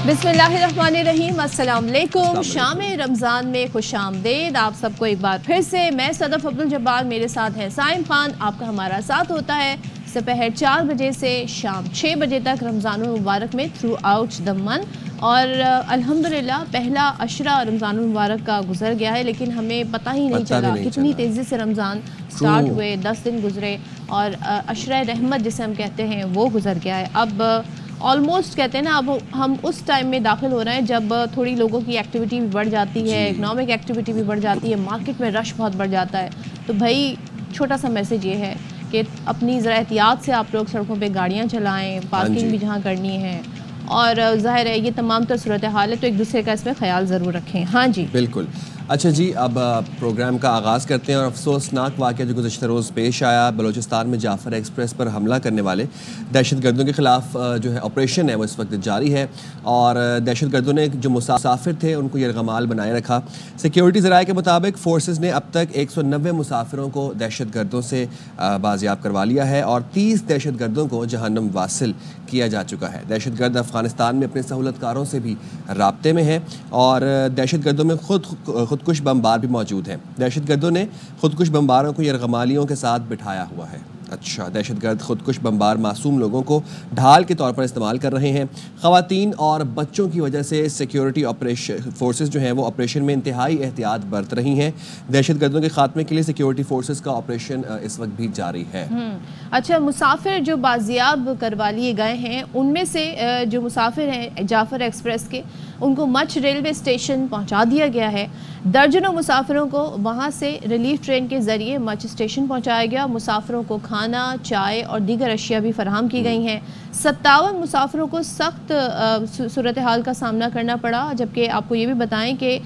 बिस्मिल्लाहिर्रहमानिर्रहीम, अस्सलाम वालेकुम। शाम रमज़ान में खुश आमदेद आप सबको एक बार फिर से। मैं सदफ अब्दुल जब्बार, मेरे साथ है साइम खान। आपका हमारा साथ होता है दोपहर 4 बजे से शाम 6 बजे तक रमज़ानुल मुबारक में थ्रू आउट द मंथ। और अल्हम्दुलिल्लाह पहला अशरा रमज़ानुल मुबारक का गुजर गया है, लेकिन हमें पता ही नहीं चला कितनी तेज़ी से रमज़ान स्टार्ट हुए। 10 दिन गुजरे और अशरा रहमत जिसे हम कहते हैं वो गुजर गया है। अब ऑलमोस्ट कहते हैं ना, अब हम उस टाइम में दाखिल हो रहे हैं जब थोड़ी लोगों की एक्टिविटी भी बढ़ जाती है, इकनॉमिक एक्टिविटी भी बढ़ जाती है, मार्केट में रश बहुत बढ़ जाता है। तो भाई छोटा सा मैसेज ये है कि अपनी ज़रा एहतियात से आप लोग सड़कों पे गाड़ियाँ चलाएं, पार्किंग भी जहाँ करनी है, और ज़ाहिर है ये तमाम तर सूरत हाल है तो एक दूसरे का इसमें ख्याल ज़रूर रखें। हाँ जी बिल्कुल। अच्छा जी, अब प्रोग्राम का आगाज़ करते हैं और अफसोसनाक वाक़या जो गुज़श्ता रोज़ पेश आया। बलूचिस्तान में जाफ़र एक्सप्रेस पर हमला करने वाले दहशतगर्दों के ख़िलाफ़ जो है ऑपरेशन है वो इस वक्त जारी है, और दहशतगर्दों ने जो मुसाफिर थे उनको यरगमाल बनाए रखा। सिक्योरिटी ज़राए के मुताबिक फ़ोर्सेस ने अब तक 190 मुसाफिरों को दहशतगर्दों से बाजियाब करवा लिया है और 30 दहशतगर्दों को जहन्नम वासिल किया जा चुका है। दहशतगर्द अफ़गानिस्तान में अपने सहूलतकारों से भी राब्ते में हैं और दहशतगर्दों में खुदकुश बमबार भी मौजूद हैं। दहशतगर्दों ने खुदकुश बमबारों को यरगमालियों के साथ बिठाया हुआ है। अच्छा, दहशतगर्द खुदकुश बमबार मासूम लोगों को ढाल के तौर पर इस्तेमाल कर रहे हैं। ख़वातीन और बच्चों की वजह से सिक्योरिटी ऑपरेशन फोर्सेस जो हैं वो ऑपरेशन में इंतहाई एहतियात बरत रही हैं। दहशतगर्दों के खात्मे के लिए सिक्योरिटी फोर्सेस का ऑपरेशन इस वक्त भी जारी है। अच्छा, मुसाफिर जो बाजियाब करवा लिए गए हैं उनमें से जो मुसाफिर हैं जाफ़र एक्सप्रेस के, उनको मच रेलवे स्टेशन पहुंचा दिया गया है। दर्जनों मुसाफिरों को वहां से रिलीफ ट्रेन के ज़रिए मच स्टेशन पहुंचाया गया। मुसाफिरों को खाना, चाय और दीगर अशिया भी फराहम की गई हैं। 57 मुसाफिरों को सख्त सूरत हाल का सामना करना पड़ा, जबकि आपको ये भी बताएं कि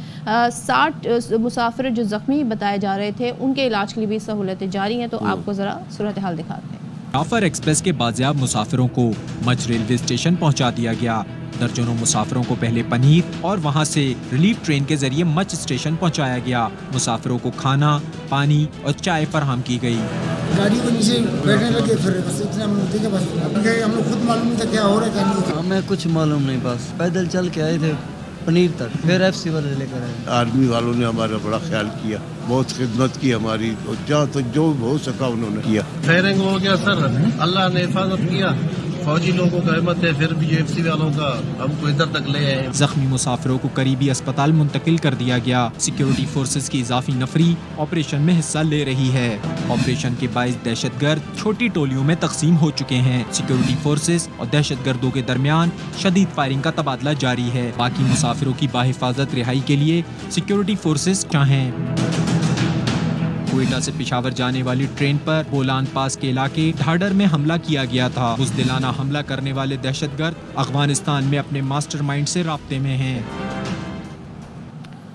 60 मुसाफिर जो ज़ख्मी बताए जा रहे थे उनके इलाज के लिए भी सहूलतें जारी हैं। तो आपको ज़रा सूरत हाल दिखाते हैं। जाफर एक्सप्रेस के बाजियाब मुसाफिरों को मच रेलवे स्टेशन पहुंचा दिया गया। दर्जनों मुसाफिरों को पहले पनीर और वहां से रिलीफ ट्रेन के जरिए मच स्टेशन पहुंचाया गया। मुसाफिरों को खाना, पानी और चाय फराहम की गई। गाड़ी को नीचे बैठने लगे, फिर बस इतना बस हम लोग खुद मालूम नहीं था क्या हो रहा है क्या नहीं। हमें कुछ मालूम नहीं, बस पैदल चल के आए थे पनीर तक, फिर FC वाले लेकर आए। आर्मी वालों ने हमारा बड़ा ख्याल किया, बहुत खिदमत की हमारी, और जहाँ तक जो हो सका उन्होंने किया। फायरिंग हो गया सर, अल्लाह ने हिफाजत किया। फौजी लोगों का हिम्मत है, फिर भी UFC वालों का हमको इधर तक ले आए। जख्मी मुसाफिरों को करीबी अस्पताल मुंतकिल कर दिया गया। सिक्योरिटी फोर्सेस की इजाफी नफरी ऑपरेशन में हिस्सा ले रही है। ऑपरेशन के बाइस दहशतगर्द छोटी टोलियों में तकसीम हो चुके हैं। सिक्योरिटी फोर्सेस और दहशतगर्दों के दरमियान शदीद फायरिंग का तबादला जारी है। बाकी मुसाफिरों की बाहिफाजत रिहाई के लिए सिक्योरिटी फोर्सेस चाहें। कोयटा से पेशावर जाने वाली ट्रेन पर बोलान पास के इलाके ढाडर में हमला किया गया था। बुज़दिलाना हमला करने वाले दहशतगर्द अफगानिस्तान में अपने मास्टरमाइंड से राब्ते में हैं।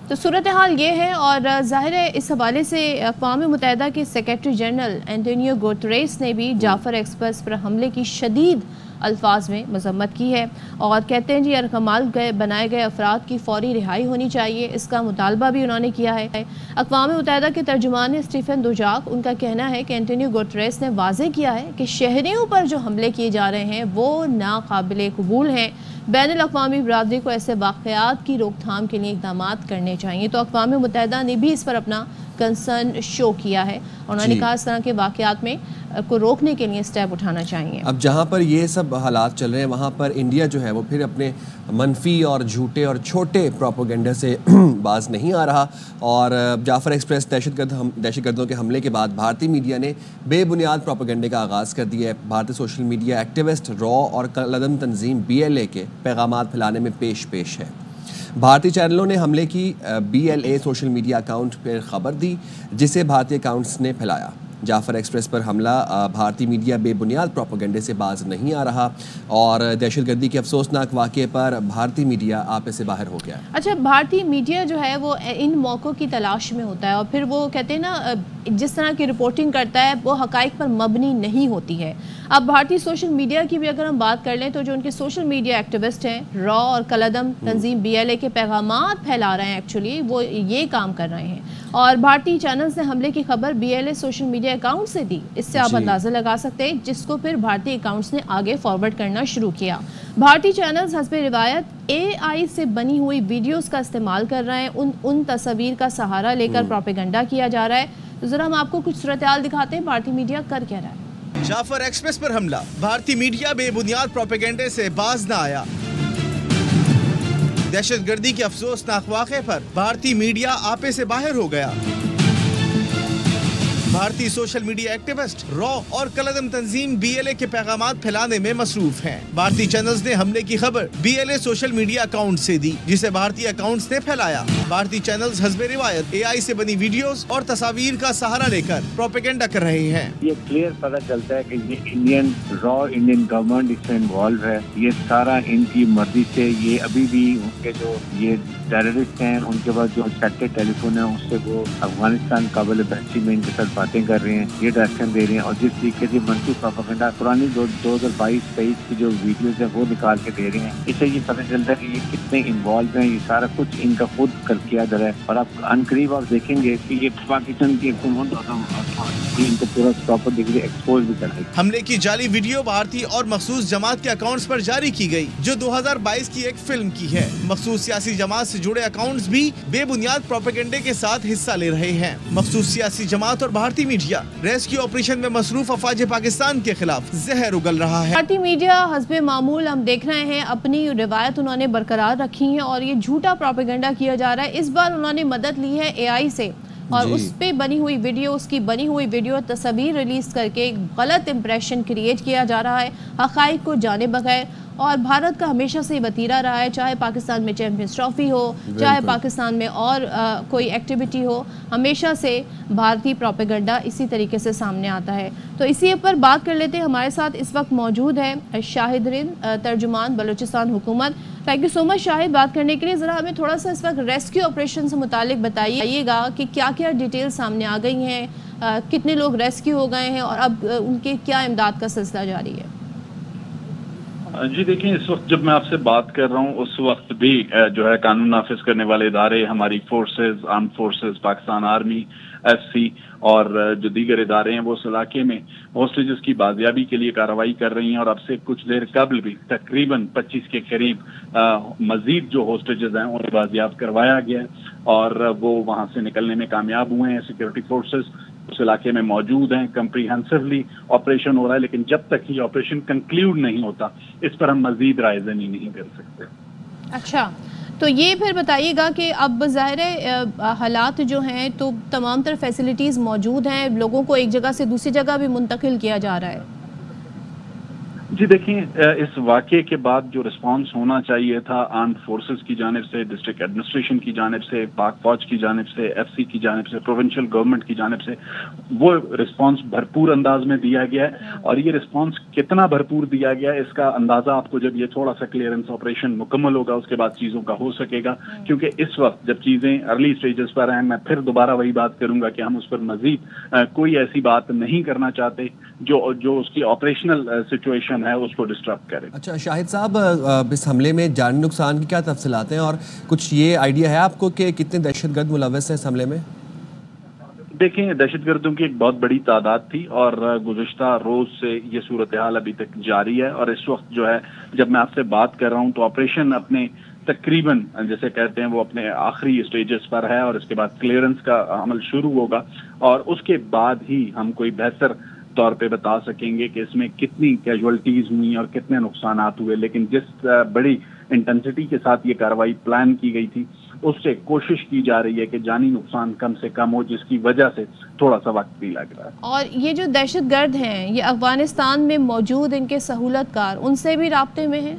तो सूरत हाल ये है, और ज़ाहिर है इस हवाले से अक़वाम मुत्तहिदा के सेक्रेटरी जनरल एंटोनियो गुतेरेस ने भी जाफ़र एक्सप्रेस पर हमले की शदीद अल्फाज में मज़म्मत की है और कहते हैं जी यरगमाल बनाए गए अफराद की फ़ौरी रिहाई होनी चाहिए। इसका मुतालबा भी उन्होंने किया है। अक़वाम मुत्तहिदा के तर्जुमान स्टीफन दुजाक, उनका कहना है कि एंटोनियो गुतेरेस ने वाज़ेह किया है कि शहरियों पर जो हमले किए जा रहे हैं वो नाकाबिले कबूल हैं। बैनुल अक़वामी बरादरी को ऐसे वाक़यात की रोकथाम के लिए इक़दाम करने चाहिए। तो अक़वाम मुत्तहिदा ने भी इस पर अपना कंसर्न शो किया है। उन्होंने कहा इस तरह के वाक़यात में को रोकने के लिए स्टेप उठाना चाहिए। अब जहाँ पर ये सब हालात चल रहे हैं वहाँ पर इंडिया जो है वो फिर अपने मनफी और झूठे और छोटे प्रोपोगंडा से बाज नहीं आ रहा, और जाफ़र एक्सप्रेस दहशतगर्दों के हमले के बाद भारतीय मीडिया ने बेबुनियाद प्रोपोगंडे का आगाज़ कर दिया है। भारतीय सोशल मीडिया एक्टिविस्ट रॉ और कलअदम तंजीम BLA के पैगामात फैलाने में पेश है। भारतीय चैनलों ने हमले की BLA सोशल मीडिया अकाउंट पर खबर दी, जिसे भारतीय अकाउंट्स ने फैलाया। जाफ़र एक्सप्रेस पर हमला भारतीय मीडिया बेबुनियाद प्रोपोगंडे से बाज नहीं आ रहा, और दहशतगर्दी के अफसोसनाक वाक़े पर भारतीय मीडिया आपे से बाहर हो गया। अच्छा, भारतीय मीडिया जो है वो इन मौक़ों की तलाश में होता है, और फिर वो कहते हैं ना जिस तरह की रिपोर्टिंग करता है वो हक़ाइक़ पर मबनी नहीं होती है। अब भारतीय सोशल मीडिया की भी अगर हम बात कर लें तो जो उनके सोशल मीडिया एक्टिविस्ट हैं, रॉ और कलअदम तंजीम BLA के पैगामात फैला रहे हैं, एक्चुअली वो ये काम कर रहे हैं। और भारतीय चैनल्स ने हमले की खबर BLA सोशल मीडिया अकाउंट से दी। इससे आप अंदाज़ा लगा सकते हैं, जिसको फिर भारतीय अकाउंट्स ने आगे फॉरवर्ड करना शुरू किया। भारतीय चैनल्स हस्बे रिवायत AI से बनी हुई वीडियोस का इस्तेमाल कर रहे हैं, उन तस्वीर का सहारा लेकर प्रोपेगेंडा किया जा रहा है। तो ज़रा हम आपको कुछ सूरत-ए-हाल दिखाते हैं, भारतीय मीडिया कर क्या रहा है। जाफर एक्सप्रेस पर हमला, भारतीय मीडिया बेबुनियाद प्रोपेगेंडे से बाज न आया। दहशतगर्दी के अफसोसनाक वाक़े पर भारतीय मीडिया आपे से बाहर हो गया। भारतीय सोशल मीडिया एक्टिविस्ट रॉ और कलअदम तंजीम BLA के पैगामात फैलाने में मसरूफ हैं। भारतीय चैनल्स ने हमले की खबर BLA सोशल मीडिया अकाउंट से दी, जिसे भारतीय अकाउंट्स ने फैलाया। भारतीय चैनल्स हस्बे रिवायत AI से बनी वीडियोस और तस्वीर का सहारा लेकर प्रोपेगेंडा कर रहे हैं। ये क्लियर पता चलता है कि ये इंडियन गवर्नमेंट इसमें इन्वॉल्व है। ये सारा इनकी मर्जी से, ये अभी भी उनके जो ये टेररिस्ट हैं उनके पास जो सेक्टर टेलीफोन है उससे वो अफगानिस्तान काबिल बहसी में इनके साथ बातें कर रहे हैं, ये डायरेक्शन दे रहे हैं। और जिस तरीके से मनसूख प्रोपेगेंडा पुरानी 2022-23 की जो वीडियोस है वो निकाल के दे रहे हैं, इससे ये पता चलता है कि ये कितने इन्वॉल्व हैं। ये सारा कुछ इनका खुद कर किया जा रहा है। और आप अनकरीब आप देखेंगे कि ये पाकिस्तान की इनको पूरा प्रॉपर डिग्री एक्सपोज भी कर रही है। हमले की जाली वीडियो भारतीय और मखसूस जमात के अकाउंट्स पर जारी की गई, जो 2022 की एक फिल्म की है। मखसूस सियासी जमात से जुड़े अकाउंट्स भी बेबुनियाद प्रोपेगेंडे के साथ हिस्सा ले रहे हैं। मखसूस सियासी जमात और भारतीय मीडिया रेस्क्यू ऑपरेशन में मसरूफ अफवाज पाकिस्तान के खिलाफ जहर उगल रहा है। भारतीय मीडिया हस्बे मामूल हम देख रहे हैं अपनी रिवायत उन्होंने बरकरार रखी है और ये झूठा प्रोपेगेंडा किया जा रहा है। इस बार उन्होंने मदद ली है AI से और उस पे बनी हुई वीडियो, उसकी बनी हुई वीडियो तस्वीर रिलीज करके एक गलत इंप्रेशन क्रिएट किया जा रहा है, हक़ाइक़ को जाने बगैर। और भारत का हमेशा से वतीरा रहा है, चाहे पाकिस्तान में चैंपियंस ट्रॉफी हो, चाहे पाकिस्तान में और कोई एक्टिविटी हो, हमेशा से भारतीय प्रोपेगेंडा इसी तरीके से सामने आता है। तो इसी पर बात कर लेते हैं। हमारे साथ इस वक्त मौजूद है शाहिद रिंद, तर्जुमान बलूचिस्तान हुकूमत। Thank you so much Shahid बात करने के लिए। ज़रा हमें थोड़ा सा इस वक्त रेस्क्यू ऑपरेशन से मुतालिक बताइएगा कि क्या क्या डिटेल सामने आ गई हैं, कितने लोग रेस्क्यू हो गए हैं और अब उनके क्या इमदाद का सिलसिला जारी है। जी देखिए, इस वक्त जब मैं आपसे बात कर रहा हूँ उस वक्त भी जो है कानून नाफिज करने वाले इदारे, हमारी forces, arm forces, Pakistan army, FC और जो दीगर इदारे हैं वो उस इलाके में होस्टेजेस की बाजियाबी के लिए कार्रवाई कर रही हैं। और अब से कुछ देर कबल भी तकरीबन 25 के करीब मजीद जो होस्टेजेस हैं उन्हें बाजियाब करवाया गया है और वो वहाँ से निकलने में कामयाब हुए हैं। सिक्योरिटी फोर्सेस उस इलाके में मौजूद हैं, कंप्रीहेंसिवली ऑपरेशन हो रहा है, लेकिन जब तक ये ऑपरेशन कंक्लूड नहीं होता इस पर हम मजीद रायज़नी नहीं कर सकते। अच्छा, तो ये फिर बताइएगा कि अब ज़ाहिर है हालात जो हैं तो तमाम तरह फैसिलिटीज़ मौजूद हैं, लोगों को एक जगह से दूसरी जगह भी मुंतकिल किया जा रहा है। जी देखिए, इस वाक़े के बाद जो रिस्पांस होना चाहिए था आर्म्ड फोर्सेस की जानिब से, डिस्ट्रिक्ट एडमिनिस्ट्रेशन की जानिब से, पाक फौज की जानिब से, FC की जानिब से, प्रोविंशियल गवर्नमेंट की जानिब से, वो रिस्पांस भरपूर अंदाज में दिया गया है। और ये रिस्पांस कितना भरपूर दिया गया है इसका अंदाज़ा आपको जब ये थोड़ा सा क्लियरेंस ऑपरेशन मुकम्मल होगा उसके बाद चीज़ों का हो सकेगा। क्योंकि इस वक्त जब चीज़ें अर्ली स्टेजेस पर हैं, मैं फिर दोबारा वही बात करूंगा कि हम उस पर मजीद कोई ऐसी बात नहीं करना चाहते जो उसकी ऑपरेशनल सिचुएशन है उसको डिस्टर्ब करे। अच्छा शाहिद साहब, इस हमले में जानी नुकसान की क्या तफसीलात हैं और कुछ ये आइडिया है आपको कि कितने दहशतगर्द मुलव्वस हैं इस हमले में? देखें, दहशतगर्दों की एक बहुत बड़ी तादाद थी और गुज़िश्ता रोज से ये सूरत हाल अभी तक जारी है। और इस वक्त जो है जब मैं आपसे बात कर रहा हूँ तो ऑपरेशन अपने तकरीबन जैसे कहते हैं वो अपने आखिरी स्टेजेस पर है और इसके बाद क्लियरेंस का अमल शुरू होगा और उसके बाद ही हम कोई बेहतर तौर पे बता सकेंगे कि इसमें कितनी कैजुअल्टीज हुई और कितने नुकसानात हुए। लेकिन जिस बड़ी इंटेंसिटी के साथ ये कार्रवाई प्लान की गई थी उससे कोशिश की जा रही है कि जानी नुकसान कम से कम हो, जिसकी वजह से थोड़ा सा वक्त भी लग रहा है। और ये जो दहशतगर्द हैं ये अफगानिस्तान में मौजूद इनके सहूलतकार उनसे भी राब्ते में हैं?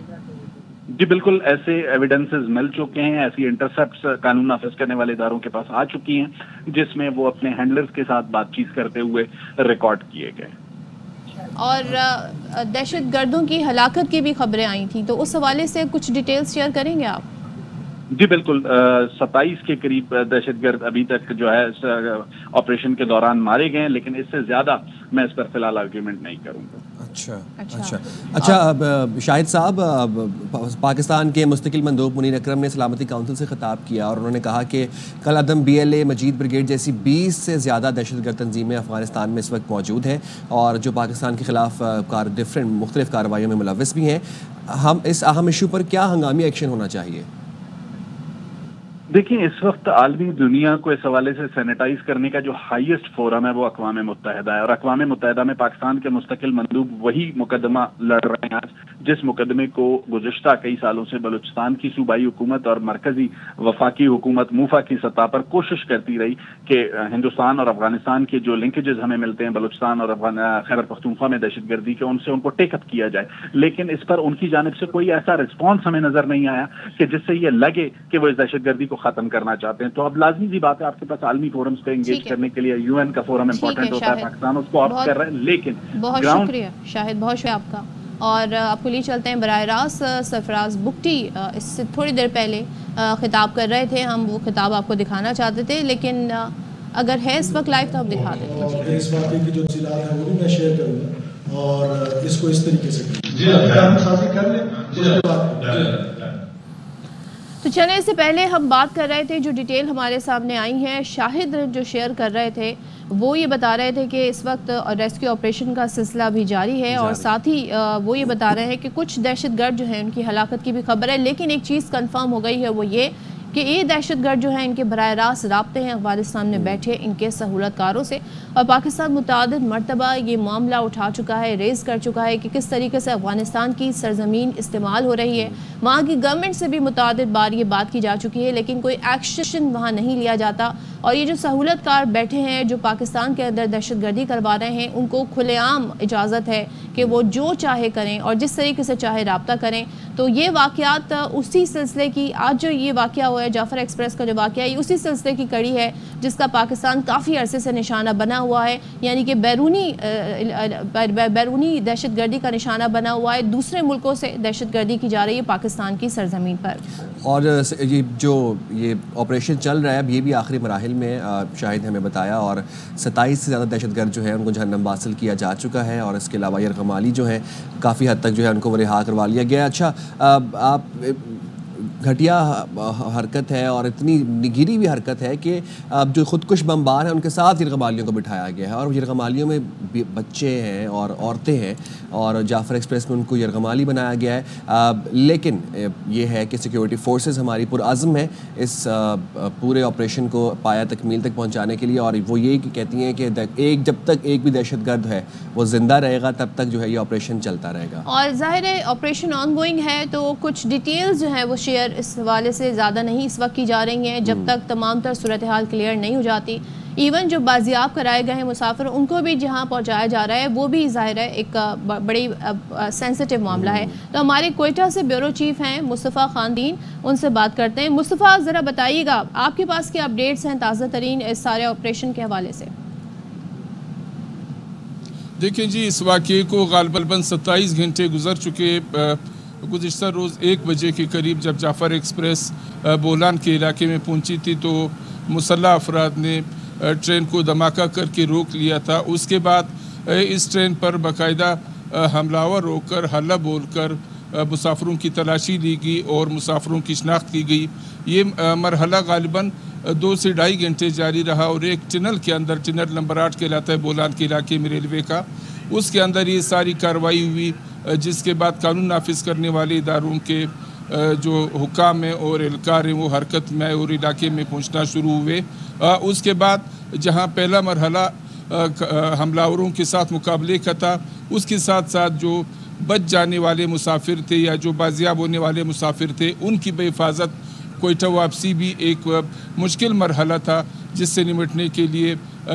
जी बिल्कुल, ऐसे एविडेंसेस मिल चुके हैं, ऐसी इंटरसेप्ट्स कानून नाफिज करने वाले इदारों के पास आ चुकी हैं जिसमें वो अपने हैंडलर्स के साथ बातचीत करते हुए रिकॉर्ड किए गए। और दहशतगर्दों की हलाकत की भी खबरें आई थी, तो उस हवाले से कुछ डिटेल्स शेयर करेंगे आप? جی بالکل 27 کے قریب دہشت گرد ابھی تک جو ہے آپریشن کے دوران مارے گئے ہیں، لیکن اس سے زیادہ میں اس پر فی الحال آرگیومنٹ نہیں کروں گا۔ اچھا شاہد صاحب، پاکستان کے مستقل مندوب منیر اکرم نے سلامتی کونسل سے خطاب کیا اور انہوں نے کہا کہ کل عدم BLA مجید بریگیڈ جیسی 20 سے زیادہ دہشت گرد تنظیمیں افغانستان میں اس وقت موجود ہیں اور جو پاکستان کے خلاف مختلف کارروائیوں میں ملوث بھی ہیں۔ ہم اس اہم ایشو پر کیا ہنگامی ایکشن ہونا چاہیے؟ دیکھیں، اس وقت عالمی دنیا کو اس حوالے سے سینیٹائز کرنے کا جو ہائیسٹ فورم ہے وہ اقوام متحدہ ہے، اور اقوام متحدہ میں پاکستان کے مستقل مندوب وہی مقدمہ لڑ رہے ہیں جس مقدمے کو گزشتہ کئی سالوں سے بلوچستان کی صوبائی حکومت اور مرکزی وفاقی حکومت موفا کی سطح پر کوشش کرتی رہی کہ ہندوستان اور افغانستان کے جو لنکیجز ہمیں ملتے ہیں بلوچستان اور خیبر پختونخوا میں دہشت گردی کے، ان کو ٹیک اپ کیا جائے، لیکن اس پر ان کی جانب سے کوئی ایسا رسپانس ہمیں نظر نہیں آیا کہ جس سے یہ لگے کہ وہ اس دہشت گردی کو ختم کرنا چاہتے ہیں۔ تو اب لازمی سی بات ہے آپ کے پاس عالمی فورمز پہ انگیج کرنے کے لیے UN کا فورم امپورٹنٹ ہوتا ہے، پاکستان اس کو آپٹ کر رہا ہے، لیکن بہت شکریہ شاہد، بہت شکریہ آپ کا۔ اور آپ کو لیے چلتے ہیں براہ راست سرفراز بگٹی اس سے تھوڑی دیر پہلے خطاب کر رہے تھے، ہم وہ خطاب آپ کو دکھانا چاہتے تھے، لیکن اگر ہے اس وقت لائیو تو ہم دکھا دیتے ہیں۔ اس واقعے کی جو تفصیلات ہیں وہ بھی میں شیئر کروں گا اور اس کو اس طریقے سے کر لیں۔ تو چلیں، اس سے پہلے ہم بات کر رہے تھے، جو ڈیٹیل ہمارے سامنے آئی ہیں، شاہد جو شیئر کر رہے تھے وہ یہ بتا رہے تھے کہ اس وقت ریسکیو آپریشن کا سلسلہ بھی جاری ہے، اور ساتھ ہی وہ یہ بتا رہے ہیں کہ کچھ دہشت گرد جو ہیں ان کی ہلاکت کی بھی خبر ہے، لیکن ایک چیز کنفرم ہو گئی ہے، وہ یہ کہ یہ دہشت گرد جو ہیں ان کے براہ راست رابطے ہیں افغانستان میں بیٹھے ان کے سہولت کاروں سے، اور پاکستان متعدد مرتبہ یہ معاملہ اٹھا چکا ہے، ریز کر چکا ہے کہ کس طریقے سے افغانستان کی سرزمین استعمال ہو رہی ہے۔ وہاں کی گورنمنٹ سے بھی متعدد بار یہ بات کی جا چکی ہے، لیکن کوئی ایکشن وہاں نہیں لیا جاتا، اور یہ جو سہولت کار بیٹھے ہیں جو پاکستان کے اندر دہشت گردی کروا رہے ہیں، ان کو کھلے عام اجازت ہے کہ وہ جو چاہے کریں اور جس طریقے سے چاہے رابطہ کریں۔ تو یہ واقعات اسی سلسلے کی، آج جو یہ واقعہ ہوا ہے جعفر ایکسپریس کا جو واقعہ ہے، یہ اسی سلسلے کی کڑی ہے جس کا پاکستان کافی عرصے سے نشانہ بنا ہوا ہے، یعنی کہ بیرونی دہشت گردی کا نشانہ بنا ہوا ہے، دوسرے ملکوں سے دہشت گردی کی جا رہی ہے پاکستان کی سرزمین پر۔ اور یہ آپریشن چل رہا ہے، اب یہ بھی آخری مراحل میں شاہد نے ہمیں بتایا، اور 27 سے زیادہ دہشت گرد جو ہے ان کو جہنم حاصل کیا جا چکا ہے، اور اس کے علاوہ یرغمالی جو ہے کافی حد تک جو ہے ان کو وہ رہا کروا لیا گیا۔ اچھا، آپ گھٹیا حرکت ہے اور اتنی نگیری بھی حرکت ہے کہ اب جو خودکش بمبار ہیں ان کے ساتھ یرغمالیوں کو بٹھایا گیا ہے، اور یرغمالیوں میں بچے ہیں اور عورتیں ہیں، اور جعفر ایکسپریس میں ان کو یرغمالی بنایا گیا ہے۔ لیکن یہ ہے کہ سیکیورٹی فورسز ہماری پرعزم ہیں اس پورے آپریشن کو پایا تکمیل تک پہنچانے کے لیے، اور وہ یہ کہتی ہیں کہ جب تک ایک بھی دہشت گرد ہے وہ زندہ رہے گا تب تک جو ہے یہ آپریشن چلتا رہے گا۔ اور ظاہر ہے آپریشن آن گوئنگ ہے، تو کچھ ڈیٹیلز جو ہیں وہ شیئر اس حوالے سے زیادہ نہیں اس وقت کی جا رہی ہیں جب تک تمام تر صورتحال کلیئر نہیں ہو جاتی۔ ایون جو بازیاب کرائے گئے ہیں مسافر، ان کو بھی جہاں پہنچایا جا رہا ہے وہ بھی ظاہر ہے ایک بڑی سینسٹیو معاملہ ہے۔ تو ہمارے کوئٹہ سے بیورو چیف ہیں مصطفیٰ خاندین، ان سے بات کرتے ہیں۔ مصطفیٰ، ذرا بتائیے گا آپ کے پاس کیا اپڈیٹس ہیں تازہ ترین اس سارے آپریشن کے حوالے سے؟ دیکھیں جی، اس واقعے کو غالباً 27 گھنٹے گزر چکے۔ گزشتہ روز 1 بجے کے قریب جب جعفر ایکسپریس بولان کے علاقے میں پہنچی تھی تو مسلح افراد نے ٹرین کو دھماکہ کر کے روک لیا تھا۔ اس کے بعد اس ٹرین پر باقاعدہ حملہ آور روک کر ہلہ بول کر مسافروں کی تلاشی لی گئی اور مسافروں کی شناخت کی گئی۔ یہ مرحلہ غالباً 2 سے 2.5 گھنٹے جاری رہا، اور ایک ٹنل کے اندر، ٹنل نمبر 8 کہلاتا ہے بولان کے علاقے میں ریلوے کا، اس کے اندر یہ ساری کارروائی ہوئی، جس کے بعد قانون نافذ کرنے والے اداروں کے جو حکام ہیں اور اہلکار ہیں وہ حرکت میں اور علاقے میں پہنچنا شروع ہوئے۔ اس کے بعد جہاں پہلا مرحلہ حملہ آوروں کے ساتھ مقابلے کا تھا، اس کے ساتھ ساتھ جو بچ جانے والے مسافر تھے یا جو بازیاب ہونے والے مسافر تھے ان کی بحفاظت کوئٹہ واپسی بھی ایک مشکل مرحلہ تھا، جس سے نمٹنے کے لیے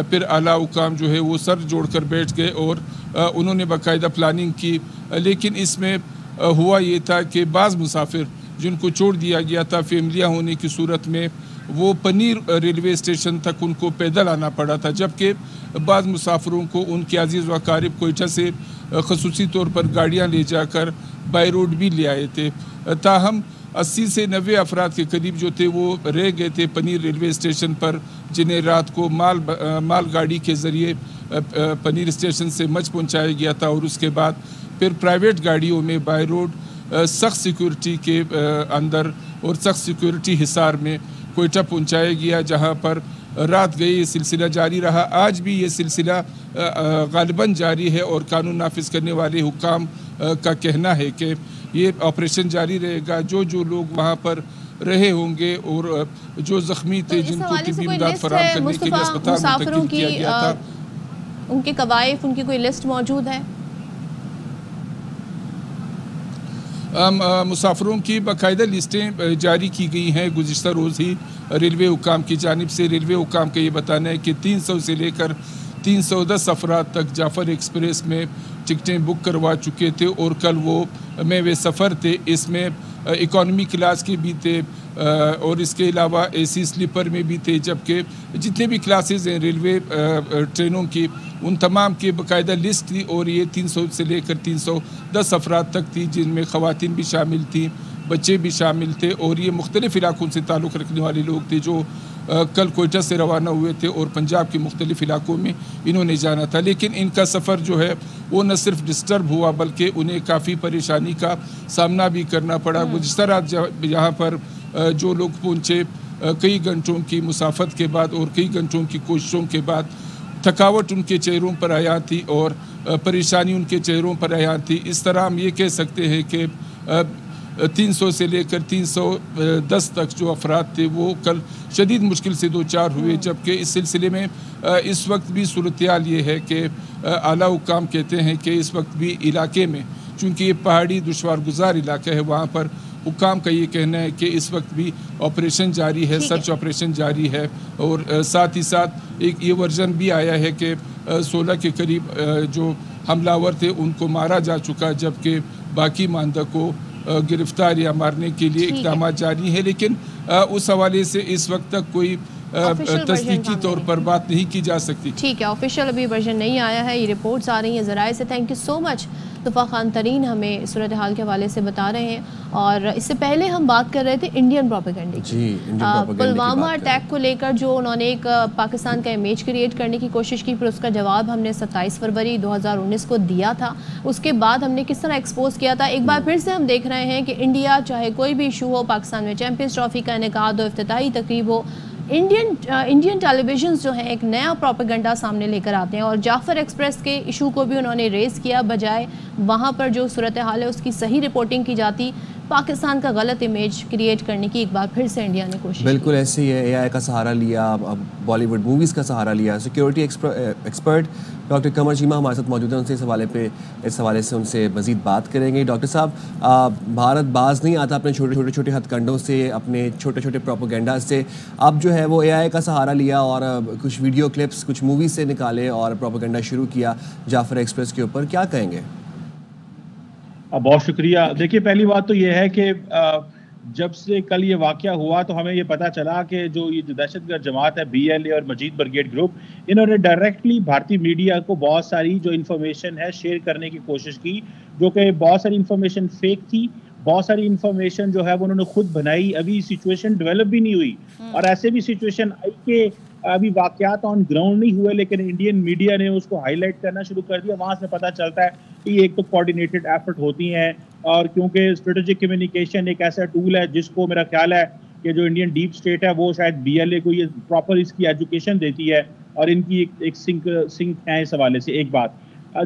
پھر اعلیٰ حکام جو ہے وہ سر جوڑ کر بیٹھ گئے اور انہوں نے باقاعدہ پلاننگ کی۔ لیکن اس میں ہوا یہ تھا کہ بعض مسافر جن کو چھوڑ دیا گیا تھا فیملیاں ہونے کی صورت میں، وہ پنیر ریلوے اسٹیشن تک ان کو پیدل آنا پڑا تھا، جبکہ بعض مسافروں کو ان کے عزیز و اقارب کوئٹہ سے خصوصی طور پر گاڑیاں لے جا کر بائی روڈ بھی لے آئے تھے۔ تاہم 80 से 90 अफराद के करीब जो थे वो रह गए थे पनीर रेलवे स्टेशन पर, जिन्हें रात को मालगाड़ी के ज़रिए पनीर स्टेशन से मच पहुंचाया गया था, और उसके बाद फिर प्राइवेट गाड़ियों में बाय रोड सख्त सिक्योरिटी के अंदर और सख्त सिक्योरिटी हिसार में कोयटा पहुंचाया गया, जहां पर रात गए ये सिलसिला जारी रहा। आज भी ये सिलसिला गालिबन जारी है, और कानून नाफिज करने वाले हुक्काम का कहना है कि ये ऑपरेशन जारी रहेगा। जो लोग वहाँ पर रहे होंगे और जो जख्मी थे, जिनको तिब्बी इमदाद फराहम करने के लिए अस्पताल मुंतकिल किया गया था, उनके कवायफ, उनकी कोई लिस्ट मौजूद है? मुसाफिरों की बाकायदा लिस्टें जारी की गई हैं गुज़िश्ता रोज़ ही रेलवे हुक्काम की जानिब से। रेलवे हुक्काम का ये बताना है कि 300 से लेकर 310 अफराद तक जाफ़र एक्सप्रेस में टिकटें बुक करवा चुके थे, और कल वो सफ़र थे। इसमें इकॉनमी क्लास के भी थे और इसके अलावा AC स्लीपर में भी थे, जबकि जितने भी क्लासेस हैं रेलवे ट्रेनों की, उन तमाम की बाकायदा लिस्ट थी, और ये 300 से लेकर 310 अफराद तक थी, जिनमें ख़वातीन भी शामिल थी, बच्चे भी शामिल थे, और ये मुख्तलिफ़ इलाकों से ताल्लुक़ रखने वाले लोग थे जो कल कोयटा से रवाना हुए थे, और पंजाब के मुख्तलिफ़ इलाकों में इन्होंने जाना था। लेकिन इनका सफ़र जो है वो न सिर्फ डिस्टर्ब हुआ, बल्कि उन्हें काफ़ी परेशानी का सामना भी करना पड़ा। गुज़िश्ता रात यहाँ पर जो लोग पहुँचे, कई घंटों की मुसाफत के बाद और कई घंटों की कोशिशों के बाद थकावट उनके चेहरों पर आया थी और परेशानी उनके चेहरों पर आया थी। इस तरह हम ये कह सकते हैं कि 300 से लेकर 310 तक जो अफराद थे वो कल शदीद मुश्किल से दो चार हुए, जबकि इस सिलसिले में इस वक्त भी सूरत-ए-हाल ये है कि आला हुक्काम कहते हैं कि इस वक्त भी इलाके में, चूँकि ये पहाड़ी दुश्वार गुजार इलाका है, वहाँ पर हुक्काम का ये कहना है कि इस वक्त भी ऑपरेशन जारी है, सर्च ऑपरेशन जारी है, और साथ ही साथ एक ये वर्जन भी आया है कि 16 के करीब जो हमलावर थे उनको मारा जा चुका, जबकि बाकी मानदा को गिरफ्तार या मारने के लिए इक़दाम जारी है। लेकिन उस हवाले से इस वक्त तक कोई तस्दीकी तौर पर बात नहीं की जा सकती। ठीक है, ऑफिशियल अभी वर्जन नहीं आया है, ये रिपोर्ट्स आ रही हैं ज़राए से। Thank you so much Tufa Khan Tareen हमें सूरत हाल के हवाले से बता रहे हैं। और इससे पहले हम बात कर रहे थे इंडियन प्रोपेगेंडे की, पुलवामा अटैक को लेकर जो उन्होंने एक पाकिस्तान का इमेज क्रिएट करने की कोशिश की, फिर उसका जवाब हमने 27 फरवरी 2019 को दिया था। उसके बाद हमने किस तरह एक्सपोज किया था, एक बार फिर से हम देख रहे हैं कि इंडिया चाहे कोई भी इशू हो, पाकिस्तान में चैम्पियंस ट्रॉफी का इनेकाद हो, इफ्तिताही तकरीब हो, इंडियन टेलीविजन जो है एक नया प्रोपेगेंडा सामने लेकर आते हैं। और जाफ़र एक्सप्रेस के इशू को भी उन्होंने रेज़ किया, बजाय वहाँ पर जो सूरत हाल है उसकी सही रिपोर्टिंग की जाती, पाकिस्तान का गलत इमेज क्रिएट करने की एक बार फिर से इंडिया ने कोशिश। बिल्कुल ऐसे ही है, AI का सहारा लिया, अब बॉलीवुड मूवीज़ का सहारा लिया। सिक्योरिटी एक्सपर्ट डॉक्टर कमर चीमा हमारे साथ मौजूद हैं, उनसे इस हवाले से उनसे मज़ीद बात करेंगे। डॉक्टर साहब, भारत बाज नहीं आता अपने छोटे हथकंडों से, अपने छोटे प्रोपेगेंडा से। अब जो है वो AI का सहारा लिया और कुछ वीडियो क्लिप्स कुछ मूवीज़ से निकाले और प्रोपेगेंडा शुरू किया जाफ़र एक्सप्रेस के ऊपर, क्या कहेंगे? बहुत शुक्रिया। देखिए, पहली बात तो ये है कि जब से कल ये वाक़या हुआ तो हमें ये पता चला कि जो ये दहशतगर्द जमात है BLA और मजीद ब्रिगेड ग्रुप, इन्होंने डायरेक्टली भारतीय मीडिया को बहुत सारी जो इन्फॉर्मेशन है शेयर करने की कोशिश की, जो कि बहुत सारी इन्फॉर्मेशन फेक थी, बहुत सारी इन्फॉर्मेशन जो है वो उन्होंने खुद बनाई। अभी सिचुएशन डेवलप भी नहीं हुई और ऐसे भी सिचुएशन आई कि अभी वाक़यात ऑन ग्राउंड नहीं हुए, लेकिन इंडियन मीडिया ने उसको हाईलाइट करना शुरू कर दिया। वहाँ से पता चलता है कि एक तो कोऑर्डिनेटेड एफर्ट होती हैं, और क्योंकि स्ट्रेटेजिक कम्युनिकेशन एक ऐसा टूल है जिसको मेरा ख्याल है कि जो इंडियन डीप स्टेट है वो शायद BLA को ये प्रॉपर इसकी एजुकेशन देती है, और इनकी एक सिंक है इस हवाले से। एक बात।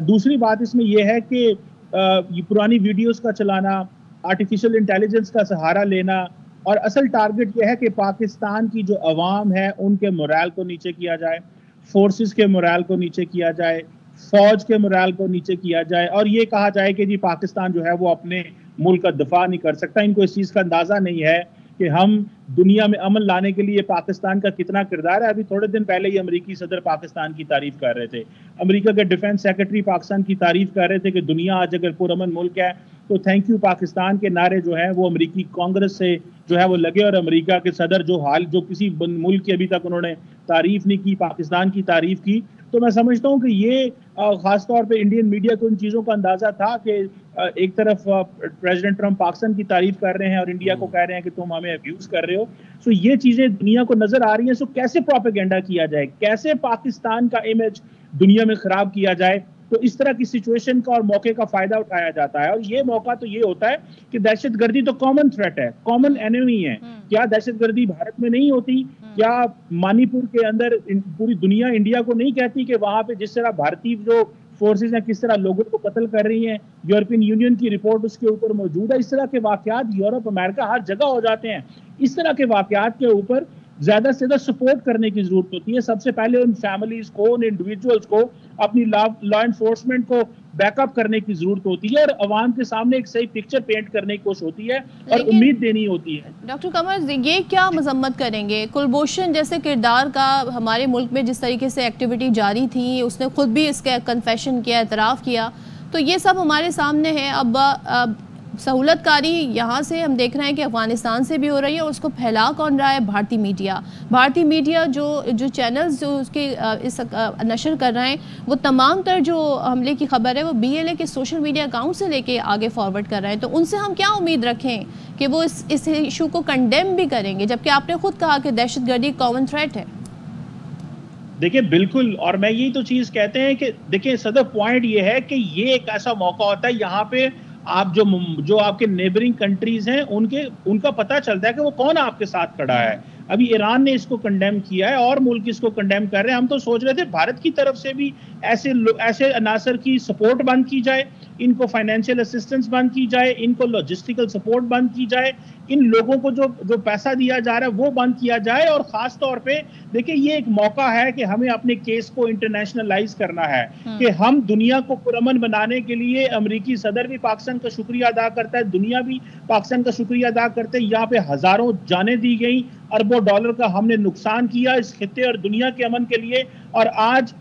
दूसरी बात इसमें यह है कि ये पुरानी वीडियोस का चलाना, आर्टिफिशियल इंटेलिजेंस का सहारा लेना, और असल टारगेट यह है कि पाकिस्तान की जो अवाम है उनके मोरल को नीचे किया जाए, फोर्सेस के मोरल को नीचे किया जाए, फौज के मोरल को नीचे किया जाए, और ये कहा जाए कि जी पाकिस्तान जो है वो अपने मुल्क का दफा नहीं कर सकता। इनको इस चीज़ का अंदाज़ा नहीं है कि हम दुनिया में अमन लाने के लिए पाकिस्तान का कितना किरदार है। अभी थोड़े दिन पहले ही अमेरिकी सदर पाकिस्तान की तारीफ कर रहे थे, अमेरिका के डिफेंस सेक्रेटरी पाकिस्तान की तारीफ कर रहे थे कि दुनिया आज अगर पुरअमन मुल्क है तो थैंक यू पाकिस्तान के नारे जो है वो अमेरिकी कांग्रेस से जो है वो लगे, और अमेरिका के सदर जो किसी मुल्क की अभी तक उन्होंने तारीफ नहीं की, पाकिस्तान की तारीफ की। تو میں سمجھتا ہوں کہ یہ خاص طور پہ انڈین میڈیا کو ان چیزوں کا اندازہ تھا کہ ایک طرف پریزیڈنٹ ٹرمپ پاکستان کی تعریف کر رہے ہیں اور انڈیا کو کہہ رہے ہیں کہ تم ہمیں ابیوز کر رہے ہو. سو یہ چیزیں دنیا کو نظر آ رہی ہیں. سو کیسے پروپیگنڈا کیا جائے, کیسے پاکستان کا امیج دنیا میں خراب کیا جائے, تو اس طرح کی سچویشن کا اور موقع کا فائدہ اٹھایا جاتا ہے. اور یہ موقع تو یہ ہوتا ہے کہ دہشت گردی تو کامن تھریٹ ہے, کامن اینیمی ہے. کیا دہشت گردی بھارت میں نہیں ہوتی؟ کیا منی پور کے اندر پوری دنیا انڈیا کو نہیں کہتی کہ وہاں پہ جس طرح بھارتی جو فورسز ہیں کس طرح لوگوں کو قتل کر رہی ہیں؟ یورپین یونین کی رپورٹ اس کے اوپر موجود ہے. اس طرح کے واقعات یورپ امریکہ ہر جگہ ہو جاتے ہیں. اس طرح کے واقعات کے اوپر زیادہ سے زیادہ سپورٹ کرنے کی ضرورت ہوتی ہے. سب سے پہلے ان فیملیز کو, ان انڈیویجولز کو, اپنی لا انفورسمنٹ کو بیک اپ کرنے کی ضرورت ہوتی ہے, اور عوام کے سامنے ایک صحیح پکچر پینٹ کرنے کی کوشش ہوتی ہے اور امید دینی ہوتی ہے. ڈاکٹر قمر, یہ کیا مذمت کریں گے؟ کلبھوشن جیسے کردار کا ہمارے ملک میں جس طریقے سے ایکٹیویٹی جاری تھی, اس نے خود بھی اس کا کنفیشن کیا, اعتراف کیا, تو یہ سب ہمارے سامنے ہے. اب سہولت کاری یہاں سے ہم دیکھ رہے ہیں کہ افغانستان سے بھی ہو رہی ہے, اور اس کو پھیلا کون رہا ہے؟ بھارتی میڈیا. بھارتی میڈیا جو چینلز جو اس کے نشر کر رہے ہیں, وہ تمام تر جو حملے کی خبر ہے وہ BLA کے سوشل میڈیا اکاؤنٹ سے لے کے آگے فارورڈ کر رہے ہیں. تو ان سے ہم کیا امید رکھیں کہ وہ اس ایشو کو کنڈیم بھی کریں گے, جبکہ آپ نے خود کہا کہ دہشت گردی کامن تھریٹ ہے. دیکھیں بالکل, اور میں یہی تو چیز کہتے ہیں کہ دیکھیں صدف پوائنٹ یہ ہے کہ یہ ایک ایسا موقع ہوتا ہے یہاں پہ آپ جو آپ کے نیبرنگ کنٹریز ہیں ان کا پتہ چلتا ہے کہ وہ کون آپ کے ساتھ کھڑا ہے. ابھی ایران نے اس کو کنڈیم کیا ہے اور ملک اس کو کنڈیم کر رہے ہیں. ہم تو سوچ رہے تھے بھارت کی طرف سے بھی ایسے عناصر کی سپورٹ بند کی جائے, ان کو فائنینشیل اسسٹنس بند کی جائے, ان کو لاجسٹیکل سپورٹ بند کی جائے, ان لوگوں کو جو پیسہ دیا جا رہا ہے وہ بند کیا جائے. اور خاص طور پہ دیکھیں یہ ایک موقع ہے کہ ہمیں اپنے کیس کو انٹرنیشنلائز کرنا ہے, کہ ہم دنیا کو پرامن بنانے کے لیے امریکی صدر بھی پاکستان کا شکریہ ادا کرتا ہے, دنیا بھی پاکستان کا شکریہ ادا کرتے ہیں. یہاں پہ ہزاروں جانیں دی گئیں, اربوں ڈالر کا ہم نے نقصان کیا اس خطے اور دنیا کے امن کے لیے. اور آج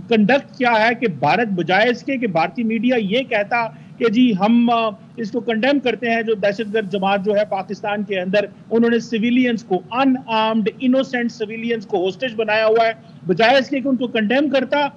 کنڈکٹ کیا ہے کہ بھارت بجائے اس کے کہ بھارتی میڈیا یہ کہتا کہ جی ہم اس کو کنڈیم کرتے ہیں, جو دہشت گرد جماعت جو ہے پاکستان کے اندر, انہوں نے سویلینز کو, ان آرمڈ انوسینٹ سویلینز کو ہوسٹیج بنایا ہوا ہے, بجائے اس کے کہ ان کو کنڈیم کرتا,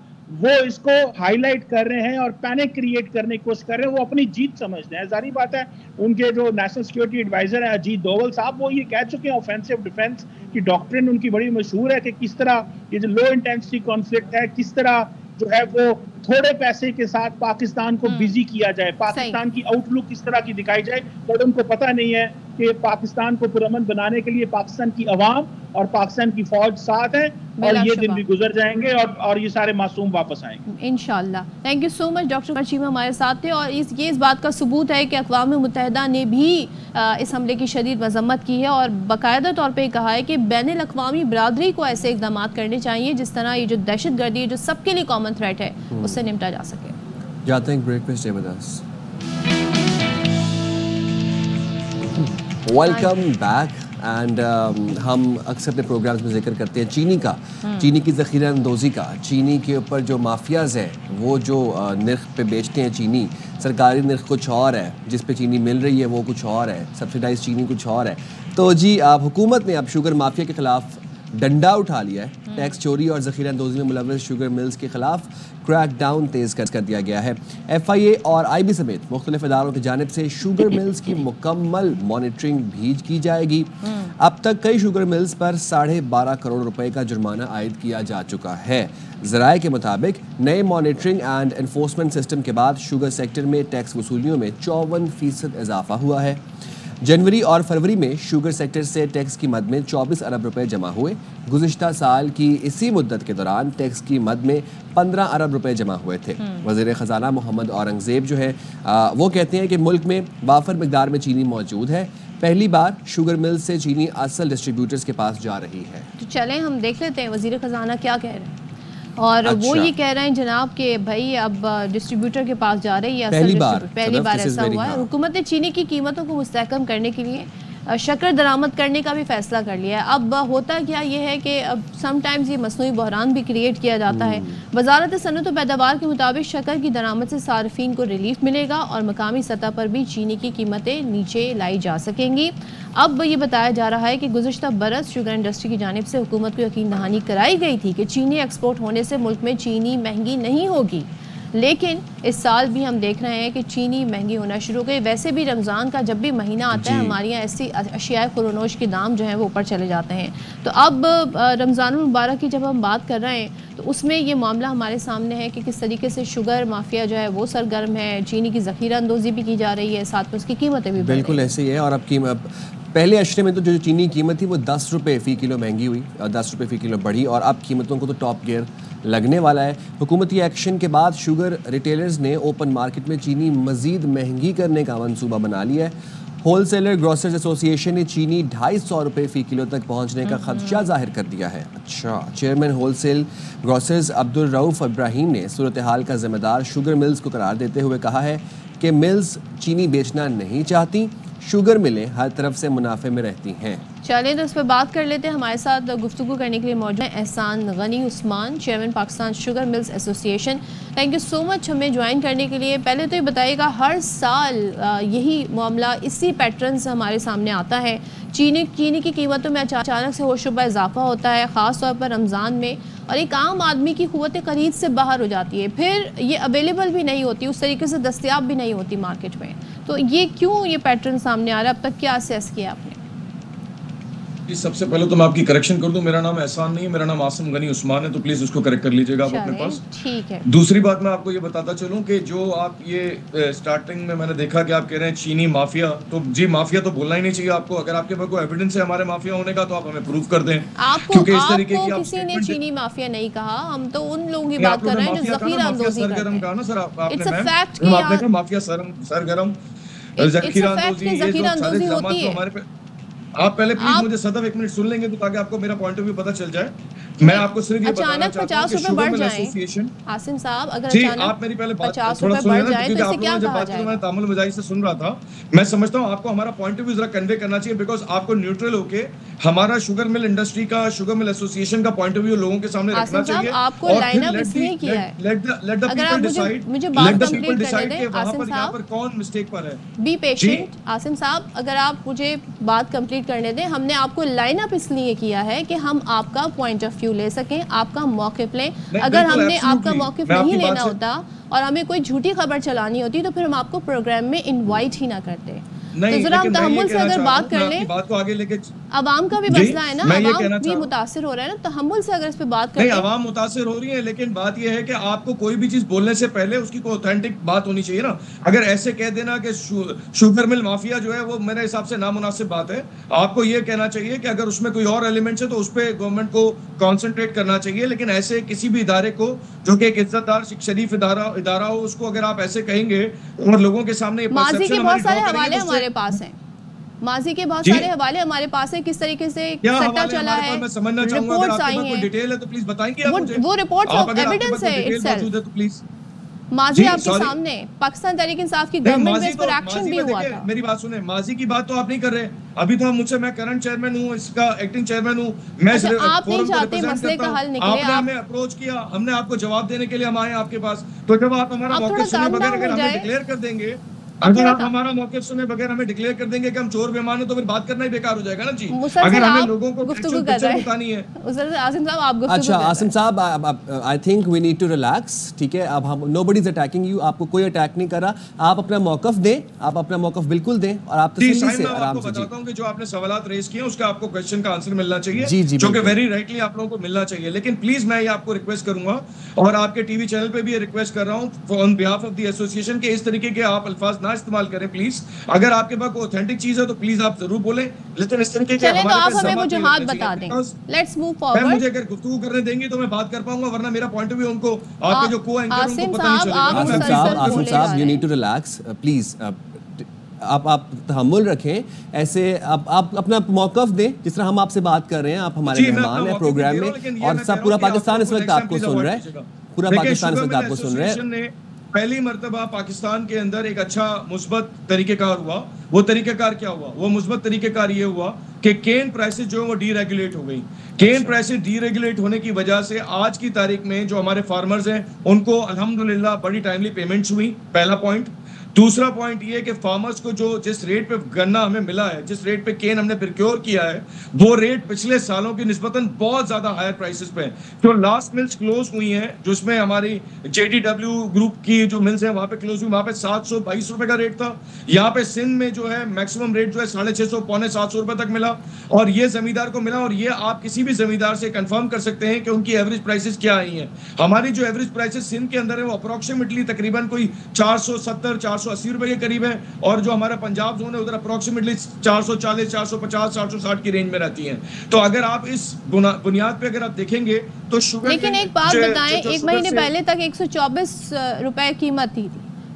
وہ اس کو ہائی لائٹ کر رہے ہیں اور پینک کریٹ کرنے کی کوشش کر رہے ہیں. وہ اپنی جیت سمجھتے ہیں. ظاہری بات ہے ان کے جو نیشنل سیکورٹی ایڈوائزر ہیں اجیت ڈوول صاحب, وہ یہ کہہ چکے ہیں آفینسو ڈیفینس کی ڈاکٹرن ان کی بڑی مشہور ہے کہ کس طرح یہ جو لو انٹینسٹی کانفلکٹ ہے کس طرح جو ہے وہ تھوڑے پیسے کے ساتھ پاکستان کو بزی کیا جائے, پاکستان کی آؤٹ لک کس طرح کی دکھائی جائے. بٹ ان کو پتہ نہیں ہے کہ پاکستان کو پرامن بنانے کے لیے پاکستان کی عوام اور پاکستان کی فوج ساتھ ہیں, اور یہ دن بھی گزر جائیں گے اور یہ سارے معصوم واپس آئیں گے انشاءاللہ. Thank you so much. Doctor Cheema ہمارے ساتھ تھے, اور یہ اس بات کا ثبوت ہے کہ اقوام متحدہ نے بھی اس حملے کی شدید مذمت کی ہے, اور باقاعدہ طور پہ کہا ہے کہ بین الاقوامی برادری کو ایسے اقدامات کرنے چاہیے جس طرح یہ جو دہشت گردی جو سب کے لیے کامن تھریٹ ہے اس سے نمٹا جا سکے. جاتے ہیں بریک پہ, stay with us. Welcome back. And ہم اکثر اپنے پروگرامز میں ذکر کرتے ہیں چینی کا, چینی کی ذخیرہ اندوزی کا. چینی کے اوپر جو مافیاز ہیں وہ جو نرخ پہ بیچتے ہیں چینی, سرکاری نرخ کچھ اور ہے, جس پہ چینی مل رہی ہے وہ کچھ اور ہے, سبسیڈائز چینی کچھ اور ہے. تو جی حکومت نے اب شوگر مافیا کے خلاف ڈنڈا اٹھا لیا ہے. ٹیکس چوری اور ذخیرہ اندوزی میں ملوث شوگر ملز کے خلاف کریک ڈاؤن تیز کر دیا گیا ہے. FIA اور IB سمیت مختلف اداروں کی جانب سے شوگر ملز کی مکمل مانیٹرنگ بھی کی جائے گی. اب تک کئی شوگر ملز پر 12.5 کروڑ روپے کا جرمانہ عائد کیا جا چکا ہے. ذرائع کے مطابق نئے مانیٹرنگ اینڈ انفورسمنٹ سسٹم کے بعد شوگر سیکٹر میں ٹیکس وصولیوں میں 54% اضافہ ہوا ہے. جنوری اور فروری میں شوگر سیکٹر سے ٹیکس کی مد میں 24 ارب روپے جمع ہوئے. گزشتہ سال کی اسی مدت کے دوران ٹیکس کی مد میں 15 ارب روپے جمع ہوئے تھے. وزیر خزانہ محمد اورنگزیب جو ہے وہ کہتے ہیں کہ ملک میں وافر مقدار میں چینی موجود ہے. پہلی بار شوگر مل سے چینی اصل ڈسٹریبیوٹرز کے پاس جا رہی ہے. تو چلیں ہم دیکھ لیتے ہیں وزیر خزانہ کیا کہہ رہے ہیں. اور وہ یہ کہہ رہے ہیں جناب کہ بھائی اب ڈسٹریبیوٹر کے پاس جا رہی ہے, پہلی بار ایسا ہوا ہے. حکومت نے چینی کی قیمتوں کو مستحکم کرنے کے لیے शक्कर दरामद करने का भी फैसला कर लिया है। अब होता क्या ये है कि अब सम टाइम्स ये मसनूई बहरान भी क्रिएट किया जाता है। वजारत सनअत व पैदावार के मुताबिक शक्कर की दरामद से सार्फिन को रिलीफ मिलेगा और मकामी सतह पर भी चीनी की कीमतें नीचे लाई जा सकेंगी। अब ये बताया जा रहा है कि गुज़िश्ता बरस शुगर इंडस्ट्री की जानिब से हुकूमत को यकीन दहानी कराई गई थी कि चीनी एक्सपोर्ट होने से मुल्क में चीनी महंगी नहीं होगी, लेकिन इस साल भी हम देख रहे हैं कि चीनी महंगी होना शुरू हो गई। वैसे भी रमज़ान का जब भी महीना आता है हमारे यहाँ ऐसी अशियाए खुरोनोश के दाम जो हैं वो ऊपर चले जाते हैं। तो अब रमज़ान मुबारक की जब हम बात कर रहे हैं तो उसमें ये मामला हमारे सामने है कि किस तरीके से शुगर माफिया जो है वो सरगर्म है, चीनी की ज़ख़ीरा अंदोज़ी भी की जा रही है, साथ में उसकी कीमतें भी बिल्कुल ऐसे ही है। और अब पहले अशरे में तो जो चीनी की कीमत थी वो 10 रुपये फ़ी किलो महंगी हुई और 10 रुपये फ़ी किलो बढ़ी, और अब कीमतों को तो टॉप गियर लगने वाला है। हुकूमती एक्शन के बाद शुगर रिटेलर्स ने ओपन मार्केट में चीनी मज़ीद महंगी करने का मंसूबा बना लिया है। होलसेलर ग्रोसर्स एसोसिएशन ने चीनी 250 रुपये फ़ी किलो तक पहुंचने का खदशा जाहिर कर दिया है। अच्छा, chairman wholesale grocers Abdul Rauf Ibrahim ने सूरत हाल का ज़िम्मेदार शुगर मिल्स को करार देते हुए कहा है कि मिल्स चीनी बेचना नहीं चाहती, शुगर मिलें हर तरफ से मुनाफे में रहती हैं। चलें तो इस पर बात कर लेते हैं। हमारे साथ गुफ्तगू करने के लिए मौजूद हैं Ehsan Ghani Usman, chairman Pakistan sugar mills association. Thank you so much हमें ज्वाइन करने के लिए। पहले तो ये बताइएगा, हर साल यही मामला इसी पैटर्न से हमारे सामने आता है, चीनी की कीमतों में अचानक से होशरुबा इजाफा होता है, ख़ास तौर पर रमज़ान में, और एक आम आदमी की क़ुव्वत ख़रीद से बाहर हो जाती है, फिर ये अवेलेबल भी नहीं होती, उस तरीके से दस्तयाब भी नहीं होती मार्केट में। तो ये क्यों ये पैटर्न सामने आ रहा है, अब तक क्या असेस किया आपने? जी, सबसे पहले तो मैं आपकी करेक्शन कर दूं, मेरा नाम एहसान नहीं है, मेरा नाम आसिम गनी उस्मान है, तो प्लीज उसको करेक्ट कर लीजिएगा आप अपने पास। ठीक है। दूसरी बात मैं आपको ये बताता चलूं कि जो आप ये स्टार्टिंग में मैंने देखा कि आप कह रहे हैं चीनी माफिया, तो जी माफिया तो बोलना ही नहीं चाहिए आपको। अगर आपके पास कोई एविडेंस है हमारे माफिया होने का तो आप हमें प्रूव कर दें। क्योंकि इस तरीके की किसी ने चीनी माफिया नहीं कहा, हम तो उन लोगों की बात कर रहे हैं जो ज़ख़ीरा अंदोज़ी करते हैं। कहा ना सर आपने, इट्स अ फैक्ट कि आपने कहा माफिया सरगर्म ज़ख़ीरा अंदोज़ी होती है हमारे पे। आप पहले प्लीज मुझे सदफ 1 मिनट सुन लेंगे तो ताकि आपको मेरा पॉइंट ऑफ व्यू पता चल जाए। मैं आपको सिर्फ ये बताना चाहता हूं कि शुगर मिल एसोसिएशन, आसिम साहब, अगर जी आप मेरी पहले बात थोड़ा सुन लेना, क्योंकि आप लोगों ने जब बात की मैं तामुल मजाई से सुन रहा था। मैं समझता हूं आपको हमारा पॉइंट ऑफ व्यू जरा कन्वे करना चाहिए, बिकॉज आपको न्यूट्रल होके हमारा शुगर मिल इंडस्ट्री का, शुगर मिल एसोसिएशन का पॉइंट ऑफ व्यू लोगों के सामने रखना चाहिए। आपको लाइन अप इसलिए किया है, लेट द पीपल डिसाइड, मुझे बात कंप्लीट करने दें। आसिम साहब पर कौन मिस्टेक पर है, बी पेशेंट। आसिम साहब, अगर आप मुझे बात कंप्लीट करने दें। हमने आपको लाइन अप इसलिए किया है कि हम आपका पॉइंट ऑफ व्यू ले सकें, आपका मौक़िफ़ लें। अगर हमने आपका मौक़िफ़ नहीं लेना होता और हमें कोई झूठी खबर चलानी होती तो फिर हम आपको प्रोग्राम में इनवाइट ही ना करते। तो जरा हम तहम्मुल से अगर बात कर लें, बात को आगे लेके अवाम का भी मसला है ना, अवाम भी मुतासिर हो रहा है ना, तहम्मुल से अगर इस पे बात करें। नहीं, अवाम मुतासिर हो रही है, लेकिन बात यह है कि आपको कोई भी चीज बोलने से पहले उसकी कोई ऑथेंटिक बात होनी चाहिए ना। अगर ऐसे कह देना कि शुगर मिल माफिया जो है वो मेरे हिसाब से नामुनासिब बात है। आपको ये कहना चाहिए कि अगर उसमें कोई और एलिमेंट्स है तो उस पर गवर्नमेंट को कॉन्सेंट्रेट करना चाहिए, लेकिन ऐसे किसी भी इदारे को जो कि एक इज्जतदार शरीफ इदारा हो, उसको अगर आप ऐसे कहेंगे और लोगों के सामने माजी के बहुत सारे हवाले हमारे पास हैं, माजी के बहुत सारे हवाले हमारे पास है, किस तरीके से सट्टा चला है, मैं समझना चाहूंगा। अगर आपके पास कोई डिटेल है तो प्लीज बताएंगे आप मुझे। वो रिपोर्ट्स एविडेंस है इटसेल्फ, तो प्लीज माजी आपके सामने पाकिस्तान तहरीक इंसाफ की गवर्नमेंट बेस पर एक्शन भी हुआ था। मेरी बात सुने, माजी की बात तो आप नहीं कर रहे अभी। तो मुझसे, मैं करंट चेयरमैन हूँ, इसका एक्टिंग चेयरमैन हूँ। मैं आप नहीं चाहते मसले का हल निकले, आपने हमें अप्रोच किया, हमने आपको जवाब देने के लिए हम आए आपके पास। तो जब आप हमारा मौके सुने बगैर अगर हमें डिक्लेयर कर देंगे, अगर आप हमारा मौके सुने बगैर हमें डिक्लेयर कर देंगे कि हम चोर बेईमान हैं, तो फिर बात करना ही बेकार हो जाएगा ना जी। अगर हमें लोगों को गुफ्तगू बतानी है। आसिम साहब, आप गुफ्तगू अच्छा आसिम साहब, I think we need to relax, ठीक है। अब हम नोबडी इज अटैकिंग यू, आपको कोई अटैक नहीं कर रहा। आप अपना मौकफ दें, आप अपना मौकफ बिल्कुल दें और आप तसल्ली से आराम से। बताता हूं कि जो आपने सवालात रेज किए उसका आपको क्वेश्चन का आंसर मिलना चाहिए, जी जी, जो कि वेरी राइटली आप लोगों को मिलना चाहिए। लेकिन प्लीज मैं ये आपको रिक्वेस्ट करूंगा और आपके टीवी चैनल पे भी ये रिक्वेस्ट कर रहा हूं on behalf of the association के इस तरीके के आप अल्फाज ना इस्तेमाल करें प्लीज। अगर आपके पास कोई ऑथेंटिक चीज है तो प्लीज आप जरूर बोलें, लेकिन इस तरीके के हमारे आप हमें वजूहात बता दें। Let's move forward. मुझे अगर गुफ्तगू करने देंगे तो मैं बात कर पाऊंगा, वरना मेरा पॉइंट ऑफ व्यू उनको आपके जो को एंकर उनको पता नहीं चलेगा। आसिम साहब, you need to relax please. आप तहम्मुल रखें, ऐसे आप अपना मौकफ दें, जिस तरह हम आपसे बात कर रहे हैं। आप हमारे मेहमान हैं प्रोग्राम में और सब पूरा पाकिस्तान इस वक्त आपको सुन रहा है, पूरा पाकिस्तान इस वक्त आपको सुन रहा है। پہلی مرتبہ پاکستان کے اندر ایک اچھا مثبت طریقہ کار ہوا. وہ طریقہ کار کیا ہوا؟ وہ مثبت طریقہ کار یہ ہوا کہ کین پرائسز جو ہیں وہ ڈی ریگولیٹ ہو گئی. کین پرائسز ڈی ریگولیٹ ہونے کی وجہ سے آج کی تاریخ میں جو ہمارے فارمرز ہیں ان کو الحمدللہ بڑی ٹائملی پیمنٹس ہوئی. پہلا پوائنٹ. دوسرا پوائنٹ یہ کہ فارمرز کو جو جس ریٹ پہ گنا ہمیں ملا ہے, جس ریٹ پہ کین ہم نے پروکیور کیا ہے, وہ ریٹ پچھلے سالوں کی نسبتاً بہت زیادہ ہائر پرائسز پہ ہیں. جو لاسٹ ملز کلوز ہوئی ہیں جس میں ہماری JDW گروپ کی جو ملز ہیں وہاں پہ کلوز ہوئی, وہاں پہ 722 روپے کا ریٹ تھا. یہاں پہ سندھ میں جو ہے میکسیمم ریٹ جو ہے 650 پونے 700 روپے تک ملا, اور یہ زمیندار کو ملا. اور یہ آپ کسی بھی زمیندار سے کنفرم کر سکتے ہیں کہ ان کی ایوریج پرائسز کیا آئی ہیں. ہماری جو ایوریج پرائسز سندھ کے اندر ہے وہ اپروکسیمیٹلی تقریباً کوئی 470 480 روپے کے قریب ہے, اور جو ہمارا پنجاب زون ہے ادھر اپروکسیمیٹلی 440 450 460 کی رینج میں رہتی ہیں. تو اگر آپ اس بنیاد پہ اگر آپ دیکھیں گے تو شوگر, لیکن ایک بات بتائیں, ایک مہینے پہلے تک 124 روپے قیمت تھی,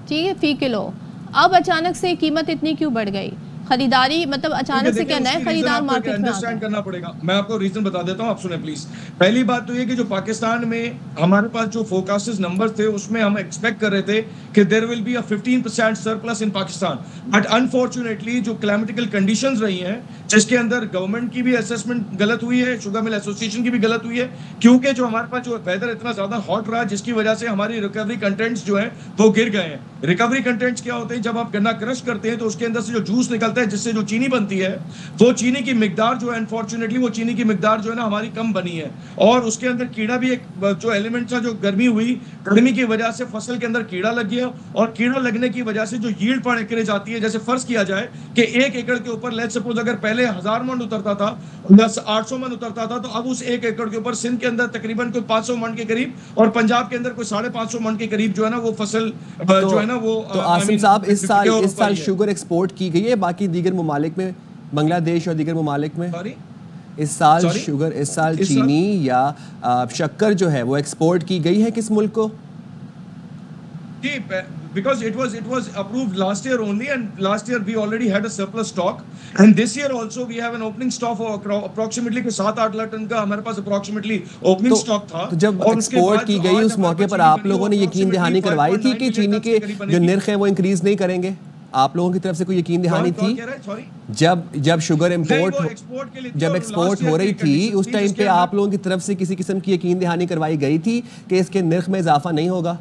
ٹھیک ہے, فی کلو. اب اچانک سے قیمت اتنی کیوں بڑھ گئی؟ خریداری مطلب اچانک سے کیا نئے خریدار مارکیٹ میں انڈرسٹینڈ کرنا پڑے گا. میں آپ کو ریزن بتا دیتا ہوں, آپ سنیں پلیز. پہلی بات تو یہ کہ جو پاکستان میں ہمارے پاس جو فورکاسٹڈ نمبر تھے اس میں ہم ایکسپیکٹ کر رہے تھے کہ there will be a 15% surplus in Pakistan. But unfortunately جو کلائمیٹیکل کنڈیشنز رہی ہیں جس کے اندر گورنمنٹ کی بھی اسسمنٹ غلط ہوئی ہے, شوگر مل ایسوسیشن کی بھی غلط ہوئی ہے, کیونکہ جو ہمارے پاس جو ویدر اتنا زیادہ ہاٹ رہا جس کی وجہ سے ہماری ریکوری کنٹینٹس جو ہیں وہ گر گئے ہیں. ریکوری کنٹینٹس کیا ہوتے ہیں؟ جب آپ گنا کرش کرتے ہیں تو اس کے اندر سے جو جوس نکلتا ہے جس سے جو چینی بنتی ہے, وہ چینی کی مقدار جو ہے انفارچونیٹلی وہ چینی کی مقدار جو ہے نا ہماری کم بنی ہے, اور اس کے اندر کیڑا بھی ایک جو ایلیمنٹ تھا, جو گرمی ہوئی, گرمی کی وجہ سے فصل کے اندر کیڑا لگ گیا, اور کیڑا لگنے کی وجہ سے جو ییلڈ پر ایکریج آتی ہے, جیسے فرض کیا جائے کہ 1 ایکڑ کے اوپر لیٹ سپوز اگر پہلے 1000 من اترتا تھا, 800 من اترتا تھا, تو اب اس 1 ایکڑ کے اوپر سندھ کے اندر تقریباً کوئی 500 من کے قریب, اور پنجاب کے اندر کوئی 550 من کے قریب جو ہے نا وہ فصل جو ہے نا وہ. تو عاصم صاحب اس سال شوگر ایکسپورٹ کی گئی ہے باقی دیگر ممالک میں, بنگلہ دیش اور دیگر ممالک میں؟ اس سال شوگر, اس سال چینی یا شکر جو ہے وہ ایکسپورٹ کی گئی ہے کس ملک کو؟ جی, because it was approved last year only, and last year we already had a surplus stock, and this year also we have an opening stock of approximately 7-8 lakh ton کا ہمارے پاس approximately opening stock تھا. تو جب export کی گئی اس موقع پر آپ لوگوں نے یقین دہانی کروائی تھی کہ چینی کے جو نرخ ہیں وہ انکریز نہیں کریں گے؟ آپ لوگوں کی طرف سے کوئی یقین دہانی تھی جب شوگر جب ایکسپورٹ ہو رہی تھی اس ٹائم پہ آپ لوگوں کی طرف سے کسی قسم کی یقین دہانی کروائی گئی تھی کہ اس کے نرخ میں اضافہ نہیں ہوگا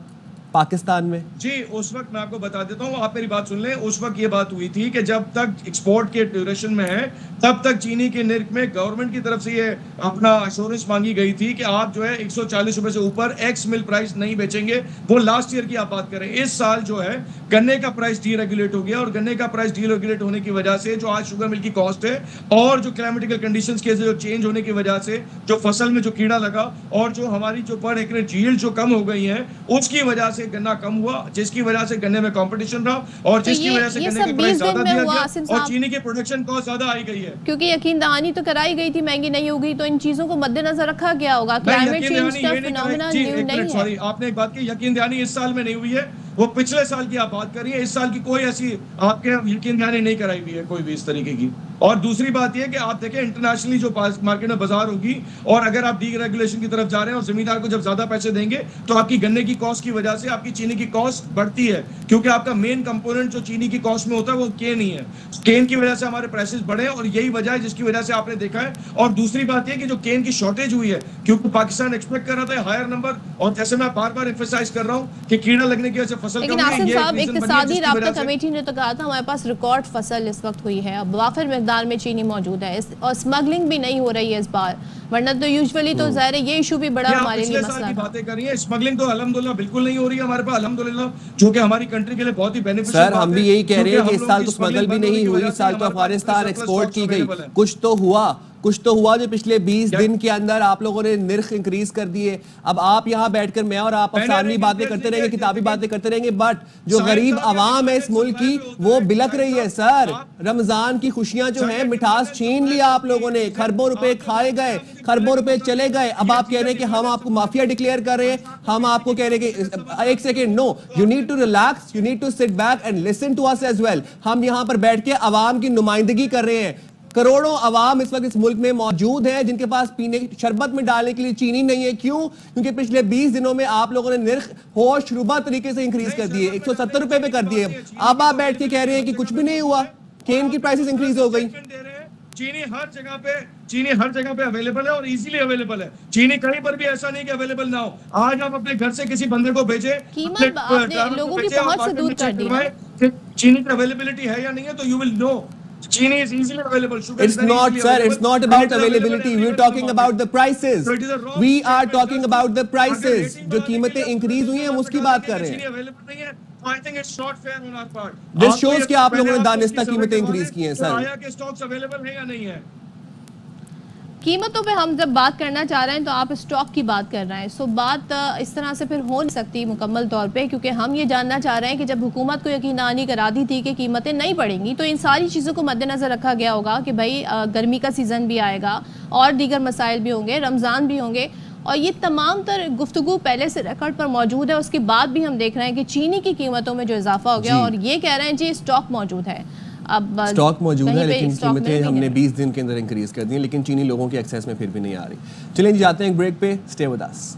پاکستان میں؟ جی, اس وقت میں آپ کو بتا دیتا ہوں, آپ میری بات سن لیں. اس وقت یہ بات ہوئی تھی کہ جب تک ایکسپورٹ کے ڈیوریشن میں ہے تب تک چینی کے نرخ میں گورنمنٹ کی طرف سے یہ اپنا ایشورنس مانگی گئی تھی کہ آپ جو ہے 140 روپے سے اوپر ایکس مل پرائس نہیں بیچیں گے. وہ لاسٹ ایئر کی آپ بات کریں. اس سال جو ہے گنے کا پرائس ڈی ریگولیٹ ہو گیا, اور گنے کا پرائس ڈی ریگولیٹ ہونے کی وجہ سے جو آج شوگر مل کی کاسٹ ہے, اور جو کلائمیٹیکل کنڈیشنز کے جو چینج ہونے کی وجہ سے جو فصل میں جو کیڑا لگا, اور جو ہماری جو پر ایکڑ ییلڈ جو کم ہو گئی ہے, اس کی وجہ سے گنا کم ہوا, جس کی وجہ سے گنے میں کمپٹیشن رہا, اور جس کی وجہ سے گنے کا پرائس زیادہ دیا گیا, اور چینی کی پروڈکشن کاسٹ زیادہ آئی گئی ہے. کیونکہ یقین دہانی تو کرائی گئی تھی, مہنگی نہیں ہوگی, تو ان چیزوں کو مد نظر رکھا گیا ہوگا. کلائمیٹ چینج کا فینومینا نیو نہیں ہے. سوری, آپ نے ایک بات کی, یقین دہانی اس سال میں نہیں ہوئی ہے, وہ پچھلے سال کی آپ بات کر رہی ہیں. اس سال کی کوئی ایسی آپ کے یقین دہانی نہیں کرائی ہوئی ہے کوئی بھی اس طریقے کی. اور دوسری بات یہ کہ آپ دیکھیں انٹرنیشنلی جو مارکیٹ میں بازار ہوگی, اور اگر آپ ڈی ریگولیشن کی طرف جا رہے ہیں اور زمیندار کو جب زیادہ پیسے دیں گے تو آپ کی گنے کی کاسٹ کی وجہ سے آپ کی چینی کی کاسٹ بڑھتی ہے, کیونکہ آپ کا مین کمپوننٹ جو چینی کی کاسٹ میں ہوتا ہے وہ کین ہی ہے. کین کی وجہ سے ہمارے پرائسز بڑھے, اور یہی وجہ ہے جس کی وجہ سے آپ نے دیکھا ہے. اور دوسری بات یہ کہ جو کین کی شارٹیج ہوئی ہے, کیونکہ پاکستان ایکسپیکٹ کر رہا تھا ہائر نمبر, اور جیسے میں بار بار ایمفسائز کر رہا ہوں کہ کیڑا لگنے کی وجہ سے فصل کم ہوئی ہے. اقتصادی رابطہ کمیٹی نے تو کہا تھا ہمارے پاس ریکارڈ فصل اس وقت ہوئی ہے, اب وافر مقدار میں چینی موجود ہے, اور اسمگلنگ بھی نہیں ہو رہی ہے اس بار, ورنہ تو یوزولی تو ظاہر ہے یہ ایشو بھی بڑا ہمارے لیے مسئلہ ہے. باتیں کر رہی ہیں, اسمگلنگ تو الحمدللہ بالکل نہیں ہو رہی ہے ہمارے پاس الحمدللہ, جو کہ ہماری کنٹری کے لیے بہت ہی بینیفیشل ہے. سر ہم بھی یہی کہہ رہے ہیں کہ اس سال تو اسمگل بھی نہیں ہوئی, اس سال تو افغانستان ایکسپورٹ کی گئی. کچھ تو ہوا جو پچھلے 20 دن کے اندر آپ لوگوں نے نرخ انکریز کر دیے. اب آپ یہاں بیٹھ کر میں اور آپ افسانوی باتیں کرتے رہیں گے, کتابی باتیں کرتے رہیں گے, بٹ جو غریب عوام ہے اس ملک کی وہ بلک رہی ہے. سر رمضان کی خوشیاں جو ہیں مٹھاس چھین لیا آپ لوگوں نے, خربوں روپے کھائے گئے, خربوں روپے چلے گئے. اب آپ کہہ رہے ہیں کہ ہم آپ کو مافیا ڈکلیئر کر رہے ہیں, ہم آپ کو کہہ رہے ہیں کہ ایک second, no, you need to relax, you need to sit back and listen to us as well. ہم یہاں پر بیٹھ کے عوام کی نمائندگی کر رہے ہیں. करोड़ों अवाम इस वक्त इस मुल्क में मौजूद हैं जिनके पास पीने शरबत में डालने के लिए चीनी नहीं है। क्यों? क्योंकि पिछले 20 दिनों में आप लोगों ने निर्ख होश रुबा तरीके से इंक्रीज कर दिए, 170 रुपए पे कर दिए। अब आप बैठ के कह रहे हैं कि कुछ भी नहीं हुआ, केन की प्राइसेस इंक्रीज हो गई। चीनी हर जगह पे अवेलेबल है और इजीली अवेलेबल है। चीनी कहीं पर भी ऐसा नहीं कि अवेलेबल ना हो। आज आप अपने घर से किसी बंदे को भेजे, कीमत आपने लोगों की पहुंच से दूर कर दी है। चीनी की अवेलेबिलिटी है या नहीं है तो you will know Chini is easily available. Sugar it's not, sir. It's not about availability. We're talking about the prices. So we are talking about the prices. जो कीमतें increase हुई हैं हम उसकी बात कर रहे हैं. I think it's not fair on our part. This shows कि आप लोगों ने दानिस्ता कीमतें increase की हैं, sir. आया के stocks available है या नहीं है? कीमतों पे हम जब बात करना चाह रहे हैं तो आप स्टॉक की बात कर रहे हैं। सो बात इस तरह से फिर हो नहीं सकती मुकम्मल तौर पे, क्योंकि हम ये जानना चाह रहे हैं कि जब हुकूमत को यकीनदहानी करा दी थी कि कीमतें नहीं बढ़ेंगी तो इन सारी चीज़ों को मद्देनज़र रखा गया होगा कि भाई गर्मी का सीज़न भी आएगा और दीगर मसाइल भी होंगे, रमज़ान भी होंगे, और ये तमाम तर गुफ्तगू पहले से रिकॉर्ड पर मौजूद है। उसके बाद भी हम देख रहे हैं कि चीनी की कीमतों में जो इजाफा हो गया और ये कह रहे हैं जी स्टॉक मौजूद है। अब स्टॉक मौजूद है लेकिन कीमतें हमने 20 दिन के अंदर इंक्रीज कर दी हैं, लेकिन चीनी लोगों के एक्सेस में फिर भी नहीं आ रही। चलें जी जाते हैं एक ब्रेक पे, stay with us.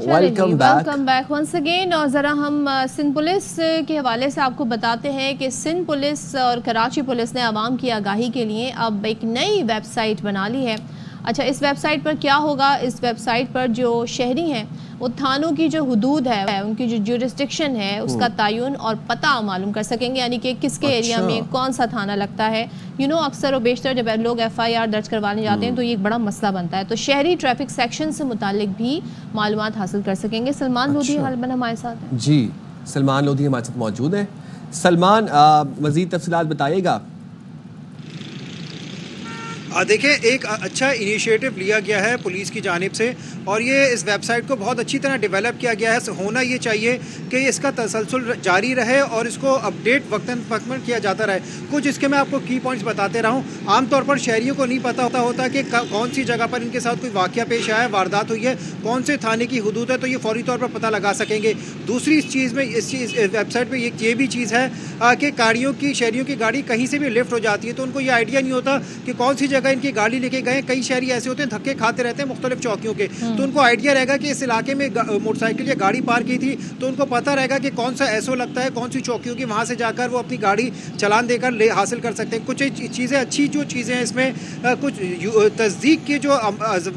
Welcome back once again. और ज़रा हम सिंध पुलिस के हवाले से आपको बताते हैं कि सिंध पुलिस और कराची पुलिस ने आवाम की आगाही के लिए अब एक नई वेबसाइट बना ली है। अच्छा, इस वेबसाइट पर क्या होगा? इस वेबसाइट पर जो शहरी हैं वो थानों की जो हुदूद है, उनकी जो ज्यूरिस्डिक्शन है उसका तयन और पता मालूम कर सकेंगे, यानी कि किसके एरिया में कौन सा थाना लगता है। अक्सर और बेशतर जब लोग FIR दर्ज करवाने जाते हैं तो ये एक बड़ा मसला बनता है, तो शहरी ट्रैफिक सेक्शन से मुतालिक भी मालूमात हासिल कर सकेंगे। सलमान लोधी हालबन हमारे साथ हैं। जी, सलमान लोधी हमारे साथ मौजूद है। सलमान, मज़ीद तफसीलात बताइएगा। देखिए, एक अच्छा इनिशिएटिव लिया गया है पुलिस की जानिब से और ये इस वेबसाइट को बहुत अच्छी तरह डेवलप किया गया है। होना ये चाहिए कि इसका तसलसल जारी रहे और इसको अपडेट वक्तन फक्त किया जाता रहे। कुछ इसके मैं आपको की पॉइंट्स बताते रहा हूँ। आमतौर पर शहरियों को नहीं पता होता कि कौन सी जगह पर इनके साथ कोई वाक़या पेश आया है, वारदात हुई है, कौन से थाने की हुदूद है, तो ये फौरी तौर पर पता लगा सकेंगे। दूसरी इस चीज़ में इस वेबसाइट पर ये भी चीज़ है कि शहरियों की गाड़ी कहीं से भी लिफ्ट हो जाती है तो उनको ये आइडिया नहीं होता कि कौन सी जगह इनकी गाड़ी लेके गए। कई शहरी ऐसे होते हैं धक्के खाते रहते हैं मुख्तलिफ चौकियों के, तो उनको आइडिया रहेगा कि इस इलाके में मोटरसाइकिल या गाड़ी पार की थी, तो उनको पता रहेगा कि कौन सा एसओ लगता है, कौन सी चौकियों की, वहाँ से जाकर वो अपनी गाड़ी चलान देकर हासिल कर सकते हैं। कुछ चीज़ें अच्छी जो चीज़ें हैं इसमें, कुछ तस्दीक के जो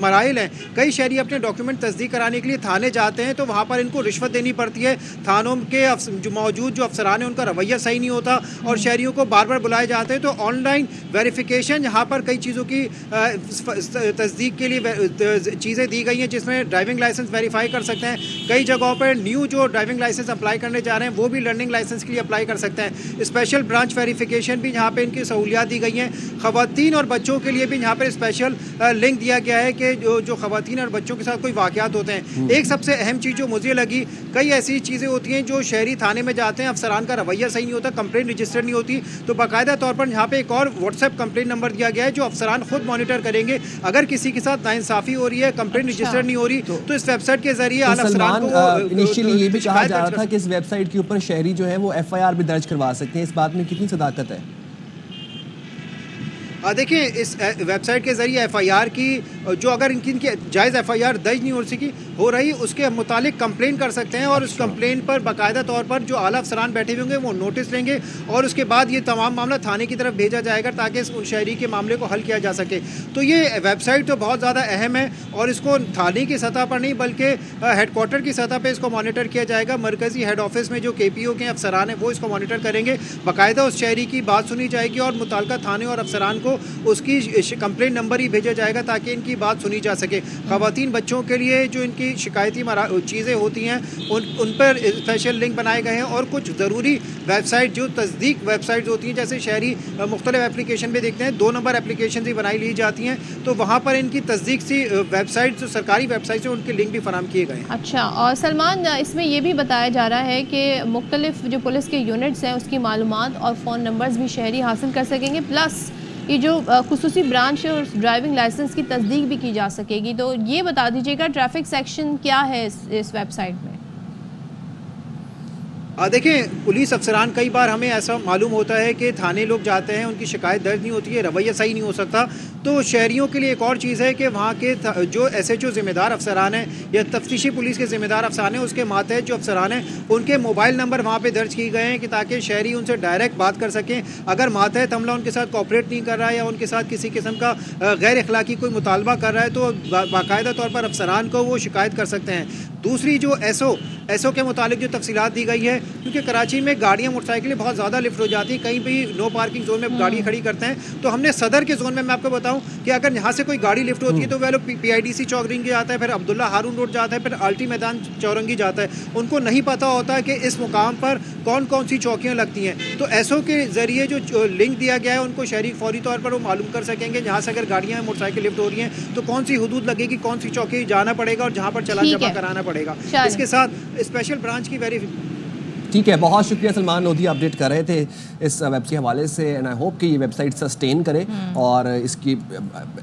मराइल हैं, कई शहरी अपने डॉक्यूमेंट तस्दीक कराने के लिए थाने जाते हैं तो वहाँ पर इनको रिश्वत देनी पड़ती है। थानों के जो मौजूद जो अफसरान हैं उनका रवैया सही नहीं होता और शहरियों को बार बार बुलाए जाते हैं। तो ऑनलाइन वेरिफिकेशन यहाँ पर कई चीज़ों की तस्दीक के लिए चीज़ें दी गई हैं जिसमें ड्राइविंग लाइसेंस वेरीफाई कर सकते हैं। कई जगहों पर न्यू जो ड्राइविंग लाइसेंस अप्लाई करने जा रहे हैं वो भी लर्निंग लाइसेंस के लिए अप्लाई कर सकते हैं। स्पेशल ब्रांच वेरिफिकेशन भी यहाँ पे इनकी सहूलियात दी गई हैं। ख़वातीन और बच्चों के लिए भी यहाँ पर स्पेशल लिंक दिया गया है कि जो ख़वातीन और बच्चों के साथ कोई वाक़यात होते हैं। एक सबसे अहम चीज़ जो मुझे लगी, कई ऐसी चीज़ें होती हैं जो शहरी थाने में जाते हैं, अफसरान का रवैया सही नहीं होता, कंप्लेंट रजिस्टर्ड नहीं होती, तो बाकायदा तौर पर यहाँ पे एक और व्हाट्सएप कंप्लेंट नंबर दिया गया है जो अफसरान खुद मॉनिटर करेंगे। अगर किसी के साथ नाइंसाफ़ी हो रही है, कंप्लेंट रजिस्टर नहीं हो रही, तो इस वेबसाइट के जरिए इनिशियली ये भी कहा जा रहा था कि इस वेबसाइट के ऊपर शहरी जो है वो FIR भी दर्ज करवा सकते हैं। इस बात में कितनी सदाकत है? देखिए, इस वेबसाइट के ज़रिए FIR की जो अगर इनकी जायज़ FIR दर्ज नहीं हो रही उसके मुतालिक कंप्लेन कर सकते हैं और उस कंप्लेन पर बाकायदा तौर पर जो आला अफसरान बैठे हुए होंगे वो नोटिस लेंगे और उसके बाद ये तमाम मामला थाने की तरफ भेजा जाएगा ताकि उन शहरी के मामले को हल किया जा सके। तो ये वेबसाइट तो बहुत ज़्यादा अहम है और इसको थाने की सतह पर नहीं बल्कि हेडक्वार्टर की सतह पर इसको मॉनिटर किया जाएगा। मरकज़ी हेड ऑफिस में जो KPO के अफसरान हैं वो इसको मॉनिटर करेंगे। बाकायदा उस शहरी की बात सुनी जाएगी और मुताल्लिका थाने और अफसरान को उसकी कंप्लेंट नंबर ही भेजा जाएगा ताकि इनकी बात सुनी जा सके। ख़वातीन बच्चों के लिए जो इनकी शिकायती चीज़ें होती हैं उन पर स्पेशल लिंक बनाए गए हैं और कुछ ज़रूरी वेबसाइट जो तस्दीक वेबसाइट होती हैं जैसे शहरी मुख्तलिफ एप्लीकेशन भी देखते हैं 2 नंबर एप्लीकेशन भी बनाई ली जाती हैं तो वहाँ पर इनकी तस्दीक सी वेबसाइट जो सरकारी वेबसाइट है उनके लिंक भी फराहम किए गए हैं। अच्छा, और सलमान, इसमें यह भी बताया जा रहा है कि मुख्तलिफ जो पुलिस के यूनिट्स हैं उसकी मालूमात और फ़ोन नंबर्स भी शहरी हासिल कर सकेंगे, प्लस ये जो खुसूसी ब्रांच है और ड्राइविंग लाइसेंस की तस्दीक भी की जा सकेगी। तो ये बता दीजिएगा ट्रैफिक सेक्शन क्या है इस वेबसाइट में? देखें पुलिस अफसरान कई बार हमें ऐसा मालूम होता है कि थाने लोग जाते हैं, उनकी शिकायत दर्ज नहीं होती है, रवैया सही नहीं हो सकता। तो शहरियों के लिए एक और चीज़ है कि वहाँ के जो SHO ज़िम्मेदार अफसरान हैं या तफ्तीशी पुलिस के ज़िम्मेदार अफसरान हैं, उसके मातहत जो अफसरान हैं उनके मोबाइल नंबर वहाँ पे दर्ज किए गए हैं कि ताकि शहरी उनसे डायरेक्ट बात कर सकें। अगर मातहत हमला उनके साथ कोऑपरेट नहीं कर रहा है या उनके साथ किसी किस्म का गैर अखलाकी कोई मुतालबा कर रहा है तो बाकायदा तौर पर अफसरान को वो शिकायत कर सकते हैं। दूसरी जो SO के मुतालिक जो तफसीलात दी गई है, क्योंकि कराची में गाड़ियाँ मोटरसाइकिलें बहुत ज़्यादा लिफ्ट हो जाती हैं, कहीं भी नो पार्किंग जोन में गाड़ी खड़ी करते हैं, तो हमने सदर के जोन में मैं आपको बताऊं कि अगर यहाँ से कोई गाड़ी लिफ्ट होती है तो वह लोग PIDC चौरंगी जाता है, फिर अब्दुल्ला हारून रोड जाता है, फिर आल्टी मैदान चौरंगी जाता है। उनको नहीं पता होता कि इस मुकाम पर कौन कौन सी चौकियाँ लगती हैं। तो SO के ज़रिए जो लिंक दिया गया है उनको शहरी फौरी तौर पर वो मालूम कर सकेंगे जहाँ से अगर गाड़ियाँ मोटरसाइकिल लिफ्ट हो रही हैं तो कौन सी हदूद लगेगी, कौन सी चौकी जाना पड़ेगा और जहाँ पर चलान जमा कराना पड़ेगा। इसके साथ स्पेशल ब्रांच की ठीक है, बहुत शुक्रिया सलमान लोधी अपडेट कर रहे थे इस वेब के हवाले से। एंड आई होप कि ये वेबसाइट सस्टेन करे और इसकी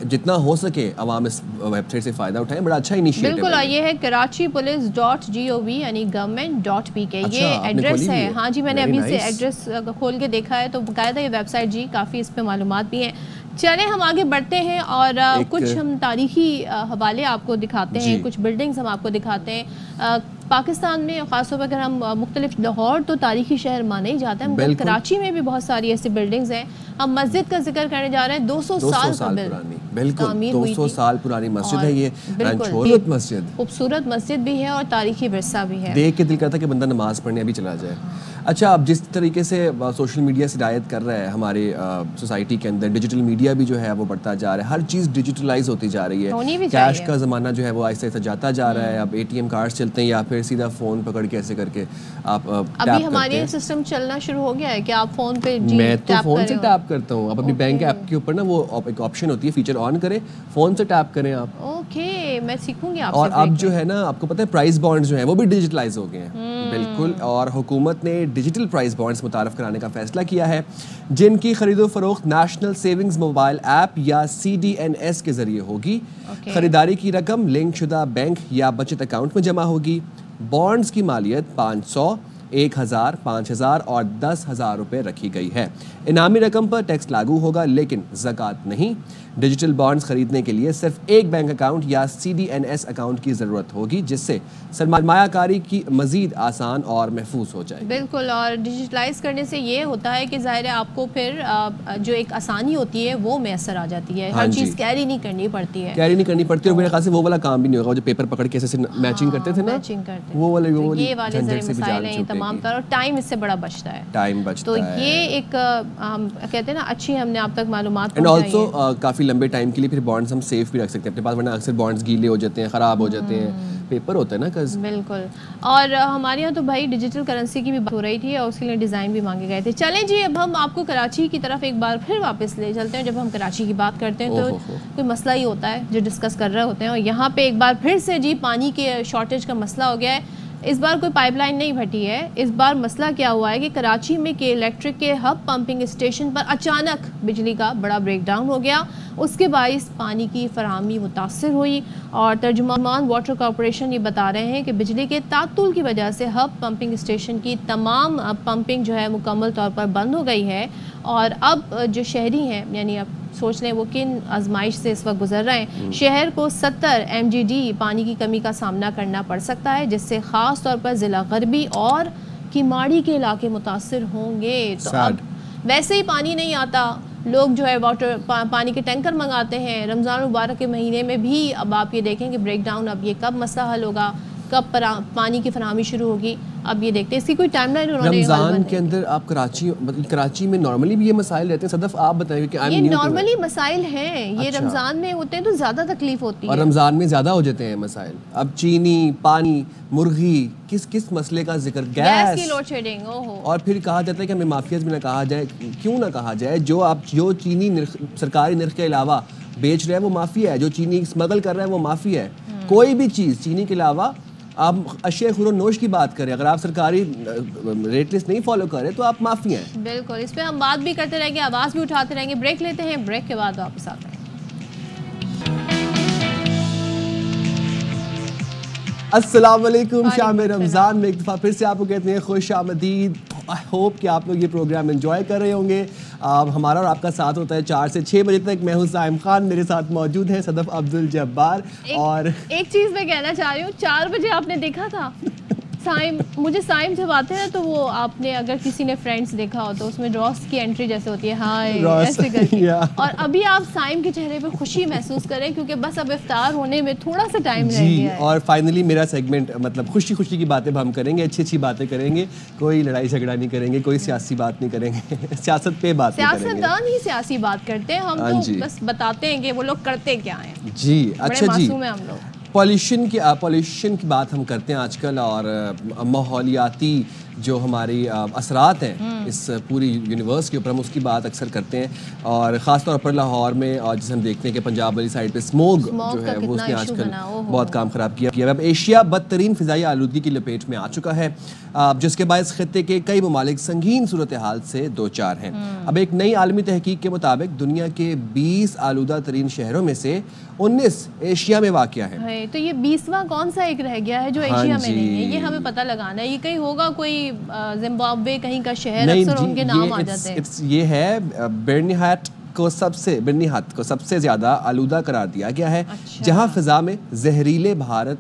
जितना हो सके अवाम इस वेबसाइट से फ़ायदा उठाएं। बड़ा अच्छा इनिशिएटिव बिल्कुल, ये है karachipolice.gov यानी government.pk, ये एड्रेस है। हाँ जी, मैंने अभी से एड्रेस खोल के देखा है तो बाकायदा ये वेबसाइट जी काफ़ी इस पर मालूमात भी हैं। चलें हम आगे बढ़ते हैं और कुछ हम तारीखी हवाले आपको दिखाते हैं, कुछ बिल्डिंग्स हम आपको दिखाते हैं। पाकिस्तान में ख़ासतौर पर अगर हम मुख्तलिफ, लाहौर तो तारीखी शहर माना ही जाता है, मगर कराची में भी बहुत सारी ऐसी बिल्डिंग्स हैं। हम मस्जिद का जिक्र करने जा रहे हैं, 200 साल पुरानी, बिल्कुल 200 साल पुरानी मस्जिद है ये, खूबसूरत मस्जिद भी है और तारीखी विरसा भी है। देख के दिल करता है कि बंदा नमाज पढ़ने अभी चला जाए। अच्छा, अब जिस तरीके से सोशल मीडिया से हिदायत कर रहा है हमारे सोसाइटी के अंदर, डिजिटल मीडिया भी जो है वो बढ़ता जा रहा है, हर चीज़ डिजिटलाइज होती जा रही है, कैश का ज़माना जो है वो आहिस्ता आहिस्ता जाता जा रहा है। अब ATM कार्ड्स चलते हैं या फिर सीधा फ़ोन पकड़ के ऐसे करके आप अभी हमारे ये सिस्टम चलना शुरू हो गया है कि आप फ़ोन पे मैं तो फ़ोन से टैप करता हूँ। अब अपनी बैंक ऐप के ऊपर ना वो एक ऑप्शन होती है, फीचर ऑन करें, फ़ोन से टैप करें आप। ओके, मैं सीखूंगी आपसे। और अब जो है ना, आपको पता है प्राइस बॉन्ड्स जो हैं वो भी डिजिटलाइज हो गए हैं। बिल्कुल, और हुकूमत ने डिजिटल प्राइस बॉन्ड्स मुतारफ़ कराने का फैसला किया है, जिनकी खरीदो फरोख्त नेशनल सेविंग्स मोबाइल ऐप या CDNS के ज़रिए होगी। ख़रीदारी की रकम लिंक शुदा बैंक या बचत अकाउंट में जमा होगी। बॉन्ड्स की मालियत 500, 1000, 5000 और 10,000 रुपये रखी गई है। इनामी रकम पर टैक्स लागू होगा लेकिन ज़कात नहीं। डिजिटल बॉन्ड्स खरीदने के लिए सिर्फ एक बैंक अकाउंट या CDNS अकाउंट की ज़रूरत होगी, जिससे सरमायाकारी की मज़ीद आसान और महफूज हो जाए। बिल्कुल, और डिजिटलाइज करने से ये होता है कि ज़ाहिर है आपको फिर जो एक आसानी होती है वो मैसर आ जाती है। हर चीज़ कैरी नहीं करनी पड़ती है, और मेरे ख्याल से वो वाला काम भी नहीं होगा जो पेपर पकड़ के ऐसे मैचिंग करते थे ना, वो वाले मसाइल हैं तमाम तरह, और टाइम इससे बड़ा बचता है, तो ये एक कहते हैं ना अच्छी हमने आप तक मालूमात। एंड ऑल्सो काफ़ी लंबे टाइम के लिए फिर बॉन्ड्स हम सेफ भी रख सकते हैं अपने पास, वरना अक्सर बॉन्ड्स गीले हो जाते हैं, ख़राब हो जाते हैं, पेपर होता है ना कज़। बिल्कुल, और हमारे यहाँ तो भाई डिजिटल करेंसी की भी बात हो रही थी और उसके लिए डिज़ाइन भी मांगे गए थे। चलें जी, अब हम आपको कराची की तरफ एक बार फिर वापस ले चलते हैं। जब हम कराची की बात करते हैं तो कोई मसला ही होता है जो डिस्कस कर रहे होते हैं, और यहाँ पे एक बार फिर से जी पानी के शॉर्टेज का मसला हो गया है। इस बार कोई पाइपलाइन नहीं फटी है, इस बार मसला क्या हुआ है कि कराची में के इलेक्ट्रिक के हब पंपिंग स्टेशन पर अचानक बिजली का बड़ा ब्रेकडाउन हो गया, उसके बाइस पानी की फराहमी मुतासर हुई। और तर्जुमान वाटर कॉरपोरेशन ये बता रहे हैं कि बिजली के तातुल की वजह से हब पंपिंग स्टेशन की तमाम पंपिंग जो है मुकम्मल तौर पर बंद हो गई है। और अब जो शहरी हैं, यानी अब सोच लें वो किन आजमाइश से इस वक्त गुजर रहे हैं, शहर को 70 MGD पानी की कमी का सामना करना पड़ सकता है, जिससे ख़ास तौर पर ज़िला गरबी और किमाड़ी के इलाके मुतासर होंगे। तो अब वैसे ही पानी नहीं आता, लोग जो है वाटर पानी के टैंकर मंगाते हैं। रमज़ान मुबारक के महीने में भी अब आप ये देखें कि ब्रेकडाउन, अब ये कब मसला हल होगा, कब पानी की फराहमी शुरू होगी, अब ये देखते हैं। इसकी कोई टाइमलाइन उन्होंने रमज़ान के अंदर आप कराची में नॉर्मली भी ये मसाइल रहते हैं। सदफ आप बताएं कि ये नॉर्मली मसाइल हैं, ये रमज़ान में होते हैं तो ज़्यादा तकलीफ होती है, और रमज़ान में ज़्यादा हो जाते हैं मसाइल। अब चीनी, पानी, मुर्गी, किस मसले का जिक्र, गैस की लोड शेडिंग, और फिर कहा जाता है कि हमें माफियाज भी ना कहा जाए। क्यों ना कहा जाए? जो चीनी सरकारी निर्ख के अलावा बेच रहा है वो माफिया है, जो चीनी स्मगल कर रहा है वो माफिया है। कोई भी चीज़ चीनी के अलावा, आप अशिया खुरोनोश की बात करें, अगर आप सरकारी रेट लिस्ट नहीं फॉलो करें तो आप माफिया हैं। बिल्कुल, इस पे हम बात भी करते रहेंगे, आवाज़ भी उठाते रहेंगे। ब्रेक लेते हैं, ब्रेक के बाद वापस आते हैं। अस्सलाम वालेकुम। शाम रमज़ान में एक दफ़ा फिर से आपको कहते हैं खुश आमदीद। आई होप कि आप लोग ये प्रोग्राम एंजॉय कर रहे होंगे। हमारा और आपका साथ होता है 4 से 6 बजे तक। मैं हूँ साइम खान, मेरे साथ मौजूद है सदफ अब्दुल जब्बार। और एक चीज़ मैं कहना चाह रही हूँ, 4 बजे आपने देखा था साइम, मुझे साइम जब आते हैं तो वो आपने अगर किसी ने फ्रेंड्स देखा हो तो उसमें रॉस की एंट्री जैसे होती है, हाय ऐसे करके। और अभी आप साइम के चेहरे पे खुशी महसूस करें क्योंकि बस अब इफ्तार होने में थोड़ा सा टाइम रह गया है। और फाइनली मेरा सेगमेंट मतलब खुशी खुशी की बातें हम करेंगे, अच्छी अच्छी बातें करेंगे, कोई लड़ाई झगड़ा नहीं करेंगे, कोई सियासी बात नहीं करेंगे, सियासत पे बात नहीं करेंगे। सियासतदान ही सियासी बात करते हैं, हम तो बस बताते हैं कि वो लोग करते क्या हैं। जी अच्छा जी, मासूम है हम लोग। पॉल्यूशन की बात हम करते हैं आजकल, और माहौलियाती जो हमारी असरात हैं इस पूरी यूनिवर्स के ऊपर, हम उसकी बात अक्सर करते हैं। और ख़ास तौर पर लाहौर में, और जिसे हम देखते हैं कि पंजाब वाली साइड पे स्मोग जो है वो उसने आजकल बहुत काम ख़राब किया। अब एशिया बदतरीन फ़िज़ाई आलूदगी की लपेट में आ चुका है, जिसके बायस खित्ते के कई ममालिक संगीन सूरत हाल से दो चार हैं। अब एक नई आलमी तहकीक के मुताबिक दुनिया के 20 आलूदा तरीन शहरों में से 19 एशिया में वाक़या है। तो ये 20वां कौन सा एक रह गया है जो एशिया में नहीं है, ये हमें पता लगाना है। ये कहीं होगा कोई जिम्बाब्वे कहीं का शहर, अक्सर उनके नाम आ जाते हैं। ये है बर्निहाट को सबसे ज्यादा आलूदा करार दिया गया है। अच्छा। जहां फिजा में जहरीले भारत,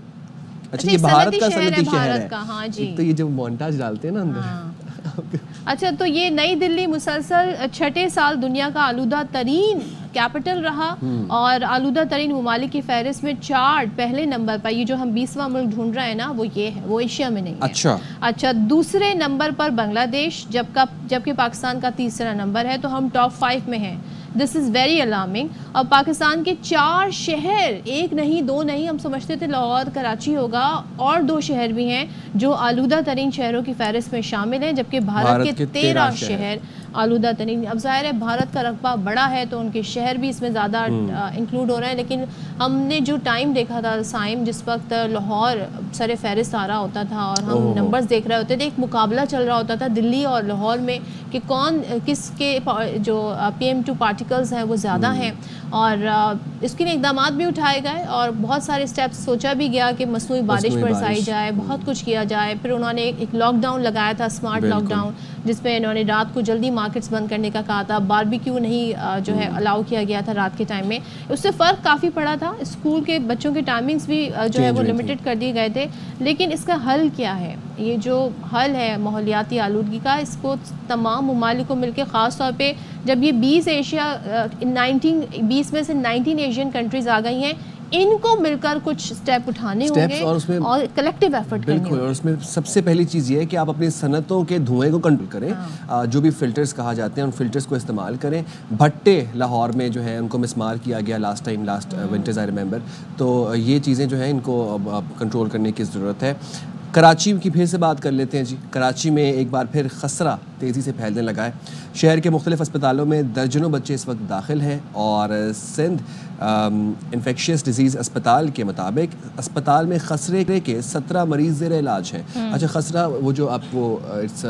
अच्छा ये भारत का सनती शहर है। हाँ जी। तो ये जो मोन्टाज डालते हैं ना अंदर। अच्छा, तो ये नई दिल्ली मुसलसल 6ठे साल दुनिया का आलूदा तरीन कैपिटल रहा, और आलूदा तरीन ममालिक की फहरिस्त में चार्ट पहले नंबर पर, ये जो हम 20वां मुल्क ढूंढ रहे हैं ना, वो ये है, वो एशिया में नहीं है। अच्छा, दूसरे नंबर पर बांग्लादेश, जबकि पाकिस्तान का तीसरा नंबर है, तो हम टॉप 5 में हैं। This is very alarming. और पाकिस्तान के 4 शहर, एक नहीं 2 नहीं, हम समझते थे लाहौर कराची होगा, और 2 शहर भी हैं जो आलूदा तरीन शहरों की फहरिस्त में शामिल हैं, जबकि भारत के 13 शहर आलूदा तरीन। अब ज़ाहिर है भारत का रकबा बड़ा है तो उनके शहर भी इसमें ज़्यादा इंक्लूड हो रहे हैं, लेकिन हमने जो टाइम देखा था साइम, जिस वक्त लाहौर सर फहरिस्त आ रहा होता था और हम नंबर्स देख रहे होते थे, एक मुकाबला चल रहा होता था दिल्ली और लाहौर में कि कौन किसके जो PM2 पार्टिकल्स हैं वो ज़्यादा हैं। और इसके लिए इक़दाम भी उठाए गए और बहुत सारे स्टेप्स सोचा भी गया कि मसनूई बारिश बरसाई जाए, बहुत कुछ किया जाए। फिर उन्होंने एक लॉकडाउन लगाया था, स्मार्ट लॉकडाउन, जिसमें इन्होंने रात को जल्दी मार्केट्स बंद करने का कहा था, बारबेक्यू नहीं जो है अलाउ किया गया था रात के टाइम में। उससे फ़र्क काफ़ी पड़ा था, स्कूल के बच्चों के टाइमिंग्स भी जो है वो लिमिटेड कर दिए गए थे। लेकिन इसका हल क्या है? ये जो हल है माहौलियाती आलूदगी का, इसको तमाम ममालिक को मिलकर, ख़ास तौर पे जब ये 20 में से 19 एशियन कंट्रीज़ आ गई हैं, इनको मिलकर कुछ स्टेप उठाने होंगे और कलेक्टिव एफर्ट करनी होगी। और उसमें सबसे पहली चीज़ ये है कि आप अपनी सनतों के धुएं को कंट्रोल करें। जो भी फ़िल्टर्स कहा जाते हैं उन फ़िल्टर्स को इस्तेमाल करें। भट्टे लाहौर में जो है उनको मिसमार किया गया लास्ट विंटर्स आई रिमेंबर। तो ये चीज़ें जो हैं इनको कंट्रोल करने की ज़रूरत है। कराची की फिर से बात कर लेते हैं जी। कराची में एक बार फिर खसरा तेज़ी से फैलने लगा है। शहर के मुख्तलिफ अस्पतालों में दर्जनों बच्चे इस वक्त दाखिल हैं, और सिंध इन्फेक्शियस डिजीज़ अस्पताल के मुताबिक अस्पताल में खसरे के 17 मरीज़ ज़ेर इलाज हैं। अच्छा, खसरा वो जो आपको इट्स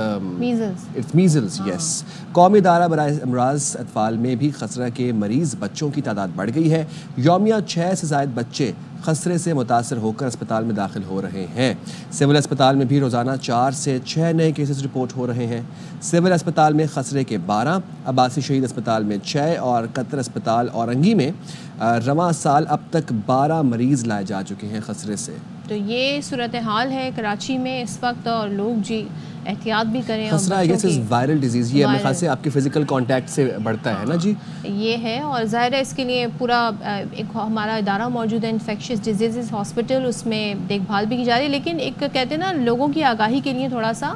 मीज़ल्स, यस। कौमी इदारा बराए अमराज़ अतफ़ाल में भी खसरा के मरीज़ बच्चों की तादाद बढ़ गई है। यौमिया 6 से ज़ायद बच्चे खसरे से मुतासर होकर अस्पताल में दाखिल हो रहे हैं। सिविल अस्पताल में भी रोज़ाना 4 से 6 नए केसेस रिपोर्ट हो रहे हैं। सिविल अस्पताल में खसरे के 12, अब्बासी शहीद अस्पताल में 6 और कतर अस्पताल औरंगी में रवां साल अब तक 12 मरीज़ लाए जा चुके हैं खसरे से। तो ये सूरत हाल है कराची में इस वक्त, और लोग जी एहतियात भी करें। खसरा I guess is viral disease, ये मेरे ख्याल से आपके फिजिकल कांटेक्ट से बढ़ता है ना जी। ये है, और ज़ाहिर है इसके लिए पूरा एक हमारा इदारा मौजूद है, इन्फेक्शियस डिजीज़ हॉस्पिटल, उसमें देखभाल भी की जा रही है। लेकिन एक कहते हैं ना, लोगों की आगाही के लिए थोड़ा सा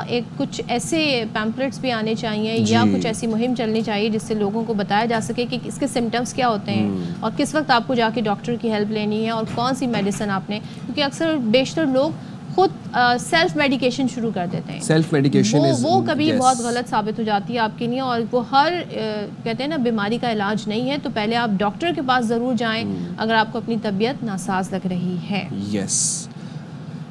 एक कुछ ऐसे पैम्पलेट्स भी आने चाहिए या कुछ ऐसी मुहिम चलनी चाहिए जिससे लोगों को बताया जा सके कि इसके सिम्टम्स क्या होते हैं और किस वक्त आपको जाके डॉक्टर की हेल्प लेनी है और कौन सी मेडिसिन आपने, क्योंकि अक्सर बेशतर लोग खुद सेल्फ मेडिकेशन शुरू कर देते हैं। सेल्फ मेडिकेशन वो कभी बहुत गलत साबित हो जाती है आपके लिए, और वो हर कहते हैं ना बीमारी का इलाज नहीं है। तो पहले आप डॉक्टर के पास ज़रूर जाएं अगर आपको अपनी तबीयत नासाज लग रही है। यस।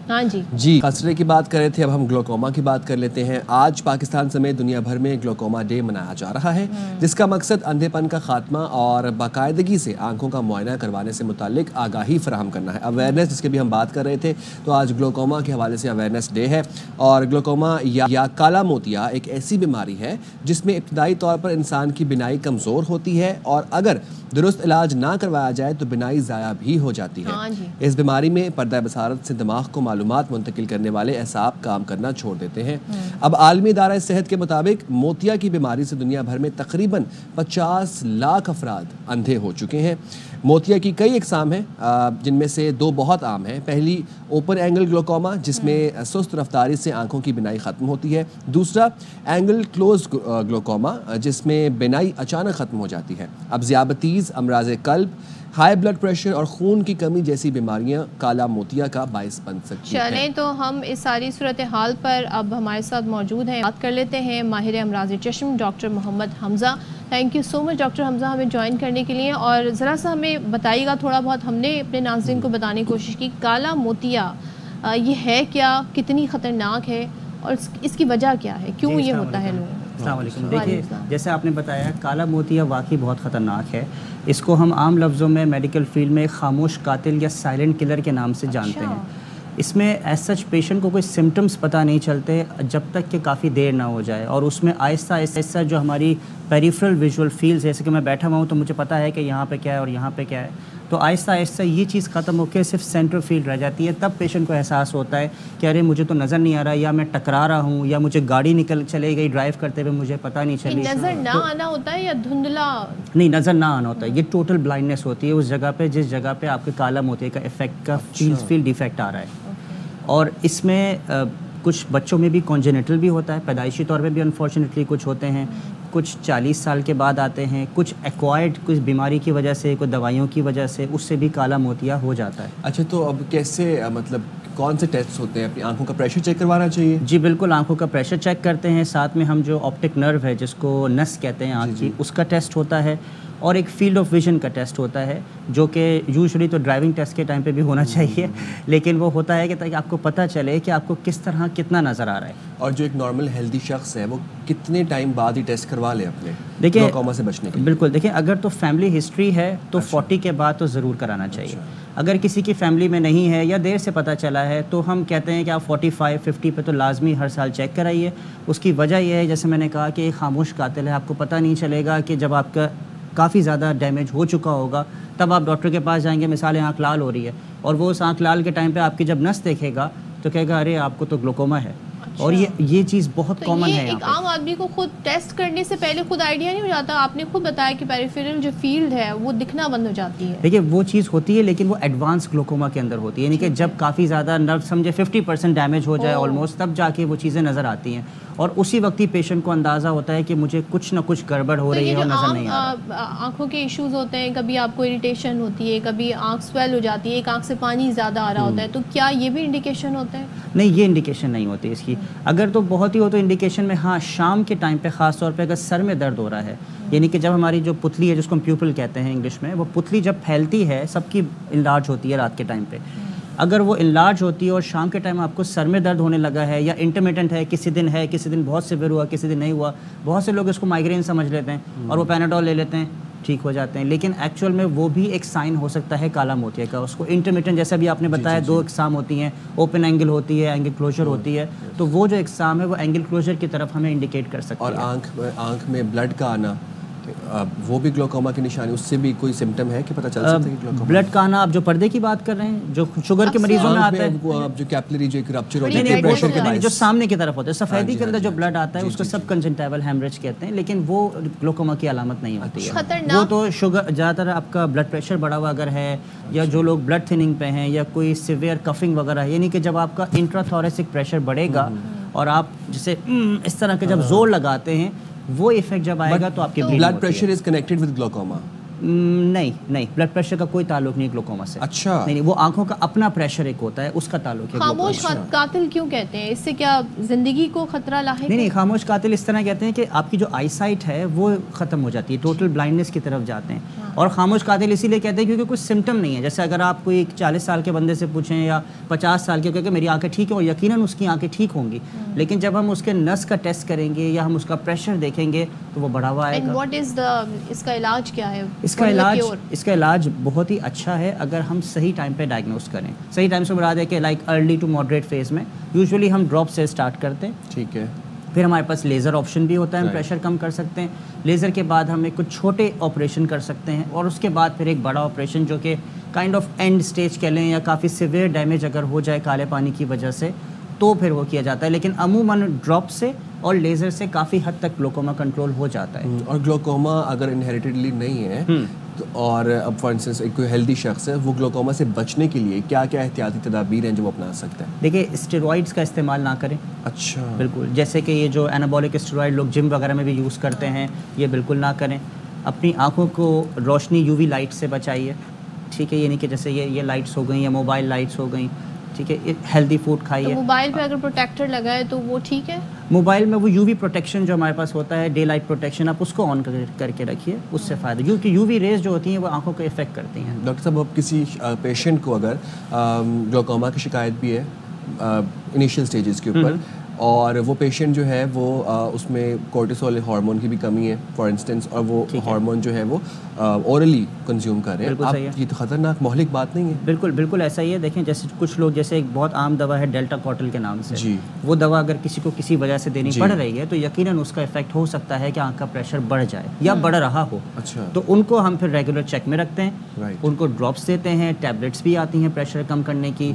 हाँ जी जी, खसरे की बात कर रहे थे, अब हम ग्लोकोमा की बात कर लेते हैं। आज पाकिस्तान समेत दुनिया भर में ग्लोकोमा डे मनाया जा रहा है, जिसका मकसद अंधेपन का खात्मा और बाकायदगी से आंखों का मुआयना करवाने से मुतालिक आगाही फराहम करना है। अवेयरनेस जिसकी भी हम बात कर रहे थे, तो आज ग्लोकोमा के हवाले से अवेयरनेस डे है। और ग्लोकोमा या काला मोतिया एक ऐसी बीमारी है जिसमें इब्तदाई तौर पर इंसान की बिनाई कमज़ोर होती है और अगर दुरुस्त इलाज ना करवाया जाए तो बिनाई ज़ाया भी हो जाती है। इस बीमारी में पर्दा बसारत से दिमाग को मालूमात मुंतकिल करने वाले एसाब काम करना छोड़ देते हैं। अब आलमी इदारा सेहत के मुताबिक मोतिया की बीमारी से दुनिया भर में तकरीबन 50 लाख अफराद अंधे हो चुके हैं। मोतिया की कई इकसाम हैं, जिनमें से 2 बहुत आम हैं। पहली ओपन एंगल ग्लोकोमा, जिसमें सुस्त रफ्तारी से आंखों की बिनाई ख़त्म होती है। दूसरा एंगल क्लोज ग्लोकोमा, जिसमें बिनाई अचानक ख़त्म हो जाती है। अब ज़ियाबतीज़, अमराज़ कल्ब, हाई ब्लड प्रेशर और खून की कमी जैसी बीमारियां काला मोतिया का बायस बन सकती हैं। चलें तो हम इस सारी सूरत हाल पर अब हमारे साथ मौजूद हैं, बात कर लेते हैं माहिर अमराज़ चश्म doctor Mohammad Hamza. Thank you so much doctor Hamza हमें ज्वाइन करने के लिए। और ज़रा सा हमें बताइएगा, थोड़ा बहुत हमने अपने नाज़रीन को बताने की कोशिश की, काला मोतिया ये है क्या, कितनी ख़तरनाक है और इसकी वजह क्या है, क्यों ये होता है लोगों? अस्सलाम वालेकुम। देखिए, जैसे आपने बताया, काला मोतिया वाकई बहुत ख़तरनाक है। इसको हम आम लफ्ज़ों में मेडिकल फील्ड में खामोश कातिल या साइलेंट किलर के नाम से जानते हैं। इसमें एज सच पेशेंट को कोई सिम्टम्स पता नहीं चलते जब तक कि काफ़ी देर ना हो जाए, और उसमें आहिस्ता आहिस्ता जो हमारी पेरिफेरल विजुअल फील्ड्स, जैसे कि मैं बैठा हुआ हूँ तो मुझे पता है कि यहाँ पे क्या है और यहाँ पे क्या है, तो आहिस्ता आहिस्ता ये चीज़ ख़त्म होकर सिर्फ सेंट्रल फील्ड रह जाती है। तब पेशेंट को एहसास होता है कि अरे मुझे तो नज़र नहीं आ रहा, या मैं टकरा रहा हूँ, या मुझे गाड़ी निकल चले गई ड्राइव करते हुए मुझे पता नहीं चली। नज़र ना आना होता है या धुंधला? नहीं, नज़र ना आना होता है। ये टोटल ब्लाइंडनेस होती है उस जगह पे जिस जगह पे आपके काला मोतिया का इफेक्ट का फील्ड डिफेक्ट आ रहा है। और इसमें कुछ बच्चों में भी कॉन्जेनिटल भी होता है, पैदाइशी तौर पे भी अनफॉर्चुनेटली कुछ होते हैं, कुछ 40 साल के बाद आते हैं, कुछ एक्वायर्ड कुछ बीमारी की वजह से, कोई दवाइयों की वजह से, उससे भी काला मोतिया हो जाता है। अच्छा, तो अब कैसे, मतलब कौन से टेस्ट होते हैं? अपनी आंखों का प्रेशर चेक करवाना चाहिए? जी बिल्कुल, आंखों का प्रेशर चेक करते हैं, साथ में हम जो ऑप्टिक नर्व है जिसको नस कहते हैं आँख की, उसका टेस्ट होता है, और एक फील्ड ऑफ विजन का टेस्ट होता है जो कि यूजुअली तो ड्राइविंग टेस्ट के टाइम पे भी होना चाहिए, लेकिन वो होता है कि ताकि आपको पता चले कि आपको किस तरह कितना नज़र आ रहा है। और जो एक नॉर्मल हेल्दी शख्स है वो कितने टाइम बाद ही टेस्ट करवा ले अपने ग्लोकोमा से बचने के लिए? बिल्कुल, देखिए, अगर तो फैमिली हिस्ट्री है तो 40 के बाद तो ज़रूर कराना चाहिए। अगर किसी की फैमिली में नहीं है या देर से पता चला है तो हम कहते हैं कि आप 45-50 पे तो लाजमी हर साल चेक कराइए। उसकी वजह यह है, जैसे मैंने कहा, कि एक खामोश कातिल है। आपको पता नहीं चलेगा कि जब आपका काफ़ी ज़्यादा डैमेज हो चुका होगा तब आप डॉक्टर के पास जाएंगे, मिसाल आँख लाल हो रही है, और वो उस आँख लाल के टाइम पे आपकी जब नस देखेगा तो कहेगा अरे आपको तो ग्लोकोमा है। अच्छा। और ये चीज़ बहुत कॉमन है। एक आम आदमी को खुद टेस्ट करने से पहले खुद आइडिया नहीं हो जाता? आपने खुद बताया कि पेरिफेरल जो फील्ड है वो दिखना बंद हो जाती है। देखिए, वो चीज़ होती है, लेकिन वो एडवांस ग्लोकोमा के अंदर होती है, यानी कि जब काफ़ी ज़्यादा नर्व समझे 50% डैमेज हो जाए ऑलमोस्ट, तब जाके वो चीज़ें नज़र आती हैं, और उसी वक्त ही पेशेंट को अंदाज़ा होता है कि मुझे कुछ ना कुछ गड़बड़ हो रही है और नज़र नहीं आ रहा। आँखों के इश्यूज होते हैं, कभी आपको इरिटेशन होती है, कभी आँख स्वेल हो जाती है, एक आँख से पानी ज़्यादा आ रहा होता है, तो क्या ये भी इंडिकेशन होता है? नहीं, ये इंडिकेशन नहीं होती इसकी। अगर तो बहुत ही हो तो इंडिकेशन में, हाँ, शाम के टाइम पे ख़ास तौर पे अगर सर में दर्द हो रहा है, यानी कि जब हमारी जो पुतली है जिसको हम प्यूपल कहते हैं इंग्लिश में, वो पुतली जब फैलती है, सबकी इनलार्ज होती है रात के टाइम पे, अगर वो इनलार्ज होती है और शाम के टाइम आपको सर में दर्द होने लगा है या इंटरमिटेंट है, किसी दिन बहुत सिवियर हुआ, किसी दिन नहीं हुआ, बहुत से लोग इसको माइग्रेन समझ लेते हैं और वो पैनाडोल ले लेते हैं, ठीक हो जाते हैं, लेकिन एक्चुअल में वो भी एक साइन हो सकता है काला मोतिया का। उसको इंटरमिटेंट, जैसा भी आपने बताया, 2 इकसाम होती हैं, ओपन एंगल होती है, एंगल क्लोजर होती है, तो वो जो इकसाम है वो एंगल क्लोजर की तरफ हमें इंडिकेट कर सकती है। और आँख में ब्लड का आना, वो भी ग्लोकोमा की निशानी, उससे भी कोई सिम्टम है कि पता चल सकता है कि ग्लोकोमा? ब्लड का आना, आप जो पर्दे की बात कर रहे हैं, जो शुगर के मरीजों में आता है, जो कैपिलरी जो एक रप्चर होता है प्रेशर के बाद, जो सामने की तरफ होता है, सफेदी के अंदर जो ब्लड आता है उसको सब कंजंक्टिवल हेमरेज कहते हैं, लेकिन वो ग्लोकोमा की अलामत नहीं होती है। वो तो शुगर, ज़्यादातर आपका ब्लड प्रेशर बढ़ा हुआ अगर है, या जो लोग ब्लड थिनिंग पे हैं, या कोई सिवियर कफिंग वगैरह है, यानी कि जब आपका इंट्राथोरेसिक प्रेशर बढ़ेगा और आप जैसे इस तरह के जब जोर लगाते हैं, वो इफेक्ट जब आएगा तो आपके blood pressure is connected with glaucoma? नहीं ब्लड प्रेशर का कोई ताल्लुक नहीं ग्लूकोमा से। अच्छा। नहीं, वो आंखों का अपना प्रेशर एक होता है, उसका ताल्लुक है। खामोश कातिल क्यों कहते हैं? इससे क्या जिंदगी को खतरा लाहिक है? नहीं, खामोश कातिल इस तरह कहते हैं कि आपकी जो आई साइट है वो ख़त्म हो जाती है, टोटल ब्लाइंडनेस की तरफ जाते हैं। और खामोश कातिल इसीलिए कहते हैं क्योंकि कुछ सिम्टम नहीं है। जैसे अगर आप कोई 40 साल के बंदे से पूछें या 50 साल के, क्योंकि मेरी आंखें ठीक है, और यकीनन उसकी आंखें ठीक होंगी, लेकिन जब हम उसके नस का टेस्ट करेंगे या हम उसका प्रेशर देखेंगे तो वो बढ़ा हुआ आएगा। व्हाट इज द, इसका इलाज क्या है? इसका इलाज बहुत ही अच्छा है अगर हम सही टाइम पे डायग्नोस करें। सही टाइम से मुराद है कि like early to moderate phase में यूजुअली हम ड्रॉप से स्टार्ट करते हैं। ठीक है। फिर हमारे पास लेज़र ऑप्शन भी होता है, हम प्रेशर कम कर सकते हैं। लेज़र के बाद हम एक कुछ छोटे ऑपरेशन कर सकते हैं, और उसके बाद फिर एक बड़ा ऑपरेशन जो कि काइंड ऑफ एंड स्टेज कह लें, या काफ़ी सीवियर डैमेज अगर हो जाए काले पानी की वजह से, तो फिर वो किया जाता है। लेकिन अमूमन ड्रॉप से और लेज़र से काफ़ी हद तक ग्लूकोमा कंट्रोल हो जाता है। और ग्लूकोमा अगर इनहेरिटेडली नहीं है तो, और अब फॉर इंस्टेंस एक कोई हेल्दी शख्स है, वो ग्लूकोमा से बचने के लिए क्या क्या एहतियाती तदाबीर हैं जो वो अपना सकता है? देखिए, स्टेरॉइड्स का इस्तेमाल ना करें। अच्छा। बिल्कुल, जैसे कि ये जो एनाबॉलिक स्टेरॉइड लोग जिम वगैरह में भी यूज़ करते हैं, ये बिल्कुल ना करें। अपनी आँखों को रोशनी यूवी लाइट से बचाइए, ठीक है। ये नहीं कि जैसे ये लाइट्स हो गई या मोबाइल लाइट्स हो गई, ठीक है। हेल्दी फूड खाइए। तो मोबाइल पे अगर प्रोटेक्टर लगा है तो वो ठीक है? मोबाइल में वो यूवी प्रोटेक्शन जो हमारे पास होता है, डे लाइट प्रोटेक्शन, आप उसको ऑन करके रखिए, उससे फ़ायदा, क्योंकि यूवी रेज जो होती हैं वो आंखों को इफेक्ट करती हैं। डॉक्टर साहब, अब किसी पेशेंट को अगर ग्लूकोमा की शिकायत भी है इनिशियल स्टेजेस के ऊपर, और वो पेशेंट जो है वो उसमें कोर्टिसोल हार्मोन की भी कमी है फॉर इंस्टेंस, और वो हार्मोन जो है वो ओरली कंज्यूम कर रहे हैं, ये तो खतरनाक महलिक बात नहीं है? बिल्कुल बिल्कुल ऐसा ही है। देखें, जैसे कुछ लोग, जैसे एक बहुत आम दवा है डेल्टा कॉटल के नाम से जी, वो दवा अगर किसी को किसी वजह से देनी पड़ रही है तो यकीनन उसका इफेक्ट हो सकता है कि आँख का प्रेशर बढ़ जाए या बढ़ रहा हो। अच्छा। तो उनको हम फिर रेगुलर चेक में रखते हैं, उनको ड्रॉप्स देते हैं, टैबलेट्स भी आती हैं प्रेशर कम करने की,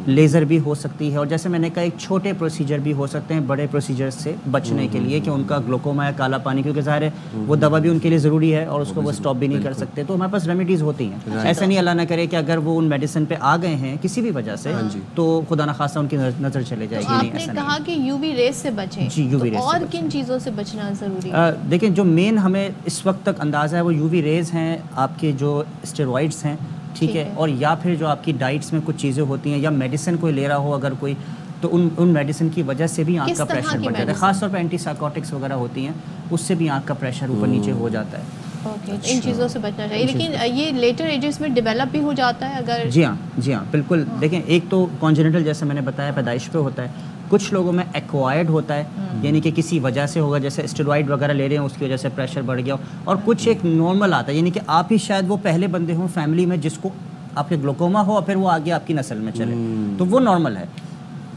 लेज़र भी हो सकती है, और जैसे मैंने कहा एक छोटे प्रोसीजर भी हो सकते हैं बड़े प्रोसीजर से बचने के लिए, कि उनका ग्लूकोमा या काला पानी, क्योंकि ज़ाहिर है वो दवा भी उनके लिए ज़रूरी है और उसको वो स्टॉप भी नहीं कर सकते। तो हमारे पास रेमेडीज़ होती हैं। ऐसा नहीं अल्लाह ना करे कि अगर वो उन मेडिसिन पे आ गए हैं किसी भी वजह से तो खुदा न खास्ता उनकी नज़र चले जाएगी। तो आपने कहा कि यूवी रेस से बचें, जी यूवी रेस, और किन चीज़ों से बचना ज़रूरी है? देखिए, जो मेन हमें इस वक्त तक अंदाज़ा है वो यूवी रेज़ हैं, आपके जो स्टेरॉइड्स हैं, ठीक है, और या फिर जो आपकी डाइट्स में कुछ चीज़ें होती हैं, या मेडिसिन कोई ले रहा हो अगर कोई, तो उन मेडिसिन की वजह से भी आँख का प्रेशर बढ़ जाता है। ख़ासतौर पर एंटीसाइकोटिक्स वगैरह होती हैं, उससे भी आँख का प्रेशर ऊपर नीचे हो जाता है। ओके, इन चीज़ों से बचना चाहिए। लेकिन ये लेटर एजेस में डेवलप भी हो जाता है अगर? जी हाँ बिल्कुल। देखें, एक तो कॉन्जेनिटल जैसे मैंने बताया पैदाइश पे होता है, कुछ लोगों में एक्वायर्ड होता है, यानी कि किसी वजह से होगा, जैसे स्टेरॉइड वगैरह ले रहे हैं उसकी वजह से प्रेशर बढ़ गया, और कुछ एक नॉर्मल आता है, यानी कि आप ही शायद वो पहले बंदे हों फैमिली में जिसको आपके ग्लूकोमा हो और फिर वो आगे आपकी नस्ल में चले, तो वो नॉर्मल है।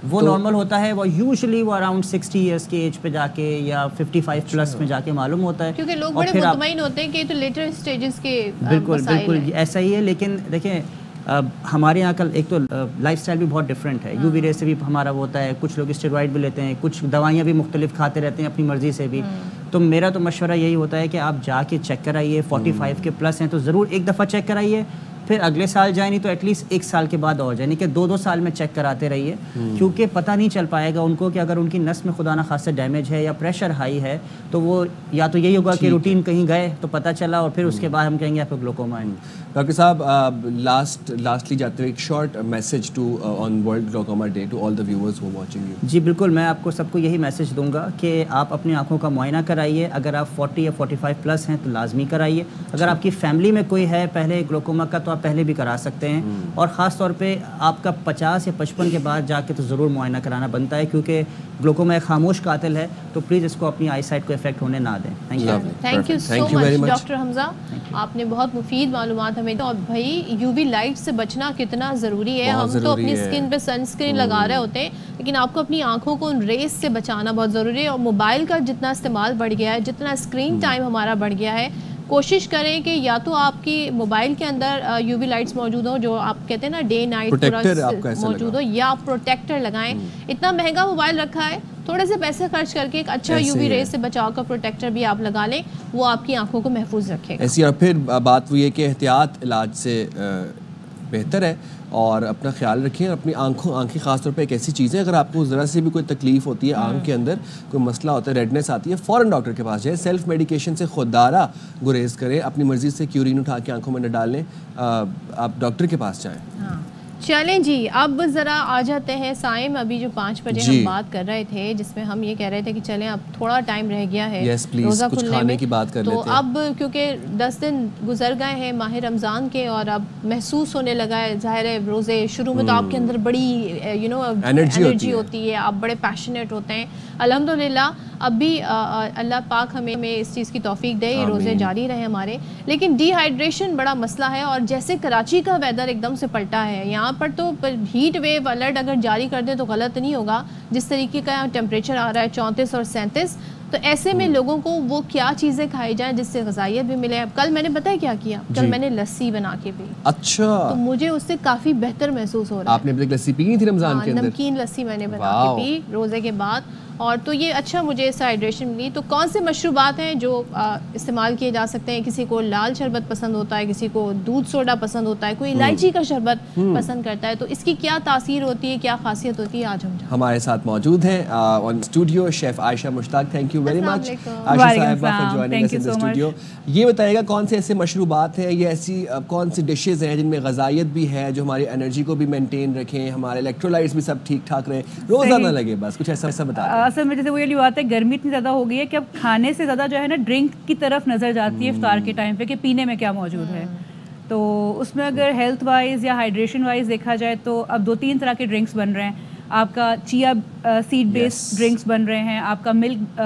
वो नॉर्मल होता है, वो यूजुअली वो अराउंड 60 इयर्स के एज पे जाके या 55 प्लस में जाके मालूम होता है, क्योंकि लोग बड़े मुतमईन होते हैं कि तो लेटर स्टेजेस के बिल्कुल ऐसा ही है। लेकिन देखें, हमारे यहाँ कल एक तो लाइफस्टाइल भी बहुत डिफरेंट है, यूवी रे से भी हमारा वो होता है, कुछ लोग स्टेरॉइड भी लेते हैं, कुछ दवाइयाँ भी मुख्तलिफ खाते रहते हैं अपनी मर्ज़ी से भी। तो मेरा तो मशवरा यही होता है कि आप जाके चेक कराइए, 45 के प्लस हैं तो ज़रूर एक दफ़ा चेक कराइए, फिर अगले साल जाए, नहीं तो एटलीस्ट 1 साल के बाद और जाए, नहीं कि 2-2 साल में चेक कराते रहिए, क्योंकि पता नहीं चल पाएगा उनको कि अगर उनकी नस में खुदा ना खासा डैमेज है या प्रेशर हाई है, तो वो या तो यही होगा कि रूटीन कहीं गए तो पता चला, और फिर उसके बाद हम कहेंगे आपको ग्लूकोमा है। डॉक्टर साहब, लास्टली जाते हुए एक short message to on world glaucoma day to all the viewers who are watching you. जी बिल्कुल, मैं आपको सबको यही मैसेज दूंगा कि आप अपनी आंखों का मुआयना कराइए। अगर आप 40 या 45 प्लस हैं तो लाजमी कराइए। अगर आपकी फैमिली में कोई है पहले ग्लूकोमा का तो आप पहले भी करा सकते हैं, और ख़ास तौर पे आपका 50 या 55 के बाद जाके तो ज़रूर मुआयना कराना बनता है, क्योंकि ग्लूकोमा एक खामोश कातिल है, तो प्लीज़ इसको अपनी आई साइट को इफेक्ट होने ना दें। Thank you so much doctor Hamza, आपने बहुत मुफीद मालूमात हमें। तो भाई यूवी लाइट से बचना कितना ज़रूरी है। हम तो अपनी स्किन पे सनस्क्रीन लगा रहे होते हैं, लेकिन आपको अपनी आंखों को उन रेस से बचाना बहुत ज़रूरी है। और मोबाइल का जितना इस्तेमाल बढ़ गया है, जितना स्क्रीन टाइम हमारा बढ़ गया है, कोशिश करें कि या तो आपकी मोबाइल के अंदर यूवी लाइट्स मौजूद हो, जो आप कहते हैं ना डे नाइट पूरा मौजूद हो, या आप प्रोटेक्टर लगाएं। इतना महंगा मोबाइल रखा है, थोड़े से पैसे खर्च करके एक अच्छा यूवी रेस से बचाव का प्रोटेक्टर भी आप लगा लें, वो आपकी आंखों को महफूज रखेगा। ऐसी और फिर बात वो ये कि एहतियात इलाज से बेहतर है, اور اپنا خیال رکھیں. اور اپنی آنکھیں خاص طور پہ ایک ایسی چیز ہے, اگر آپ کو ذرا سی بھی کوئی تکلیف ہوتی ہے آنکھ کے اندر, کوئی مسئلہ ہوتا ہے, ریڈنس آتی ہے, فوراً ڈاکٹر کے پاس جائیں. سیلف میڈیکیشن سے خوددارہ گریز کریں, اپنی مرضی سے کیورین اٹھا کے آنکھوں میں نہ ڈالیں, آپ ڈاکٹر کے پاس جائیں. چلیں جی, اب ذرا آ جاتے ہیں سائم, ابھی جو 5 بجے ہم بات کر رہے تھے جس میں ہم یہ کہہ رہے تھے کہ چلیں اب تھوڑا ٹائم رہ گیا ہے روزہ کھلنے میں, تو اب کیونکہ 10 دن گزر گئے ہیں ماہ رمضان کے, اور اب محسوس ہونے لگا ہے, ظاہر ہے روزے شروع میں تو آپ کے اندر بڑی انرجی ہوتی ہے, آپ بڑے پیشنیٹ ہوتے ہیں. الحمدللہ اب بھی اللہ پاک ہمیں اس چیز کی توفیق دے, یہ روزے جاری رہے ہمارے. لیکن ڈی ہائیڈریشن بڑا مسئلہ ہے, اور جیسے کراچی کا ویدر ایک دم سے پلٹا ہے, یہاں پر تو ہیٹ ویو الرٹ اگر جاری کر دیں تو غلط نہیں ہوگا, جس طریقے کا یہاں ٹیمپریچر آ رہا ہے 34 اور 37, تو ایسے میں لوگوں کو وہ کیا چیزیں کھائی جائیں جس سے غذائیت بھی ملے. کل میں نے پتہ کیا کیا, کل میں نے لسی بنا کے پی. اچھا, تو مجھے اس سے کافی بہتر محسوس ہو رہا ہے. آپ نے ابھی تک لسی پی تھی رمضان کے اندر؟ نمکین لسی میں نے بنا کے پی روزے کے بعد, اور تو یہ اچھا مجھے اس سے ہائیڈریشن ملی. تو کون سے مشروبات ہیں جو استعمال کیے جا سکتے ہیں؟ کسی کو لال شربت پسند ہوتا ہے, کسی کو دودھ سوڈا پسند ہوتا ہے, کوئی الائچی کا شربت پسند کرتا ہے, تو اس کی کیا تاثیر ہوتی ہے, کیا خاصیت ہوتی ہے, آج ہم ہمارے ساتھ موجود ہیں on studio chef Ayesha Mushtaq. Thank you very much Ayesha صاحبہ for joining us in the studio. یہ بتائیے گا کون سے ایسے مشروبات ہیں یا ایسی کون سی ڈشز ہیں جن میں غذائیت بھی ہے, جو ہماری انرجی کو بھی مینٹین رکھیں, ہمارے الیکٹرولائٹس بھی سب ٹھیک ٹھاک رہے, روزہ نہ لگے, بس کچھ ایسا بتا دیں. اصل میں جیسے وہ یہ بات ہے, گرمی اتنی زیادہ ہو گئی ہے کہ اب کھانے سے زیادہ جو ہے نا ڈرنک کی طرف نظر جاتی ہے افطار کے ٹائم پہ, کہ پینے میں کیا موجود ہے. تو اس میں اگر ہیلتھ وائز یا ہائیڈریشن وائز دیکھا جائے تو اب 2-3 طرح کے ڈرنکس بن رہے ہیں. آپ کا چیا سیڈ بیسڈ ڈرنکس بن رہے ہیں, آپ کا ملک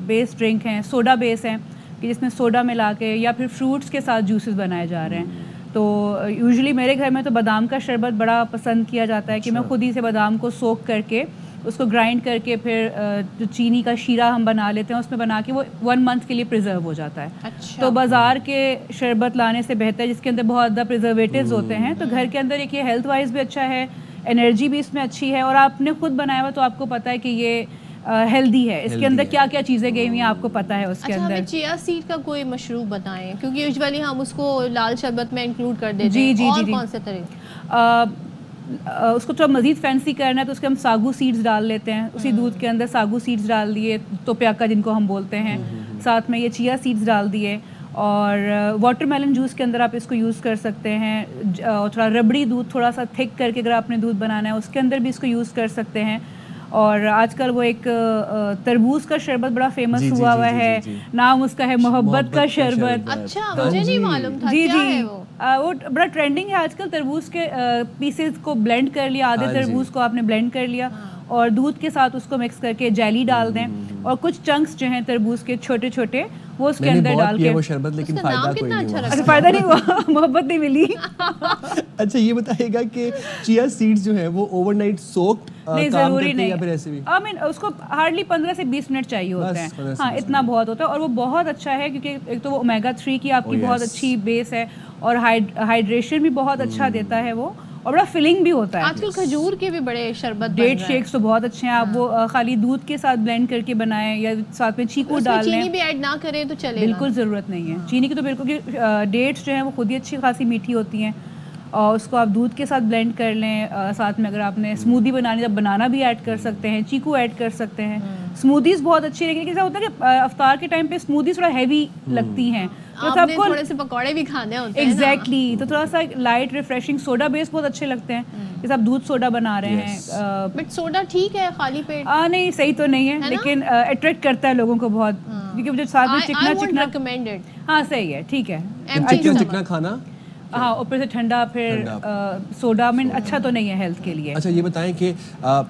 بیسڈ ڈرنک ہیں, سوڈا بیس ہیں کہ جس میں سوڈا ملا کے, یا پھر فروٹس کے ساتھ جوسز بنائے جا رہے ہیں. تو یوزلی میرے گھر میں تو بادام کا شربت بڑا پسند کیا جاتا ہے, کہ میں خود ہی سے بادام کو سوک کر کے اس کو گرائنڈ کر کے پھر جو چینی کا شیرہ ہم بنا لیتے ہیں اس میں بنا کے وہ 1 month کے لیے پریزرو ہو جاتا ہے. تو بازار کے شربت لانے سے بہتر ہے جس کے اندر بہت زیادہ پریزرویٹیوز ہوتے ہیں, تو گھر کے اندر ایک یہ ہیلتھ وائز بھی اچھا ہے, انرجی بھی اس میں اچھی ہے, اور آپ نے خود بنایا ہوا تو آپ کو پتہ ہے کہ یہ ہیلدی ہے. اس کے اندر کیا کیا چیزیں گئی ہوئی ہیں آپ کو پتہ ہے اس کے اندر. ہمیں چیا سیڈ کا کوئی مشروب بتائیں, کیونکہ یوزولی ہم اس کو لال شربت میں انکلوڈ کر دیتے ہیں. جی اور کون سے طریقے؟ اس کو تھوڑا مزید فینسی کرنا ہے تو اس کے ہم ساگو سیڈز ڈال لیتے ہیں, اسی دودھ کے اندر ساگو سیڈز ڈال دیے, تو پیاکا جن کو ہم بولتے ہیں, ساتھ میں یہ چیا سیڈز ڈال دیے, اور واٹر میلن جوس کے اندر آپ اس کو یوز کر سکتے ہیں, اور تھوڑا ربڑی دودھ تھوڑا سا تھک کر کے اگر آپ نے دودھ بنانا ہے اس کے اندر بھی اس کو یوز کر سکتے ہیں. اور آج کل وہ ایک تربوز کا شربت بڑا فیمس ہوا ہوا ہے, نام اس کا ہے محبت کا شربت. اچھا, مجھے نہیں معلوم تھا. جی جی, وہ بڑا ٹرینڈنگ ہے آج کل. تربوز کے پیسز کو بلینڈ کر لیا, آدھے تربوز کو آپ نے بلینڈ کر لیا, اور دودھ کے ساتھ اس کو مکس کر کے جیلی ڈال دیں, اور کچھ چنکس جو ہیں تربوز کے چھوٹے چھوٹے وہ اس کے اندر ڈال کے. وہ شربت لیکن فائدہ کوئی نہیں ہوا. فائدہ نہیں ہوا, محبت نہیں ملی. اچھا یہ بتائیے گا کہ چیا سیڈز جو ہیں وہ اوور نائٹ سوکڈ نہیں, ضروری نہیں, یا پھر ایسے بھی آئی مین اس کو ہارڈلی 15 سے 20 منٹ چاہیے ہوتا ہے. ہاں اتنا بہت ہوتا ہے, اور وہ بہت اچھا ہے کیونکہ ایک تو وہ اومیگا 3 کی آپ کی بہت اچھی بیس ہے, اور ہائیڈریشن بھی بہت اچھا دیتا ہے وہ, اور بڑا فلنگ بھی ہوتا ہے. آج کل کھجور کے بھی بڑے شربت, ڈیٹ شیکس تو بہت اچھے ہیں. آپ وہ خالی دودھ کے ساتھ بلینڈ کر کے بنائیں, یا ساتھ میں چیکو ڈال لیں. چینی بھی ایڈ نہ کریں تو چلے, بالکل ضرورت نہیں ہے چینی کی. تو بالکل ڈیٹس جو ہیں وہ خود ہی اچھی خاصی میٹھی ہوتی ہیں, اور اس کو آپ دودھ کے ساتھ بلینڈ کر لیں. ساتھ میں اگر آپ نے اسمودی بنانی ہے تو بنانا بھی ایڈ کر سکتے ہیں, چیکو ایڈ کر سکتے ہیں. اسمودیز بہت اچھی ہے, لیکن کیسا ہوتا ہے کہ افطار کے ٹائم پہ اسمودیز تھوڑا ہیوی لگتی ہیں, تو سب کو تھوڑے سے پکوڑے بھی کھانے ہوتے ہیں. ایگزیکٹلی, تو تھوڑا سا لائٹ ریفریشنگ سوڈا بیس بہت اچھے لگتے ہیں. جیسے آپ دودھ سوڈا بنا رہے ہیں, بٹ سوڈا ٹھیک ہے خالی پیٹ, نہیں صحیح تو نہیں ہے, لیکن اٹریکٹ کرتا ہے لوگوں کو بہت, کیونکہ جو ساتھ میں چکنا ریکمینڈڈ. ہاں صحیح ہے, ٹھیک ہے. چکنا کھانا, ہاں اوپر سے ٹھنڈا, پھر سوڈا میں اچھا تو نہیں ہے ہیلتھ کے لیے. اچھا یہ بتائیں کہ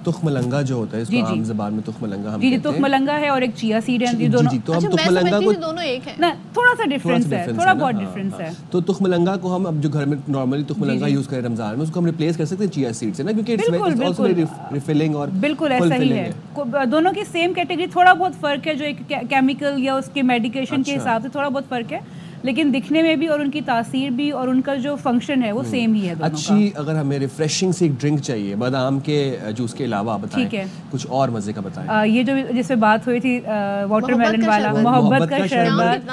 تخم ملنگا جو ہوتا ہے, اس کو عام زبان میں تخم ملنگا ہم کہتے ہیں. جی تخم ملنگا ہے, اور ایک چیا سیڈ ہے, دونوں. تو ہم تخم ملنگا کو دونوں ایک ہیں, تھوڑا سا ڈفرینس ہے, تھوڑا بہت ڈفرینس ہے. تو تخم ملنگا کو ہم اب جو گھر میں نارملی تخم ملنگا یوز کریں رمضان میں, اس کو ہم ریپلیس کر سکتے ہیں چیا سیڈ سے نا, کیونکہ ریفلنگ اور بالکل ایسا ہی ہے. دونوں کی سیم کیٹیگری, تھوڑا بہت فرق ہے, جو ایک کیمیکل یا اس کے میڈیکیشن کے حساب سے تھوڑا بہت فرق ہے, لیکن دکھنے میں بھی اور ان کی تاثیر بھی اور ان کا جو فنکشن ہے وہ سیم ہی ہے دونوں کا. اچھی اگر ہمیں ریفریشنگ سی ایک ڈرنک چاہیے بادام کے جوس کے علاوہ بتائیں, ٹھیک ہے, کچھ اور مزے کا بتائیں. یہ جو جس پہ بات ہوئی تھی واٹر میلن والا, محبت کا شربت,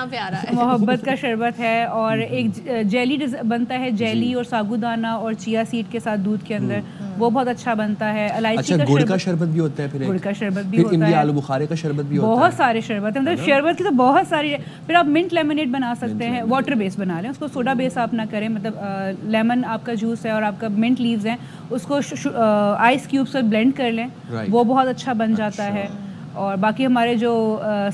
محبت کا شربت ہے, اور ایک جیلی بنتا ہے, جیلی اور ساگو دانہ اور چیا سیڈ کے ساتھ دودھ کے اندر, وہ بہت اچھا بنتا ہے. الائچی کا گڑ کا شربت بھی ہوتا ہے, پھر گڑ کا شربت بھی ہوتا ہے, آلو بخارے کا شربت بھی ہوتا ہے, بہت سارے شربت ہیں, مطلب شربت کی تو بہت ساری. پھر آپ منٹ لیمنیڈ بنا سکتے ہیں, واٹر بیس بنا لیں, اس کو سوڈا بیس آپ نہ کریں, مطلب لیمن آپ کا جوس ہے اور آپ کا منٹ لیوز ہیں, اس کو آئس کیوب سے بلینڈ کر لیں, وہ بہت اچھا بن جاتا ہے. اور باقی ہمارے جو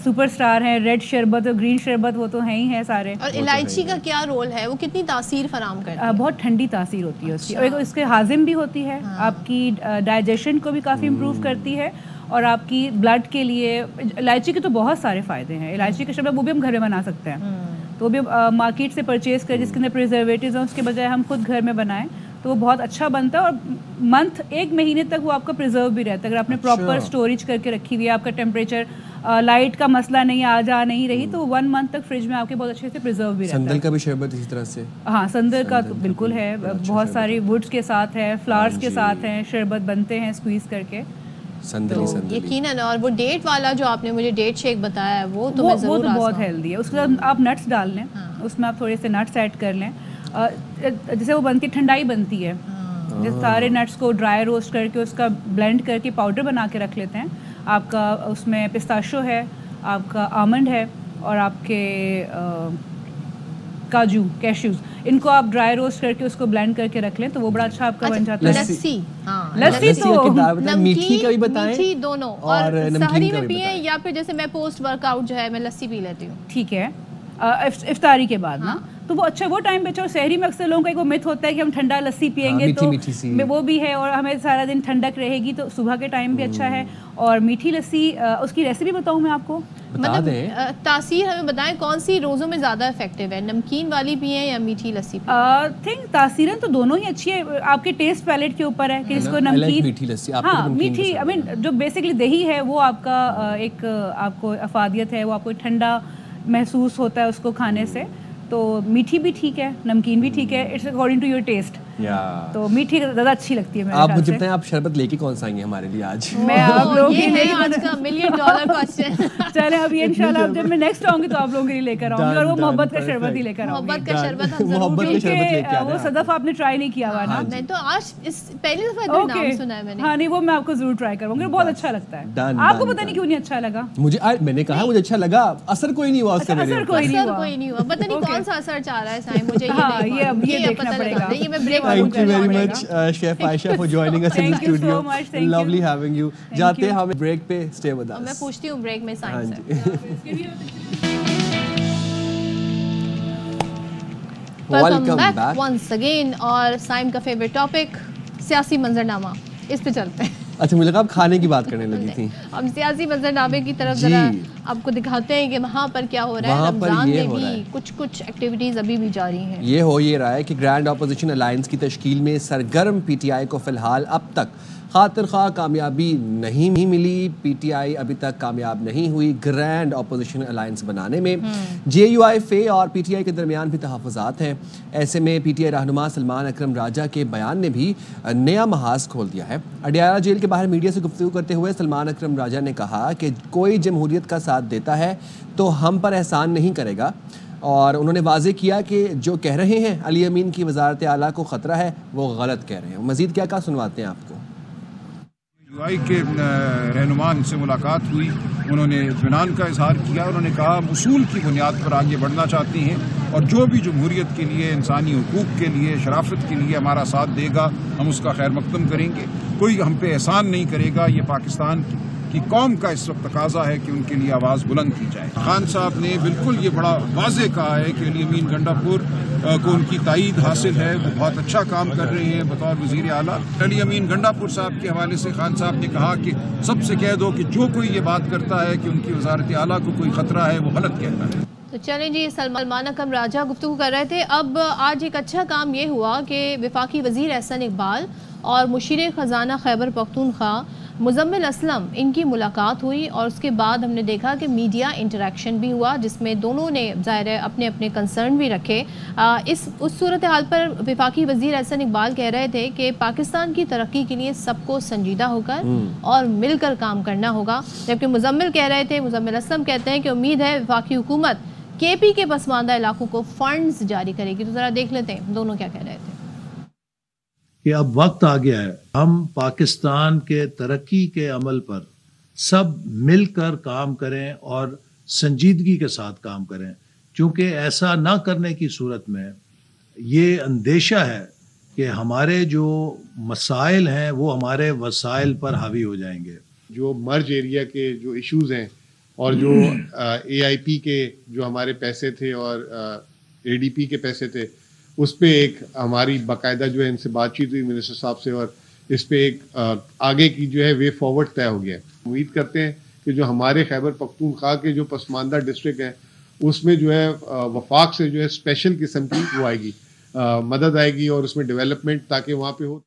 سپر سٹار ہیں, ریڈ شربت اور گرین شربت, وہ تو ہیں ہی ہیں سارے. اور الائچی کا کیا رول ہے, وہ کتنی تاثیر فراہم کرتی ہے؟ بہت ٹھنڈی تاثیر ہوتی ہے اس کی, اور اس کے ہاضم بھی ہوتی ہے, آپ کی ڈائجیشن کو بھی کافی امپروو کرتی ہے, اور آپ کی بلڈ کے لیے الائچی کے تو بہت سارے فائدے ہیں. الائچی کا شربت وہ بھی ہم گھر میں بنا سکتے ہیں, تو وہ بھی مارکیٹ سے پرچیز کریں جس کے اندر پریزرویٹیوز ہیں, اس کے بجائے ہم خود گھر میں بنائیں تو وہ بہت اچھا بنتا ہے, اور منتھ 1 مہینے تک وہ آپ کا پریزرو بھی رہتا ہے اگر آپ نے پراپر اسٹوریج کر کے رکھی ہوئی ہے. آپ کا ٹیمپریچر, لائٹ کا مسئلہ نہیں, آ جا نہیں رہی, تو 1 منتھ تک فریج میں آپ کے بہت اچھے سے پریزرو بھی رہتا ہے. سندل کا بھی شربت اسی طرح سے, ہاں سندل کا تو بالکل ہے, بہت ساری ووڈز کے ساتھ ہے, فلاورز کے ساتھ ہیں, شربت بنتے ہیں اسکویز کر کے. یقیناً. اور وہ ڈیٹ والا جو آپ نے مجھے ڈیٹ شیک بتایا ہے, وہ تو میں ضرور, وہ تو بہت ہیلدی ہے. اس کے ساتھ آپ نٹس ڈال لیں, اس میں آپ تھوڑے سے نٹس ایڈ کر لیں, جیسے وہ بنتی ٹھنڈائی بنتی ہے, جیسے سارے نٹس کو ڈرائی روسٹ کر کے اس کا بلینڈ کر کے پاؤڈر بنا کے رکھ لیتے ہیں. آپ کا اس میں پستاشو ہے, آپ کا آمنڈ ہے, اور آپ کے کاجو, کیشوز, ان کو آپ ڈرائی روسٹ کر کے اس کو بلینڈ کر کے رکھ لیں, تو وہ بڑا اچھا آپ کا بن جاتا ہے. لسی, لسی تو میٹھی کا بھی بتائیں, میٹھی دونوں, اور سحری میں پئیں, یا پھر جیسے میں پوسٹ ورک آؤٹ جو ہے میں لسی پی لیتی ہوں. ٹھیک ہے, افطاری کے بعد نا, تو وہ اچھا وہ ٹائم پہ اچھا. اور شہری میں اکثر لوگوں کا ایک وہ مت ہوتا ہے کہ ہم ٹھنڈا لسی پیئیں گے تو وہ بھی ہے, اور ہمیں سارا دن ٹھنڈک رہے گی, تو صبح کے ٹائم بھی اچھا ہے. اور میٹھی لسی, اس کی ریسیپی بتاؤں میں آپ کو, مطلب تاثیر ہمیں بتائیں کون سی روزوں میں زیادہ افیکٹو ہے, نمکین والی پئیں یا میٹھی لسی؟ تھنک تاثیریں تو دونوں ہی اچھی ہے, آپ کے ٹیسٹ پیلیٹ کے اوپر ہے کہ اس کو نمکین, ہاں میٹھی, آئی مین جو بیسکلی دہی ہے وہ آپ کا ایک آپ کو افادیت ہے, وہ آپ کو ٹھنڈا محسوس ہوتا ہے اس کو کھانے سے, تو میٹھی بھی ٹھیک ہے, نمکین بھی ٹھیک ہے, it's according to your taste. تو میٹھی زیادہ اچھی لگتی ہے. آپ مجھے بتائیں, آپ شربت لے کے کون سا آئیں گے ہمارے لیے آج؟ میں آپ لوگوں کے لیے آج کا $1 ملین کوسچن. چلیں ابھی انشاءاللہ جب میں نیکسٹ آؤں گی تو آپ لوگوں کے لیے لے کر آؤں گی, اور وہ محبت کا شربت ہی لے کر آؤں گی. محبت کا شربت ہم ضرور, کیونکہ وہ صدف آپ نے ٹرائی نہیں کیا ہوا نا. میں تو آج پہلی دفعہ نام سنا ہے میں نے. ہاں نہیں, وہ میں آپ کو ضرور ٹرائی کروں گی, بہت اچھا لگتا ہے. آپ کو پتہ نہیں کیوں نہیں اچھا لگا؟ مجھے, میں نے کہا مجھے اچھا لگا, اثر کوئی نہیں ہوا اس کا, اثر کوئی نہیں ہوا, پتہ نہیں کون سا اثر چاہ رہا ہے سائم, مجھے یہ دیکھنا پڑے گا. یہ میں break Thank you very much, Chef Aisha, for joining us in the studio. Lovely having you. جاتے ہیں ہم بریک پہ, stay with us. میں پوچھتی ہوں بریک میں سائم سے. Welcome back once again. اور سائم کا فیوریٹ ٹاپک سیاسی منظرنامہ, اس پہ چلتے ہیں. اچھا, مجھے لگا آپ کھانے کی بات کرنے لگی تھی. ہم سیاسی منظرنامے کی طرف ذرا آپ کو دکھاتے ہیں کہ وہاں پر کیا ہو رہا ہے. رمضان میں بھی کچھ ایکٹیویٹیز ابھی بھی جاری ہیں. یہ رہا ہے کہ گرینڈ اپوزیشن الائنس کی تشکیل میں سرگرم پی ٹی آئی کو فی الحال اب تک خاطر خواہ کامیابی نہیں ملی. پی ٹی آئی ابھی تک کامیاب نہیں ہوئی گرینڈ اپوزیشن الائنس بنانے میں. جے یو آئی فے اور پی ٹی آئی کے درمیان بھی تحفظات ہیں. ایسے میں پی ٹی آئی رہنما سلمان اکرم راجہ کے بیان نے بھی نیا محاذ کھول دیا ہے. اڈیالہ جیل کے باہر میڈیا سے گفتگو کرتے ہوئے سلمان اکرم راجہ نے کہا کہ کوئی جمہوریت کا ساتھ دیتا ہے تو ہم پر احسان نہیں کرے گا, اور انہوں نے واضح کیا کہ جو کہہ رہے ہیں علی امین کی وزارت اعلیٰ کو خطرہ ہے وہ غلط کہہ رہے ہیں. مزید کیا سنواتے ہیں آپ کو. آئی کے رہنما سے ملاقات ہوئی, انہوں نے اطمینان کا اظہار کیا. انہوں نے کہا ہم اصول کی بنیاد پر آگے بڑھنا چاہتے ہیں, اور جو بھی جمہوریت کے لیے, انسانی حقوق کے لیے, شرافت کے لیے ہمارا ساتھ دے گا ہم اس کا خیر مقدم کریں گے. کوئی ہم پہ احسان نہیں کرے گا. یہ پاکستان کی قوم کا اس وقت تقاضا ہے کہ ان کے لیے آواز بلند کی جائے. خان صاحب نے بالکل یہ بڑا واضح کہا ہے کہ علی امین گنڈا پور کو ان کی تائید حاصل ہے, وہ بہت اچھا کام کر رہے ہیں بطور وزیر اعلیٰ. علی امین گنڈا پور صاحب کے حوالے سے خان صاحب نے کہا کہ سب سے کہہ دو کہ جو کوئی یہ بات کرتا ہے کہ ان کی وزارت اعلیٰ کو کوئی خطرہ ہے وہ غلط کہتا ہے. تو چلیں جی, سلمان اکرم راجہ گفتگو کر رہے تھے. اب آج ایک اچھا کام یہ ہوا کہ وفاقی وزیر احسن اقبال اور مشیر خزانہ خیبر پختونخوا مزمل اسلم ان کی ملاقات ہوئی اور اس کے بعد ہم نے دیکھا کہ میڈیا انٹریکشن بھی ہوا جس میں دونوں نے ظاہر ہے اپنے اپنے کنسرن بھی رکھے. اس صورتحال پر وفاقی وزیر احسن اقبال کہہ رہے تھے کہ پاکستان کی ترقی کے لیے سب کو سنجیدہ ہو کر اور مل کر کام کرنا ہوگا, جبکہ مزمل کہہ رہے تھے, مزمل اسلم کہتے ہیں کہ امید ہے وفاقی حکومت کے پی کے پسماندہ علاقوں کو فنڈز جاری کرے گی. تو ذرا دیکھ لیتے ہیں دونوں کیا کہہ رہے تھے. کہ اب وقت آ گیا ہے ہم پاکستان کے ترقی کے عمل پر سب مل کر کام کریں اور سنجیدگی کے ساتھ کام کریں, کیونکہ ایسا نہ کرنے کی صورت میں یہ اندیشہ ہے کہ ہمارے جو مسائل ہیں وہ ہمارے وسائل پر حاوی ہو جائیں گے. جو مرج ایریا کے جو ایشوز ہیں اور جو اے آئی پی کے جو ہمارے پیسے تھے اور اے ڈی پی کے پیسے تھے, اس پہ ایک ہماری باقاعدہ جو ہے ان سے بات چیت ہوئی منسٹر صاحب سے, اور اس پہ ایک آگے کی جو ہے وے فارورڈ طے ہو گیا ہے. امید کرتے ہیں کہ جو ہمارے خیبر پختونخوا کے جو پسماندہ ڈسٹرکٹ ہیں اس میں جو ہے وفاق سے جو ہے اسپیشل قسم کی وہ آئے گی, مدد آئے گی اور اس میں ڈیولپمنٹ تاکہ وہاں پہ ہو.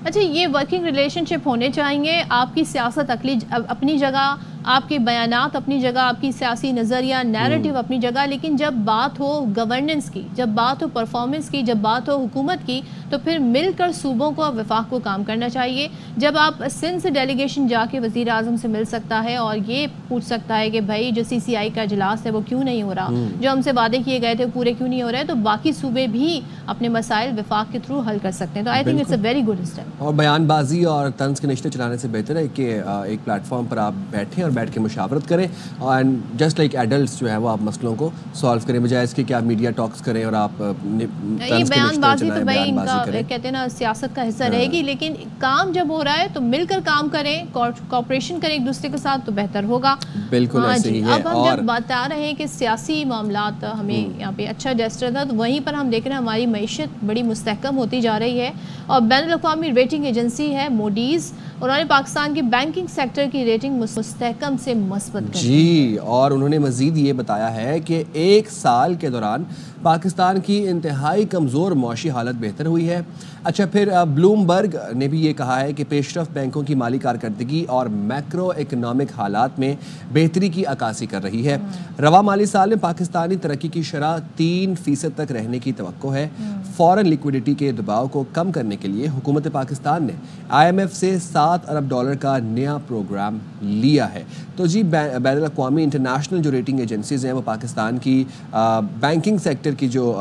اچھا, یہ ورکنگ ریلیشن شپ ہونے چاہیے. آپ کی سیاست اپنی جگہ, آپ کے بیانات اپنی جگہ, آپ کی سیاسی نظریہ نیریٹو اپنی جگہ, لیکن جب بات ہو گورننس کی, جب بات ہو پرفارمنس کی, جب بات ہو حکومت کی, تو پھر مل کر صوبوں کو وفاق کو کام کرنا چاہیے. جب آپ سندھ سے ڈیلیگیشن جا کے وزیر اعظم سے مل سکتا ہے اور یہ پوچھ سکتا ہے کہ بھائی جو سی سی آئی کا اجلاس ہے وہ کیوں نہیں ہو رہا, جو ہم سے وعدے کیے گئے تھے پورے کیوں نہیں ہو رہے, تو باقی صوبے بھی اپنے مسائل وفاق کے تھرو حل کر سکتے ہیں. تو I think it's a very good step. اور بیان بازی اور طنز کے نشتے چلانے سے بہتر ہے کہ ایک پلیٹ فارم پر آپ بیٹھیں اور بیٹھ کے مشاورت کریں اور جسٹ لائک ایڈلٹس جو ہے وہ آپ مسئلوں کو سالو کریں, بجائے اس کے کہ آپ میڈیا ٹاکس کریں اور آپ یہ بیان بازی تو بھائی ان کا کہتے ہیں نا سیاست کا حصہ رہے گی, لیکن کام جب ہو رہا ہے تو مل کر کام کریں, کوآپریشن کریں ایک دوسرے کے ساتھ تو بہتر ہوگا. بالکل ایسے ہی ہے. اب ہم جب بتا رہے ہیں کہ سیاسی معاملات ہمیں یہاں پہ اچھا جسٹر تھا, تو وہیں پر ہم دیکھ رہے ہیں ہماری معیشت بڑی مستحکم ہوتی جا رہی ہے. اور بین الاقوامی ریٹنگ ایجنسی ہے موڈیز, انہوں نے پاکستان کی بینکنگ سیکٹر کی ریٹنگ مستحکم سے مثبت کر جی, اور انہوں نے مزید یہ بتایا ہے کہ 1 سال کے دوران پاکستان کی انتہائی کمزور معاشی حالت بہتر ہوئی ہے. اچھا, پھر بلومبرگ نے بھی یہ کہا ہے کہ پیش رفت بینکوں کی مالی کارکردگی اور میکرو اکنامک حالات میں بہتری کی عکاسی کر رہی ہے. رواں مالی سال میں پاکستانی ترقی کی شرح 3% تک رہنے کی توقع ہے. فورن لیکوڈیٹی کے دباؤ کو کم کرنے کے لیے حکومت پاکستان نے IMF سے $7 ارب کا نیا پروگرام لیا ہے. تو جی, بین الاقوامی انٹرنیشنل جو ریٹنگ ایجنسیز ہیں وہ پاکستان کی بینکنگ سیکٹر کی جو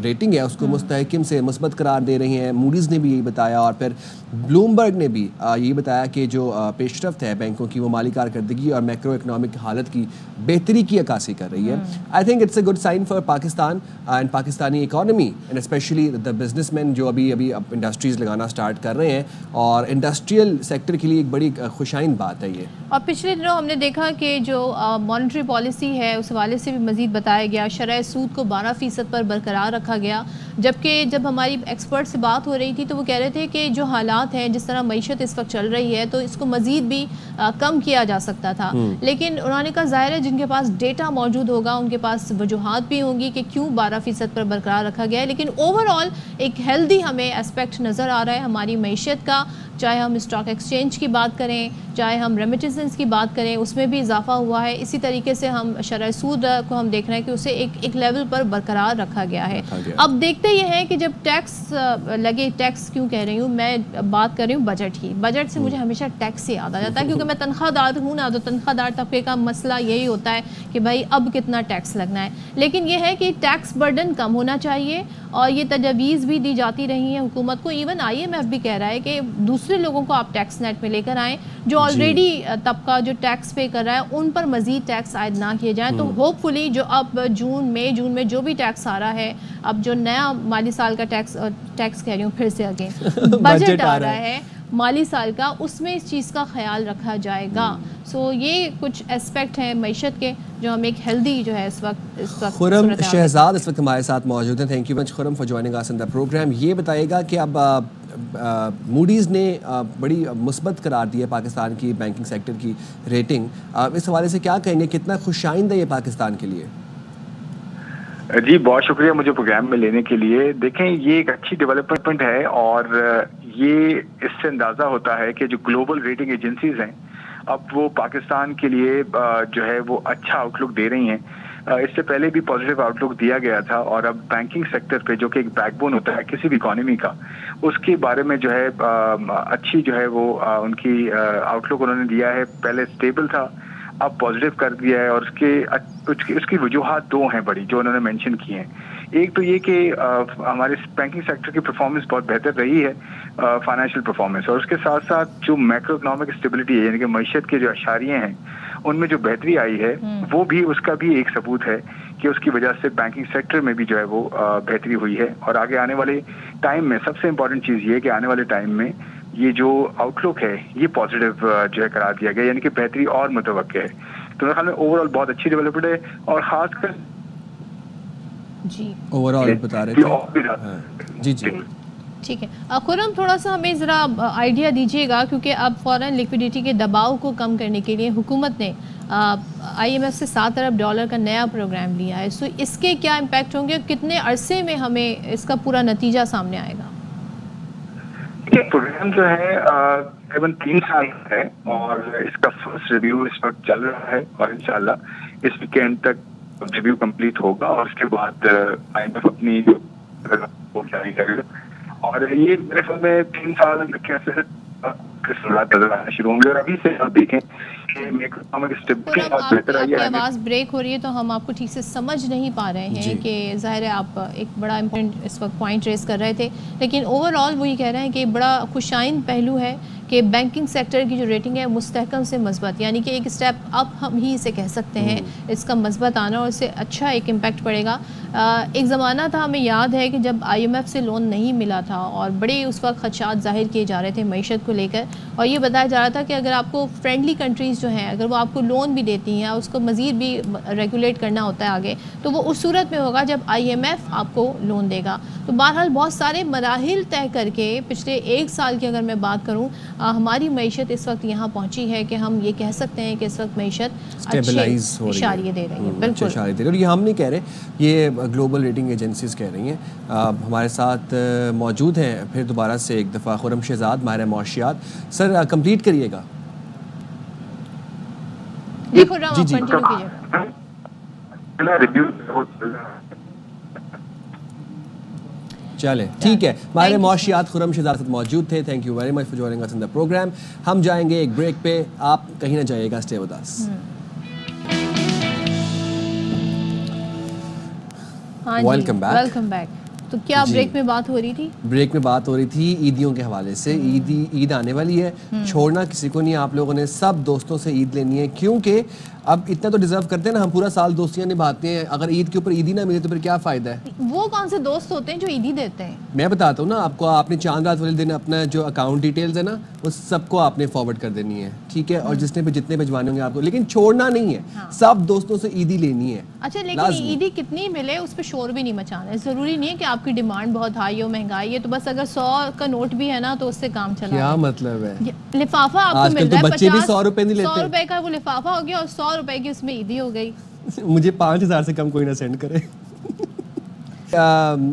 ریٹنگ ہے اس کو مستحکم سے مثبت قرار دے رہی ہیں. موڈیز نے بھی یہی بتایا, اور پھر بلومبرگ نے بھی یہی بتایا کہ جو پیش رفت ہے بینکوں کی وہ مالی کارکردگی اور میکرو اکنامک حالت کی بہتری کی عکاسی کر رہی ہے. I think it's a good sign for Pakistan and Pakistani economy and especially the businessman جو ابھی انڈسٹریز لگانا اسٹارٹ کر رہے ہیں, اور انڈسٹریل سیکٹر کے لیے ایک بڑی خوشائن بات ہے یہ. اور پچھلے دنوں ہم نے دیکھا کہ جو مانیٹری پالیسی ہے اس حوالے سے بھی مزید بتایا گیا, شرح سود کو 12% پر برقرار رکھا گیا, جبکہ جب ہماری ایکسپرٹ سے بات ہو رہی تھی تو وہ کہہ رہے تھے کہ جو حالات ہیں, جس طرح معیشت اس وقت چل رہی ہے, تو اس کو مزید بھی کم کیا جا سکتا تھا. لیکن انہوں نے کہا ظاہر ہے جن کے پاس ڈیٹا موجود ہوگا ان کے پاس وجوہات بھی ہوں گی کہ کیوں 12% پر برقرار رکھا گیا ہے, لیکن اوور آل ایک ہیلدی ہمیں اسپیکٹ نظر آ رہا ہے ہماری معیشت کا. چاہے ہم اسٹاک ایکسچینج کی بات کریں, چاہے ہم ریمیٹنسز کی بات کریں, اس میں بھی اضافہ ہوا ہے. اسی طریقے سے ہم شرح سود کو ہم دیکھ رہے ہیں کہ اسے ایک لیول پر برقرار رکھا گیا ہے. اب دیکھتے یہ ہیں کہ جب ٹیکس لگے, ٹیکس کیوں کہہ رہی ہوں میں, بات کر رہی ہوں بجٹ کی. بجٹ سے مجھے ہمیشہ ٹیکس سے یاد آ جاتا ہے کیونکہ میں تنخواہ دار ہوں نا, تو تنخواہ دار طبقے کا مسئلہ یہی ہوتا ہے کہ بھائی اب کتنا ٹیکس لگنا ہے. لیکن یہ ہے کہ ٹیکس برڈن کم ہونا چاہیے, اور یہ تجاویز بھی دی جاتی رہی ہیں حکومت کو. ایون IMF بھی کہہ رہا ہے کہ دوسرے لوگوں کو آپ ٹیکس نیٹ میں لے کر آئیں, جو آلریڈی طبقہ جو ٹیکس پے کر رہا ہے ان پر مزید ٹیکس عائد نہ کیے جائیں. تو ہوپ فلی جو اب جون میں جو بھی ٹیکس آ رہا ہے, اب جو نیا مالی سال کا ٹیکس کہہ رہی ہوں پھر سے اگین بجٹ آ رہا ہے مالی سال کا, اس میں اس چیز کا خیال رکھا جائے گا. سو یہ کچھ اسپیکٹ ہیں معیشت کے جو ہم ایک ہیلدی جو ہے اس وقت خرم شہزاد اس وقت ہمارے ساتھ موجود ہیں. Thank you much Khurram for joining us in the program. یہ بتائیے گا کہ اب موڈیز نے بڑی مثبت قرار دی ہے پاکستان کی بینکنگ سیکٹر کی ریٹنگ, اس حوالے سے کیا کہیں گے, کتنا خوش آئندہ یہ پاکستان کے لیے؟ جی بہت شکریہ مجھے پروگرام میں لینے کے لیے. دیکھیں یہ ایک اچھی ڈیولپمنٹ ہے, اور یہ اس سے اندازہ ہوتا ہے کہ جو گلوبل ریٹنگ ایجنسیز ہیں اب وہ پاکستان کے لیے جو ہے وہ اچھا آؤٹ لک دے رہی ہیں. اس سے پہلے بھی پازیٹیو آؤٹ لک دیا گیا تھا اور اب بینکنگ سیکٹر پہ جو کہ ایک بیک بون ہوتا ہے کسی بھی اکانومی کا, اس کے بارے میں جو ہے اچھی جو ہے وہ ان کی آؤٹ لک انہوں نے دیا ہے. پہلے اسٹیبل تھا, اب پازیٹیو کر دیا ہے اور اس کی وجوہات دو ہیں بڑی جو انہوں نے مینشن کی ہیں. ایک تو یہ کہ ہمارے بینکنگ سیکٹر کی پرفارمنس بہت بہتر رہی ہے, فائنینشیل پرفارمنس, اور اس کے ساتھ ساتھ جو میکرو اکنامک اسٹیبلٹی ہے یعنی کہ معیشت کے جو اشاریے ہیں ان میں جو بہتری آئی ہے وہ بھی اس کا بھی ایک ثبوت ہے کہ اس کی وجہ سے بینکنگ سیکٹر میں بھی جو ہے وہ بہتری ہوئی ہے. اور آگے آنے والے ٹائم میں سب سے امپورٹنٹ چیز یہ ہے کہ آنے والے ٹائم میں یہ جو آؤٹ لک ہے یہ پازیٹیو جو ہے قرار دیا گیا, یعنی کہ بہتری اور متوقع ہے. تو میرے خیال میں اوور آل بہت اچھی ڈیولپمنٹ ہے, اور خاص کر جی اوور آل بتا رہے تھے. جی جی ٹھیک ہے. خرم تھوڑا سا ہمیں ذرا آئیڈیا دیجیے گا, کیونکہ اب فوراً لیکوڈیٹی کے دباؤ کو کم کرنے کے لیے حکومت نے IMF سے $7 ارب کا نیا پروگرام لیا ہے. سو اس کے کیا امپیکٹ ہوں گے, کتنے عرصے میں ہمیں اس کا پورا نتیجہ سامنے آئے گا؟ یہ پروگرام جو ہے تقریباً 3 سال کا ہے اور اس کا فرسٹ ریویو اس وقت چل رہا ہے, اور انشاءاللہ اس ویکینڈ تک ریویو کمپلیٹ ہوگا اور اس کے بعد IMF اپنی وہ جاری کرے گا. اور یہ میرے خیال میں 3 سال کیسے نظر آنا شروع ہوں گے. اور ابھی سے آپ دیکھیں آپ کی آواز بریک ہو رہی ہے تو ہم آپ کو ٹھیک سے سمجھ نہیں پا رہے ہیں کہ ظاہر ہے آپ ایک بڑا امپورٹنٹ اس وقت پوائنٹ ریز کر رہے تھے, لیکن اوور آل وہی کہہ رہے ہیں کہ بڑا خوشائن پہلو ہے کہ بینکنگ سیکٹر کی جو ریٹنگ ہے مستحکم سے مثبت, یعنی کہ ایک اسٹیپ اپ ہم ہی اسے کہہ سکتے ہیں اس کا مثبت آنا, اور اس سے اچھا ایک امپیکٹ پڑے گا. ایک زمانہ تھا, ہمیں یاد ہے کہ جب IMF سے لون نہیں ملا تھا اور بڑے اس وقت خدشات ظاہر کیے جا رہے تھے معیشت کو لے کر, اور یہ بتایا جا رہا تھا کہ اگر آپ کو فرینڈلی کنٹریز جو ہیں اگر وہ آپ کو لون بھی دیتی ہیں, اس کو مزید بھی ریگولیٹ کرنا ہوتا ہے آگے, تو وہ اس صورت میں ہوگا جب IMF آپ کو لون دے گا. تو بہرحال بہت سارے مراحل طے کر کے پچھلے 1 سال کی اگر میں بات کروں, ہماری معیشت اس وقت یہاں پہنچی ہے کہ ہم یہ کہہ سکتے ہیں کہ اس وقت معیشت اچھے اشاریے دے رہی ہے. بالکل اشاریے دے رہی ہے, اور یہ ہم نہیں کہہ رہے, یہ گلوبل ریٹنگ ایجنسیز کہہ رہی ہیں. ہمارے ساتھ موجود ہیں پھر دوبارہ سے ایک دفعہ خرم شہزاد, ماہر معاشیات. سر کمپلیٹ کریے گا. جی جی چلے ٹھیک ہے. ماہر معاشیات خرم شہزاد موجود تھے. Thank you very much for joining us in the program. ہم جائیں گے ایک بریک پہ, آپ کہیں نہ جائیے گا, stay with us. Welcome back. تو کیا بریک میں بات ہو رہی تھی؟ بریک میں بات ہو رہی تھی عیدیوں کے حوالے سے. عید آنے والی ہے, چھوڑنا کسی کو نہیں. آپ لوگوں نے سب دوستوں سے عید لینی ہے, کیونکہ اب اتنا تو ڈیزرو کرتے ہیں نا, ہم پورا سال دوستیاں نبھاتے ہیں, اگر عید کے اوپر عیدی نہ ملے تو پھر کیا فائدہ ہے؟ وہ کون سے دوست ہوتے ہیں جو عیدی دیتے ہیں؟ میں بتاتا ہوں نا آپ کو. آپ نے چاند رات والے دن اپنا جو اکاؤنٹ ڈیٹیلز ہے نا وہ سب کو آپ نے فارورڈ کر دینی ہے, ٹھیک ہے, اور جس نے جتنے بھجوانے ہوں گے آپ کو, لیکن چھوڑنا نہیں ہے, سب دوستوں سے عیدی لینی ہے. اچھا, لیکن عیدی کتنی ملے اس پہ شور بھی نہیں مچانا ہے. ضروری نہیں ہے کہ آپ کی ڈیمانڈ بہت ہائی ہو, مہنگائی ہے, تو بس اگر 100 کا نوٹ بھی ہے نا تو اس سے کام چلا. کیا مطلب ہے؟ لفافہ آپ کو مل رہا ہے, بچے بھی 100 روپے نہیں لیتے, 100 روپے کا وہ لفافہ ہو گیا اور 100 روپے کی اس میں عیدی ہو گئی. مجھے 5000 سے کم کوئی نہ سینڈ کرے.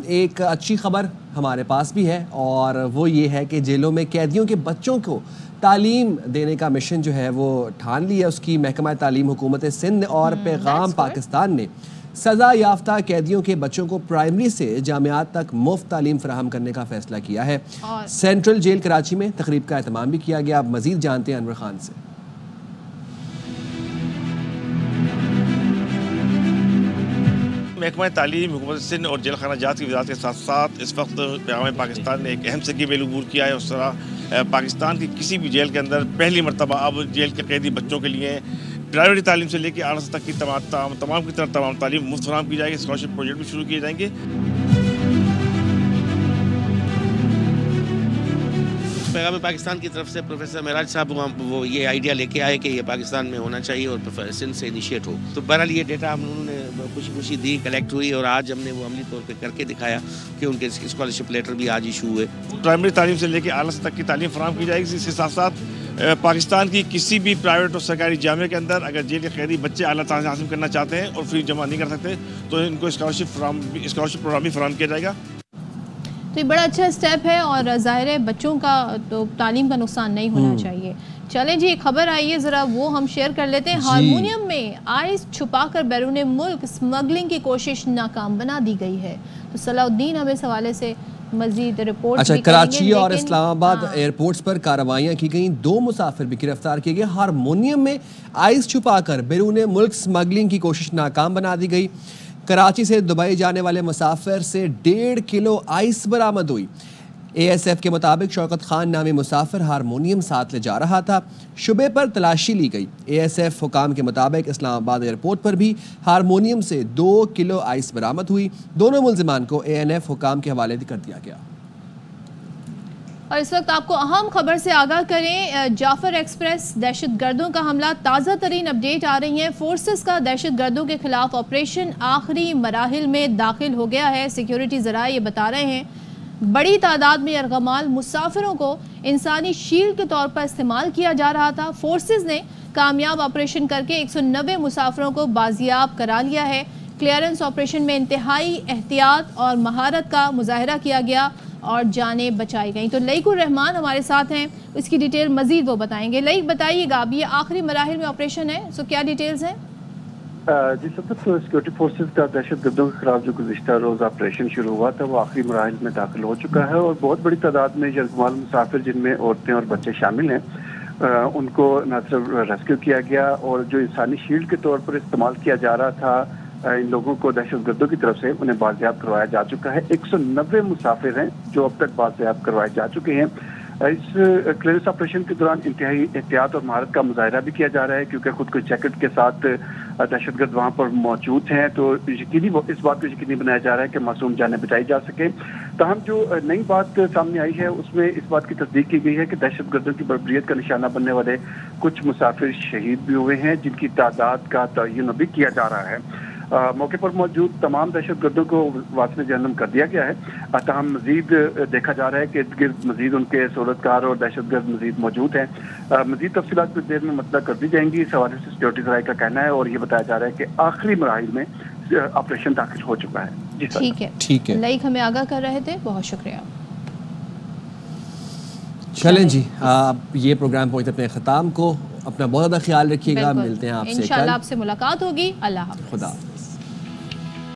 ایک اچھی خبر ہمارے پاس بھی ہے, اور وہ یہ ہے کہ جیلوں میں قیدیوں کے بچوں کو تعلیم دینے کا مشن جو ہے وہ ٹھان لیا اس کی محکمہ تعلیم حکومت سندھ اور پیغام پاکستان نے سزا یافتہ قیدیوں کے بچوں کو پرائمری سے جامعات تک مفت تعلیم فراہم کرنے کا فیصلہ کیا ہے. سینٹرل جیل کراچی میں تقریب کا اہتمام بھی کیا گیا. اب مزید جانتے ہیں انور خان سے. محکمہ تعلیم حکومت سندھ اور جیل خانہ جات کی وزارت کے ساتھ ساتھ اس وقت پیغام پاکستان نے ایک اہم سنگی بیل عبور کیا ہے. اس طرح پاکستان کی کسی بھی جیل کے اندر پہلی مرتبہ اب جیل کے قیدی بچوں کے لیے پرائیویٹ تعلیم سے لے کے اعلیٰ سطح کی تمام تعلیم مفت فراہم کی جائے گی. اسکالرشپ پروجیکٹ بھی شروع کیے جائیں گے. پیغام پاکستان کی طرف سے پروفیسر معراج صاحب وہ یہ آئیڈیا لے کے آئے کہ یہ پاکستان میں ہونا چاہیے اور سندھ سے انیشیٹ ہو. تو بہرحال یہ ڈیٹا انہوں نے خوشی دی, کلیکٹ ہوئی, اور آج ہم نے وہ عملی طور پہ کر کے دکھایا کہ ان کے اسکالرشپ لیٹر بھی آج ایشو ہوئے. پرائمری تعلیم سے لے کے اعلیٰ سطح کی تعلیم فراہم کی جائے گی. اس کے ساتھ ساتھ پاکستان کی کسی بھی پرائیویٹ اور سرکاری جامعے کے اندر اگر جیل کے قیدی بچے اعلیٰ تعلیم حاصل کرنا چاہتے ہیں اور فی جمع نہیں کر سکتے تو ان کو اسکالرشپ پروگرام بھی فراہم کیا جائے گا. تو یہ بڑا اچھا سٹیپ ہے اور ظاہر ہے بچوں کا تو تعلیم کا نقصان نہیں ہونا چاہیے. چلیں جی ایک خبر آئی ہے ذرا وہ ہم شیئر کر لیتے ہیں. ہارمونیم میں آئس چھپا کر بیرون ملک اسمگلنگ کی کوشش ناکام بنا دی گئی ہے. تو صلاح الدین ہمیں اس حوالے سے مزید رپورٹ. اچھا کراچی اور اسلام آباد ایئرپورٹس پر کارروائیاں کی گئیں, 2 مسافر بھی گرفتار کیے گئے. ہارمونیم میں آئس چھپا کر بیرون ملک اسمگلنگ کی کوشش ناکام بنا دی گئی. کراچی سے دبئی جانے والے مسافر سے 1.5 کلو آئس برآمد ہوئی. اے ایس ایف کے مطابق شوکت خان نامی مسافر ہارمونیم ساتھ لے جا رہا تھا. شبے پر تلاشی لی گئی. اے ایس ایف حکام کے مطابق اسلام آباد ایئرپورٹ پر بھی ہارمونیم سے 2 کلو آئس برآمد ہوئی. دونوں ملزمان کو اے این ایف حکام کے حوالے کر دیا گیا. اور اس وقت آپ کو اہم خبر سے آگاہ کریں, جعفر ایکسپریس دہشت گردوں کا حملہ. تازہ ترین اپڈیٹ آ رہی ہیں. فورسز کا دہشت گردوں کے خلاف آپریشن آخری مراحل میں داخل ہو گیا ہے. سیکیورٹی ذرائع یہ بتا رہے ہیں بڑی تعداد میں یرغمال مسافروں کو انسانی شیلڈ کے طور پر استعمال کیا جا رہا تھا. فورسز نے کامیاب آپریشن کر کے 190 مسافروں کو بازیاب کرا لیا ہے. کلیئرنس آپریشن میں انتہائی احتیاط اور مہارت کا مظاہرہ کیا گیا اور جانیں بچائی گئیں. تو لئیک الرحمان ہمارے ساتھ ہیں, اس کی ڈیٹیل مزید وہ بتائیں گے. لئیک بتائیے گا اب یہ آخری مراحل میں آپریشن ہے, سو کیا ڈیٹیلز ہیں؟ جی سب تو سیکورٹی فورسز کا دہشت گردوں کے خلاف جو گزشتہ روز آپریشن شروع ہوا تھا وہ آخری مراحل میں داخل ہو چکا ہے اور بہت بڑی تعداد میں یرغمال مسافر جن میں عورتیں اور بچے شامل ہیں ان کو نہ صرف ریسکیو کیا گیا اور جو انسانی شیلڈ کے طور پر استعمال کیا جا رہا تھا ان لوگوں کو دہشت گردوں کی طرف سے انہیں بازیاب کروایا جا چکا ہے. 190 مسافر ہیں جو اب تک بازیاب کروائے جا چکے ہیں. اس کلیئرنس آپریشن کے دوران انتہائی احتیاط اور مہارت کا مظاہرہ بھی کیا جا رہا ہے کیونکہ خود کو جیکٹ کے ساتھ دہشت گرد وہاں پر موجود ہیں, تو اس بات کو یقینی بنایا جا رہا ہے کہ معصوم جانیں بچائی جا سکیں. تاہم جو نئی بات سامنے آئی ہے اس میں اس بات کی تصدیق کی گئی ہے کہ دہشت گردوں کی بربریت کا نشانہ بننے والے کچھ مسافر شہید بھی ہوئے ہیں جن کی تعداد کا تعین ابھی کیا جا رہا ہے. موقع پر موجود تمام دہشت گردوں کو واصل جہنم کر دیا گیا ہے. تاہم مزید دیکھا جا رہا ہے کہ ارد گرد مزید ان کے صورتکار اور دہشت گرد مزید موجود ہیں. مزید تفصیلات کچھ دیر میں مطلع کر دی جائیں گی. اس حوالے سے سیکورٹی ذرائع کا کہنا ہے اور یہ بتایا جا رہا ہے کہ آخری مراحل میں آپریشن داخل ہو چکا ہے. جی سر ٹھیک ہے. لائک ہمیں آگاہ کر رہے تھے, بہت شکریہ. چلیں جی اب یہ پروگرام پہنچتے اپنے اختتام کو. اپنا بہت زیادہ خیال رکھیے گا. ملتے ہیں آپ سے, انشاءاللہ آپ سے ملاقات ہوگی. اللہ حافظ. خدا